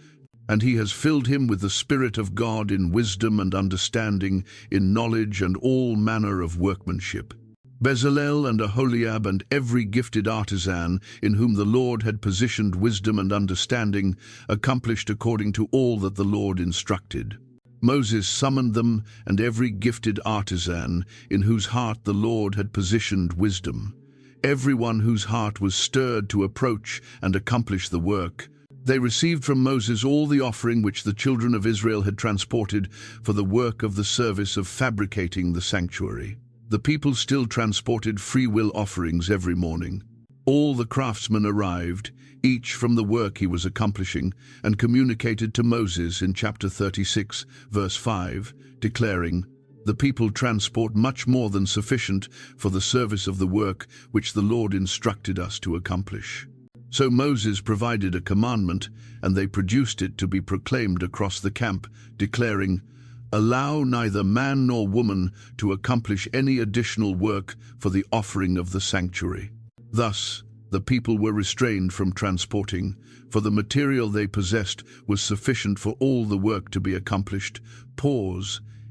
and he has filled him with the Spirit of God in wisdom and understanding, in knowledge and all manner of workmanship." Bezalel and Aholiab and every gifted artisan in whom the Lord had positioned wisdom and understanding accomplished according to all that the Lord instructed. Moses summoned them and every gifted artisan in whose heart the Lord had positioned wisdom, everyone whose heart was stirred to approach and accomplish the work. They received from Moses all the offering which the children of Israel had transported for the work of the service of fabricating the sanctuary. The people still transported free will offerings every morning. All the craftsmen arrived, each from the work he was accomplishing, and communicated to Moses in chapter 36, verse 5, declaring, "The people transport much more than sufficient for the service of the work which the Lord instructed us to accomplish." So Moses provided a commandment, and they produced it to be proclaimed across the camp, declaring, "Allow neither man nor woman to accomplish any additional work for the offering of the sanctuary." Thus, the people were restrained from transporting, for the material they possessed was sufficient for all the work to be accomplished,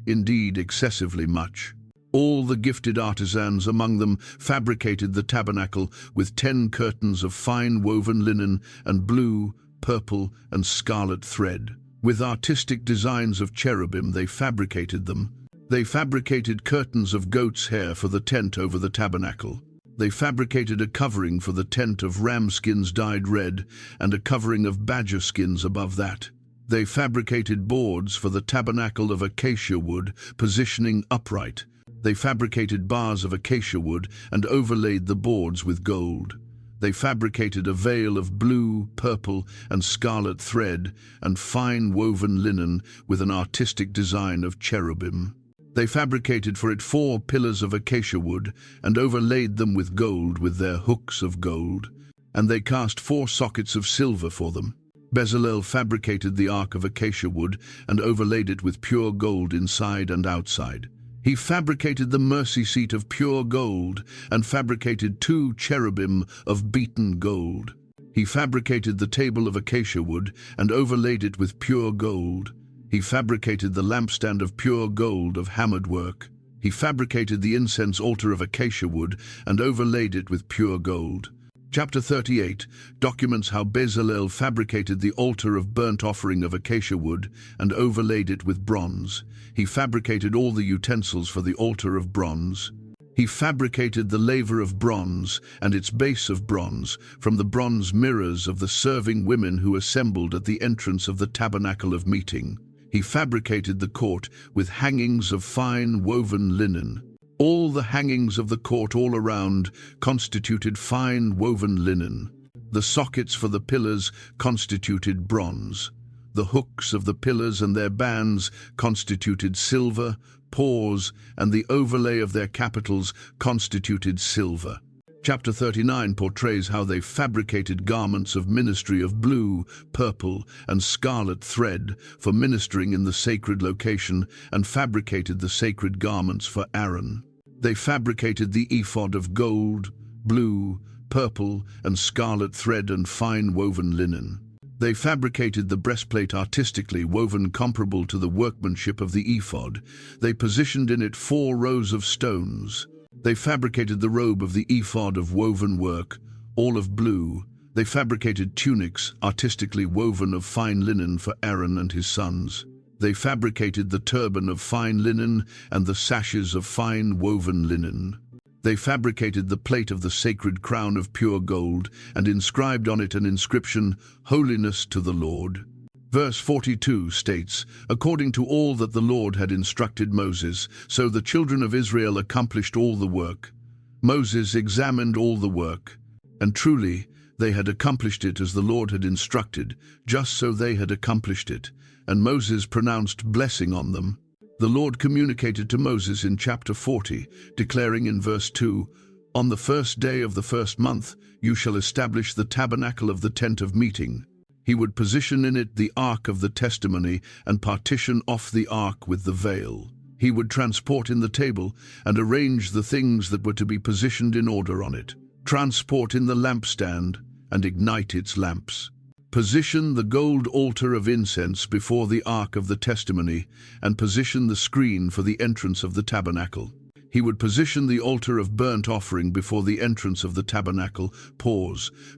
indeed excessively much. All the gifted artisans among them fabricated the tabernacle with 10 curtains of fine woven linen and blue, purple, and scarlet thread. With artistic designs of cherubim they fabricated them. They fabricated curtains of goat's hair for the tent over the tabernacle. They fabricated a covering for the tent of ram skins dyed red and a covering of badger skins above that. They fabricated boards for the tabernacle of acacia wood, positioning upright. They fabricated bars of acacia wood and overlaid the boards with gold. They fabricated a veil of blue, purple, and scarlet thread and fine woven linen with an artistic design of cherubim. They fabricated for it 4 pillars of acacia wood and overlaid them with gold with their hooks of gold. And they cast 4 sockets of silver for them. Bezalel fabricated the ark of acacia wood and overlaid it with pure gold inside and outside. He fabricated the mercy seat of pure gold and fabricated 2 cherubim of beaten gold. He fabricated the table of acacia wood and overlaid it with pure gold. He fabricated the lampstand of pure gold of hammered work. He fabricated the incense altar of acacia wood and overlaid it with pure gold. Chapter 38 documents how Bezalel fabricated the altar of burnt offering of acacia wood and overlaid it with bronze. He fabricated all the utensils for the altar of bronze. He fabricated the laver of bronze and its base of bronze from the bronze mirrors of the serving women who assembled at the entrance of the tabernacle of meeting. He fabricated the court with hangings of fine woven linen. All the hangings of the court all around constituted fine woven linen. The sockets for the pillars constituted bronze. The hooks of the pillars and their bands constituted silver, and the overlay of their capitals constituted silver. Chapter 39 portrays how they fabricated garments of ministry of blue, purple, and scarlet thread for ministering in the sacred location and fabricated the sacred garments for Aaron. They fabricated the ephod of gold, blue, purple, and scarlet thread and fine woven linen. They fabricated the breastplate artistically woven comparable to the workmanship of the ephod. They positioned in it 4 rows of stones. They fabricated the robe of the ephod of woven work, all of blue. They fabricated tunics artistically woven of fine linen for Aaron and his sons. They fabricated the turban of fine linen and the sashes of fine woven linen. They fabricated the plate of the sacred crown of pure gold and inscribed on it an inscription, "Holiness to the Lord." Verse 42 states, "According to all that the Lord had instructed Moses, so the children of Israel accomplished all the work." Moses examined all the work, and truly they had accomplished it as the Lord had instructed, just so they had accomplished it, and Moses pronounced blessing on them. The Lord communicated to Moses in chapter 40, declaring in verse 2, "On the first day of the first month you shall establish the tabernacle of the tent of meeting." He would position in it the ark of the testimony and partition off the ark with the veil. He would transport in the table and arrange the things that were to be positioned in order on it, transport in the lampstand and ignite its lamps. Position the gold altar of incense before the ark of the testimony and position the screen for the entrance of the tabernacle. He would position the altar of burnt offering before the entrance of the tabernacle.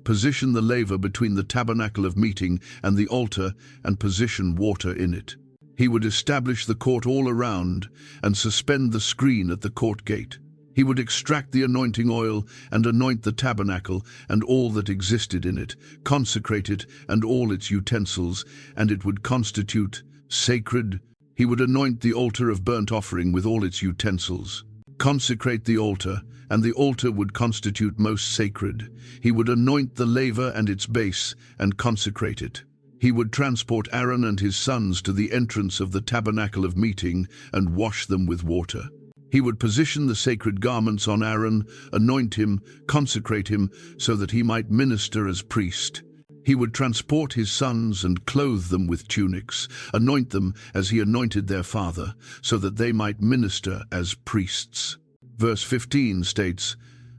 Position the laver between the tabernacle of meeting and the altar, and position water in it. He would establish the court all around and suspend the screen at the court gate. He would extract the anointing oil and anoint the tabernacle and all that existed in it, consecrate it and all its utensils, and it would constitute sacred. He would anoint the altar of burnt offering with all its utensils, consecrate the altar, and the altar would constitute most sacred. He would anoint the laver and its base and consecrate it. He would transport Aaron and his sons to the entrance of the tabernacle of meeting and wash them with water. He would position the sacred garments on Aaron, anoint him, consecrate him, so that he might minister as priest. He would transport his sons and clothe them with tunics, anoint them as he anointed their father, so that they might minister as priests. Verse 15 states,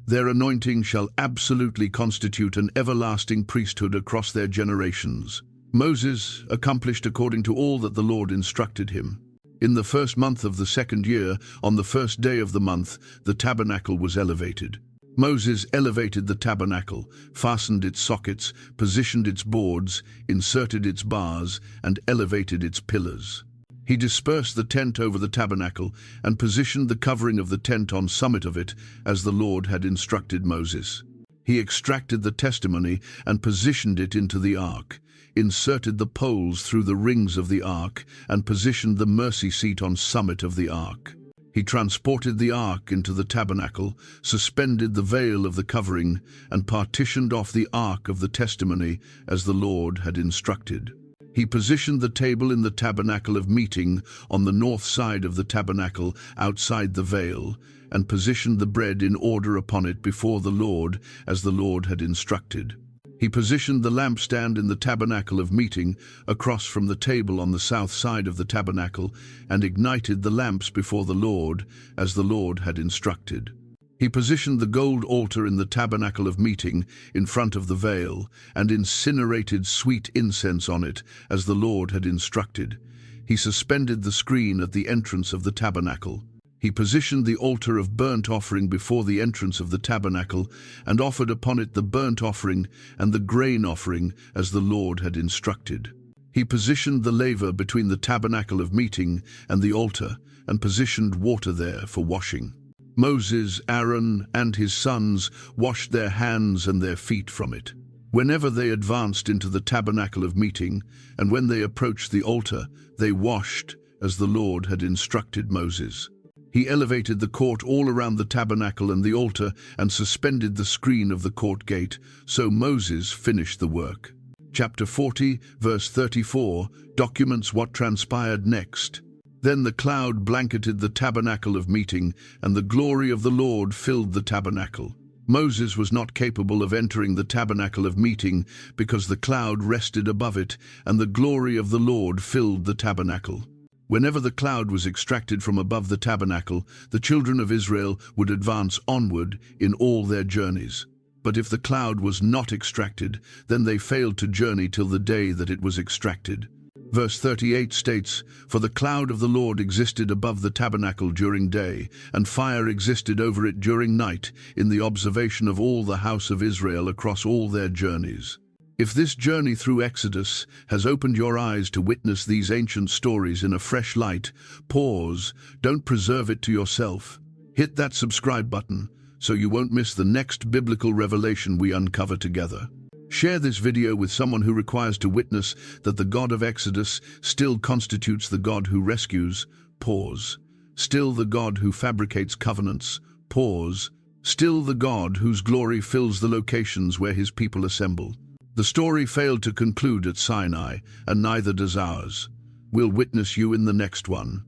"Their anointing shall absolutely constitute an everlasting priesthood across their generations." Moses accomplished according to all that the Lord instructed him. In the first month of the second year, on the first day of the month, the tabernacle was elevated. Moses elevated the tabernacle, fastened its sockets, positioned its boards, inserted its bars, and elevated its pillars. He dispersed the tent over the tabernacle and positioned the covering of the tent on summit of it, as the Lord had instructed Moses. He extracted the testimony and positioned it into the ark, inserted the poles through the rings of the ark, and positioned the mercy seat on summit of the ark. He transported the ark into the tabernacle, suspended the veil of the covering, and partitioned off the ark of the testimony as the Lord had instructed. He positioned the table in the tabernacle of meeting on the north side of the tabernacle outside the veil, and positioned the bread in order upon it before the Lord as the Lord had instructed. He positioned the lampstand in the tabernacle of meeting across from the table on the south side of the tabernacle and ignited the lamps before the Lord as the Lord had instructed. He positioned the gold altar in the tabernacle of meeting in front of the veil and incinerated sweet incense on it as the Lord had instructed. He suspended the screen at the entrance of the tabernacle. He positioned the altar of burnt offering before the entrance of the tabernacle and offered upon it the burnt offering and the grain offering as the Lord had instructed. He positioned the laver between the tabernacle of meeting and the altar and positioned water there for washing. Moses, Aaron, and his sons washed their hands and their feet from it. Whenever they advanced into the tabernacle of meeting and when they approached the altar, they washed as the Lord had instructed Moses. He elevated the court all around the tabernacle and the altar and suspended the screen of the court gate, so Moses finished the work. Chapter 40, verse 34, documents what transpired next. Then the cloud blanketed the tabernacle of meeting, and the glory of the Lord filled the tabernacle. Moses was not capable of entering the tabernacle of meeting because the cloud rested above it, and the glory of the Lord filled the tabernacle. Whenever the cloud was extracted from above the tabernacle, the children of Israel would advance onward in all their journeys. But if the cloud was not extracted, then they failed to journey till the day that it was extracted. Verse 38 states, "For the cloud of the Lord existed above the tabernacle during day, and fire existed over it during night, in the observation of all the house of Israel across all their journeys." If this journey through Exodus has opened your eyes to witness these ancient stories in a fresh light, pause, don't preserve it to yourself. Hit that subscribe button so you won't miss the next biblical revelation we uncover together. Share this video with someone who requires to witness that the God of Exodus still constitutes the God who rescues, pause, still the God who fabricates covenants, pause, still the God whose glory fills the locations where his people assemble. The story failed to conclude at Sinai, and neither does ours. We'll witness you in the next one.